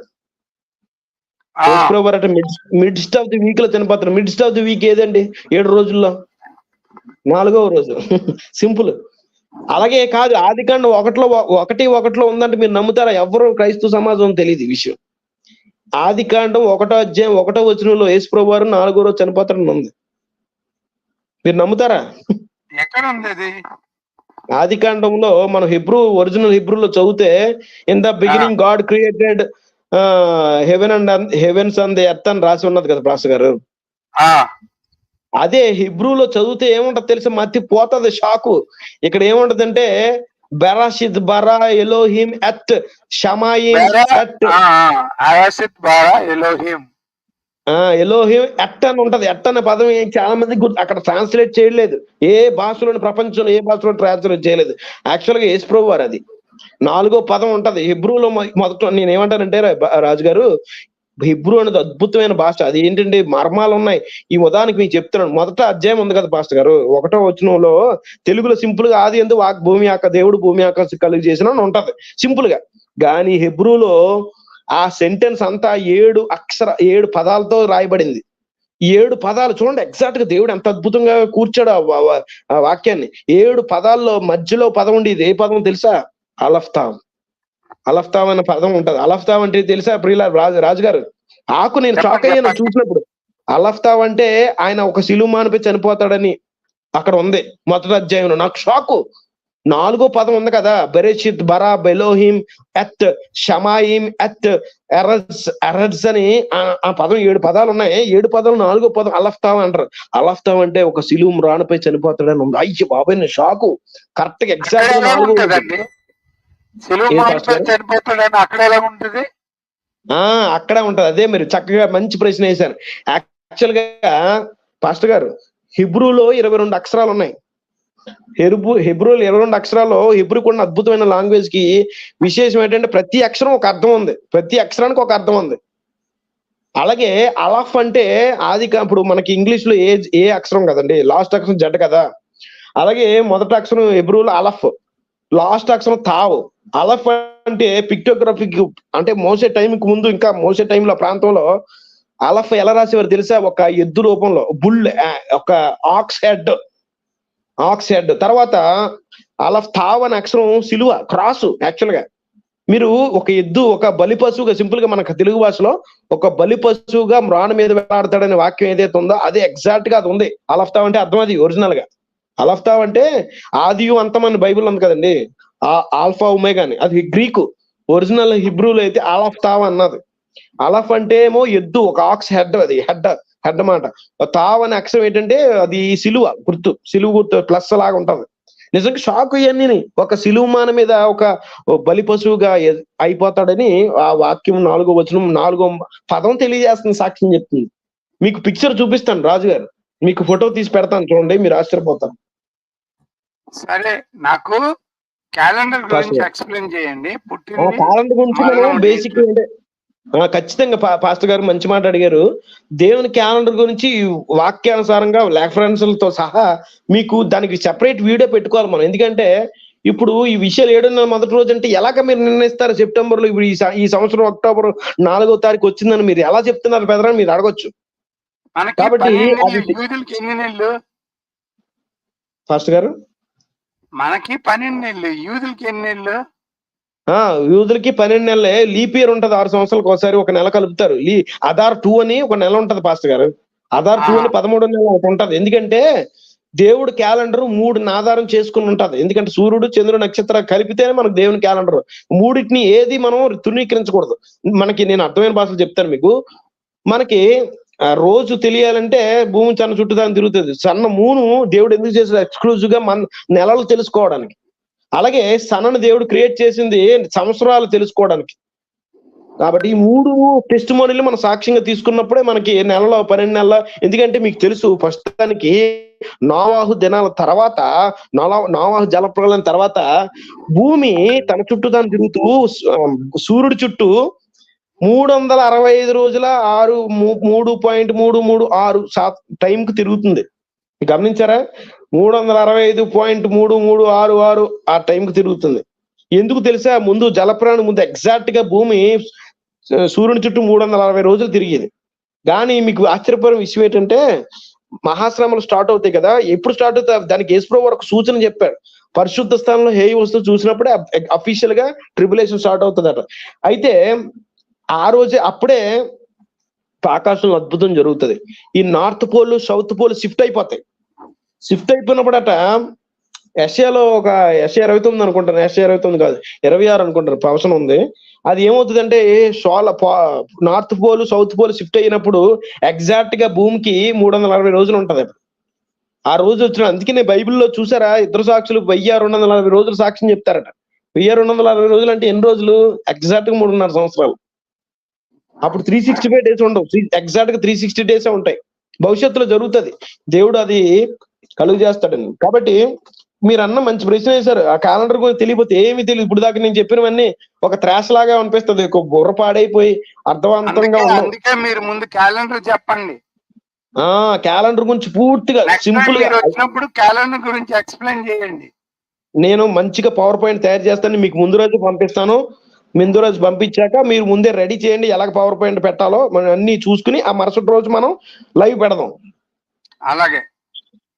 యేసుప్రభు అంటే మిడ్స్ట్ ఆఫ్ ది వీక్ లో చనిపోతారు. మిడ్స్ట్ ఆఫ్ ది వీక్ ఏదండి? 7 రోజుల్లో 4వ రోజు. సింపుల్. అలాగే కాదు, ఆదికాండం 1:1 ఉందంటే మీరు నమ్ముతారా? ఎవరు క్రైస్తవ సమాజం తెలియదు ఈ విషయం. ఆదికాండం 1వ అధ్యాయం 1వ వచనంలో యేసుప్రభు వారు 4వ రోజు చనిపోతారని ఉంది. మీరు నమ్ముతారా? ఎక్కడ ఉంది అది? ఆదికాండంలో మనం ఒరిజినల్ హిబ్రూలో చదివితే in the beginning God created heavens and the earth అని రాసి ఉన్నది కదా పాస్టర్ గారు. అదే హిబ్రూలో చదివితే ఏముంటది తెలుసా? మతి పోతుంది, షాకు. ఇక్కడ ఏముంటదంటే బెరాషిత్ బరా ఎలోహిం ఎత్ షమాయిం ఎలోహిం ఎట్ అని ఉంటది. ఎట్ అనే పదం చాలా మంది అక్కడ ట్రాన్స్లేట్ చేయలేదు. ఏ భాషలోని ప్రపంచంలో ఏ భాషలో ట్రాన్స్లేట్ చేయలేదు. యాక్చువల్ గా యేసుప్రభు వారు అది 4వ పదం ఉంటది హిబ్రూలో. మొదట నేను ఏమంటానంటే రాజుగారు, హిబ్రూ అనేది అద్భుతమైన భాష. అది ఏంటంటే మర్మాలు ఉన్నాయి. ఈ ఉదాహరణకి మీకు చెప్తున్నాను. మొదట అధ్యాయం ఉంది కదా పాస్టర్ గారు, 1వ వచనంలో తెలుగులో సింపుల్ గా ఆది యందు భూమి ఆకాశ దేవుడు భూమి ఆకాశం కలిగి చేసిన ఉంటది సింపుల్ గా. కానీ హిబ్రూలో ఆ సెంటెన్స్ అంతా 7 పదాలతో రాయబడింది. 7 పదాలు చూడండి, ఎగ్జాక్ట్ గా దేవుడు ఎంత అద్భుతంగా కూర్చాడు ఆ వాక్యాన్ని. 7 పదాల్లో మధ్యలో పదం ఉండేది. ఏ పదం తెలుసా? అలఫ్తాం. అలఫ్తాం అనే పదం ఉంటది. అలఫ్తాం అంటే తెలుసా ప్రియుల రాజుగారు? ఆకు నేను షాక్ అయ్యాను చూసినప్పుడు. అలఫ్తాం అంటే ఆయన ఒక సిలుమానిపై చనిపోతాడని అక్కడ ఉంది మొదటి అధ్యాయంలో. నాకు షాకు. 4వ పదం ఉంది కదా, బెరెషిత్ బరా బెలోహిం ఎత్ షమాయిం ఎత్ ఎరడ్స్ అని ఆ పదం 7 పదాలు ఉన్నాయి. 7 పదాలు 4వ పదం అలఫ్తాం అంటారు. అలఫ్తాం అంటే ఒక సిలువు రాణిపై చనిపోతాడని ఉంది. అయ్యో బాబాయ్, నేను షాకు. కరెక్ట్ గా ఎగ్జాక్ట్ గా 4వ అక్కడే ఉంటది. అదే మీరు చక్కగా మంచి ప్రశ్న వేశారు. యాక్చువల్ గా పాస్టర్ గారు, హిబ్రూలో 22 అక్షరాలు ఉన్నాయి. హిబ్రూలో 22 అక్షరాల్లో హిబ్రూకి ఉన్న అద్భుతమైన లాంగ్వేజ్ కి విశేషం ఏంటంటే ప్రతి అక్షరం ఒక అర్థం ఉంది. ప్రతి అక్షరానికి ఒక అర్థం ఉంది. అలాగే అలఫ్ అంటే ఇప్పుడు మనకి ఇంగ్లీష్ లో ఏ అక్షరం కదండి, లాస్ట్ అక్షరం జడ్ కదా. అలాగే మొదటి అక్షరం హిబ్రూలో అలఫ్, లాస్ట్ అక్షరం తావు. అలఫ్ అంటే పిక్టోగ్రఫిక్, అంటే మోసే టైంకి ముందు, ఇంకా మోసే టైంలో ప్రాంతంలో అలఫ్ ఎలా రాసేవారు తెలుసా? ఒక ఎద్దు రూపంలో బుల్, ఒక ఆక్స్ హెడ్. తర్వాత అలఫ్ తావ్ అనే అక్షరం సిలువ, క్రాసు. యాక్చువల్ గా మీరు ఒక ఎద్దు ఒక బలి పశువుగా, సింపుల్ గా మనకు తెలుగు భాషలో ఒక బలి పశువుగా మ్రాణ మీద వేలాడతాడనే వాక్యం ఏదైతే ఉందో అదే ఎగ్జాక్ట్ గా అది ఉంది. అలఫ్తావ్ అంటే అర్థం అది ఒరిజినల్ గా. అలఫ్తావ్ అంటే ఆదియు అంతం అని బైబిల్ ఉంది కదండి, ఆల్ఫా ఒమేగా అని. అది గ్రీకు. ఒరిజినల్ హిబ్రూలో అయితే అలఫ్తావ్ అన్నది. అలఫ్ అంటే ఏమో ఎద్దు, ఒక ఆక్స్ హెడ్. అది హెడ్ మాట. తావ్ అనే అక్షరం ఏంటంటే అది సిలువ గుర్తు ప్లస్ లాగా ఉంటది. నిజంగా షాక్ ఇవన్నీ. ఒక సిలువ మాన మీద ఒక బలి పశువుగా అయిపోతాడని ఆ వాక్యం 4వ వచనం 4వ పదం తెలియజేస్తుంది, సాక్ష్యం చెప్తుంది. మీకు పిక్చర్ చూపిస్తాను రాజుగారు, మీకు ఫోటో తీసి పెడతాను, చూడండి, మీరు ఆశ్చర్యపోతారు. సరే, నాకు క్యాలెండర్ గురించి ఎక్స్ప్లెయిన్ చేయండి. క్యాలెండర్ గురించి మనం బేసిక్ అంటే ఖచ్చితంగా పాస్టర్ గారు మంచి మాట అడిగారు. దేవుని క్యాలెండర్ గురించి వాక్యానుసారంగా రెఫరెన్స్లతో సహా మీకు దానికి సెపరేట్ వీడియో పెట్టుకోవాలి మనం. ఎందుకంటే ఇప్పుడు ఈ విషయాలు 7వ నెల మొదటి రోజు అంటే ఎలాగ మీరు నిర్ణయిస్తారు? సెప్టెంబర్ లో, ఇప్పుడు ఈ సంవత్సరం అక్టోబర్ 4వ తారీఖు వచ్చిందని మీరు ఎలా చెప్తున్నారు పెదరని మీరు అడగొచ్చు. మనకి కాబట్టి 12 అది నెలలు, యూదులకి ఎన్ని నెలలు? ఫాస్ట్ గారు మనకి 12 నెలలు, యూదులకి ఎన్ని నెలలు? యూదులకి 12 నెలలే. లీప్ ఇయర్ ఉంటది 6 సంవత్సరాలకు ఒకసారి, ఒక నెల కలుపుతారు. అదార్ 2 అని ఒక నెల ఉంటది పాస్టర్ గారు. అదార్ 2 అని 13 నెల ఒకటి ఉంటది. ఎందుకంటే దేవుడు క్యాలెండర్ 3 ఆధారం చేసుకుని ఉంటది. ఎందుకంటే సూర్యుడు, చంద్రుడు, నక్షత్ర కలిపితేనే మనకు దేవుని క్యాలెండర్. మూడింటిని ఏది మనం తృణీకరించకూడదు. మనకి నేను అర్థమైన భాషలు చెప్తాను మీకు. మనకి రోజు తెలియాలంటే భూమి సన్న చుట్టూ దాన్ని తిరుగుతుంది. సన్న మూను దేవుడు ఎందుకు చేశాడు? ఎక్స్క్లూజివ్ గా మన నెలలు తెలుసుకోవడానికి. అలాగే సన్నను దేవుడు క్రియేట్ చేసింది సంవత్సరాలు తెలుసుకోవడానికి. కాబట్టి ఈ 3 టెస్టిమోనీలు మనం సాక్ష్యంగా తీసుకున్నప్పుడే మనకి నెలలో 12 నెలల. ఎందుకంటే మీకు తెలుసు, ఫస్ట్ దానికి నోవాహు దినాల తర్వాత, నోవాహు జలప్రలయం తర్వాత భూమి తన చుట్టూ దాన్ని తిరుగుతూ సూర్యుడి చుట్టూ 365 రోజుల 3.336 టైంకి తిరుగుతుంది. గమనించారా? 365.3366 ఆ టైంకి తిరుగుతుంది. ఎందుకు తెలుసా? ముందు జలప్రాణి ముందు ఎగ్జాక్ట్ గా భూమి సూర్యుని చుట్టూ 360 రోజులు తిరిగేది. కానీ మీకు ఆశ్చర్యపోయిన విషయం ఏంటంటే, మహాశ్రమలు స్టార్ట్ అవుతాయి కదా, ఎప్పుడు స్టార్ట్ అవుతాయి? దానికి యేసుప్రభువు ఒక సూచన చెప్పాడు. పరిశుద్ధ స్థానంలో హేయ వస్తువు చూసినప్పుడే అఫీషియల్ గా ట్రిబులేషన్ స్టార్ట్ అవుతుందట. అయితే ఆ రోజే అప్పుడే ఆకాశంలో అద్భుతం జరుగుతుంది. ఈ north pole, south pole shift అయిపోతాయి. షిఫ్ట్ అయిపోయినప్పుడట యెషయాలో ఒక యెషయా 29 అనుకుంటాను, యెషయా 29 కాదు 26 అనుకుంటారు, ప్రవచనం ఉంది. అది ఏమవుతుందంటే north pole, south pole shift అయినప్పుడు ఎగ్జాక్ట్ గా భూమికి 360 రోజులు ఉంటది. ఆ రోజు వచ్చిన, అందుకనే బైబిల్లో చూసారా, ఇద్దరు సాక్షులు 1240 రోజులు సాక్ష్యం చెప్తారట. 1240 రోజులు అంటే ఎన్ని రోజులు? ఎగ్జాక్ట్ గా 3.5 సంవత్సరాలు. అప్పుడు 365 డేస్ ఉండవు, ఎగ్జాక్ట్ గా 360 డేసే ఉంటాయి. భవిష్యత్తులో జరుగుతుంది. దేవుడు అది కలుగు చేస్తాడండి. కాబట్టి మీరు అన్న మంచి ప్రశ్న వేశారు. ఆ క్యాలెండర్ గురించి తెలియకపోతే ఏమీ తెలియదు. ఇప్పుడు దాకా నేను చెప్పినవన్నీ ఒక త్రాష్ లాగా అనిపిస్తుంది, ఒక బుర్ర పాడైపోయి అర్థవంతంగా ఉండవు. అందుకే మీరు ముందు క్యాలెండర్ చెప్పండి. క్యాలెండర్ గురించి పూర్తిగా సింపుల్ గా వచ్చినప్పుడు క్యాలెండర్ గురించి ఎక్స్ప్లెయిన్ చేయండి. నేను మంచిగా పవర్ పాయింట్ తయారు చేస్తాను, మీకు ముందు రోజు పంపిస్తాను. ముందు రోజు పంపించాక మీరు ముందే రెడీ చేయండి, ఎలాగ పవర్ పాయింట్ పెట్టాలో మనం అన్ని చూసుకుని ఆ మరుసటి రోజు మనం లైవ్ పెడదాం. అలాగే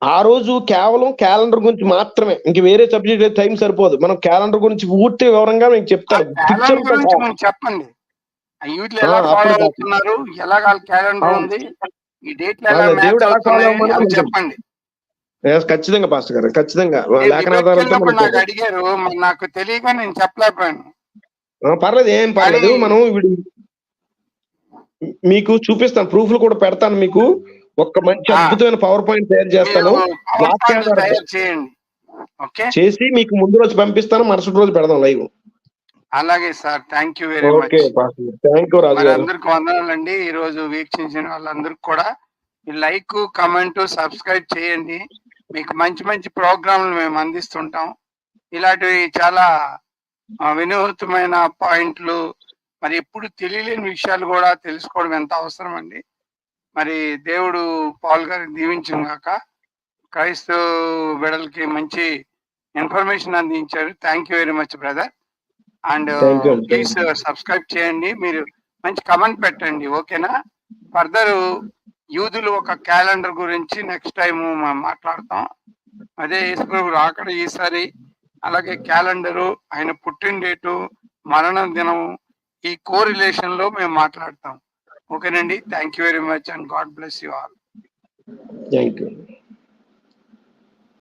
ఆ రోజు కేవలం క్యాలెండర్ గురించి మాత్రమే, ఇంక వేరే సబ్జెక్ట్ టైం సరిపోదు. మనం క్యాలెండర్ గురించి పూర్తి వివరంగా మీకు చెప్తాను. చెప్పండి, క్యాలెండర్ ఉంది, ఈ డేట్ చెప్పండి. ఖచ్చితంగా పాస్టర్ గారు, ఖచ్చితంగా నాకు అడిగారు, నాకు తెలియక నేను చెప్పలేకపోయాను. పర్లేదు, ఏం పర్లేదు. మనం మీకు చూపిస్తాను, ప్రూఫ్లు కూడా పెడతాను. మీకు ఒక మంచి అద్భుతమైన పవర్ పాయింట్ తయారు చేస్తాను, చేసి మీకు ముందు రోజు పంపిస్తాను, మరుసటి రోజు పెడదాం లైవ్. అలాగే sir, thank you very much. అందరికి వందనాలండి. ఈ రోజు వీక్షించిన వాళ్ళందరికి కూడా లైక్, కమెంట్, సబ్స్క్రైబ్ చేయండి. మీకు మంచి మంచి ప్రోగ్రాంలు మేము అందిస్తుంటాం. ఇలాంటివి చాలా వినూత్నమైన పాయింట్లు, మరి ఎప్పుడు తెలియలేని విషయాలు కూడా తెలుసుకోవడం ఎంత అవసరం అండి. మరి దేవుడు పాల్ గారిని దీవించును గాక. క్రైస్తవ బిడ్డలకి మంచి ఇన్ఫర్మేషన్ అందించారు. Thank you very much brother. And please subscribe చేయండి. మీరు మంచి కమెంట్ పెట్టండి, ఓకేనా? ఫర్దర్ యూదులు ఒక క్యాలెండర్ గురించి నెక్స్ట్ టైం మాట్లాడతాం. అదే యేసుప్రభు రాకడ ఈసారి, అలాగే క్యాలెండరు, ఆయన పుట్టిన డేటు, మరణ దినం, ఈ కోరిలేషన్ లో మేము మాట్లాడతాం. ఓకేనండి, thank you very much and God bless you all. Thank you.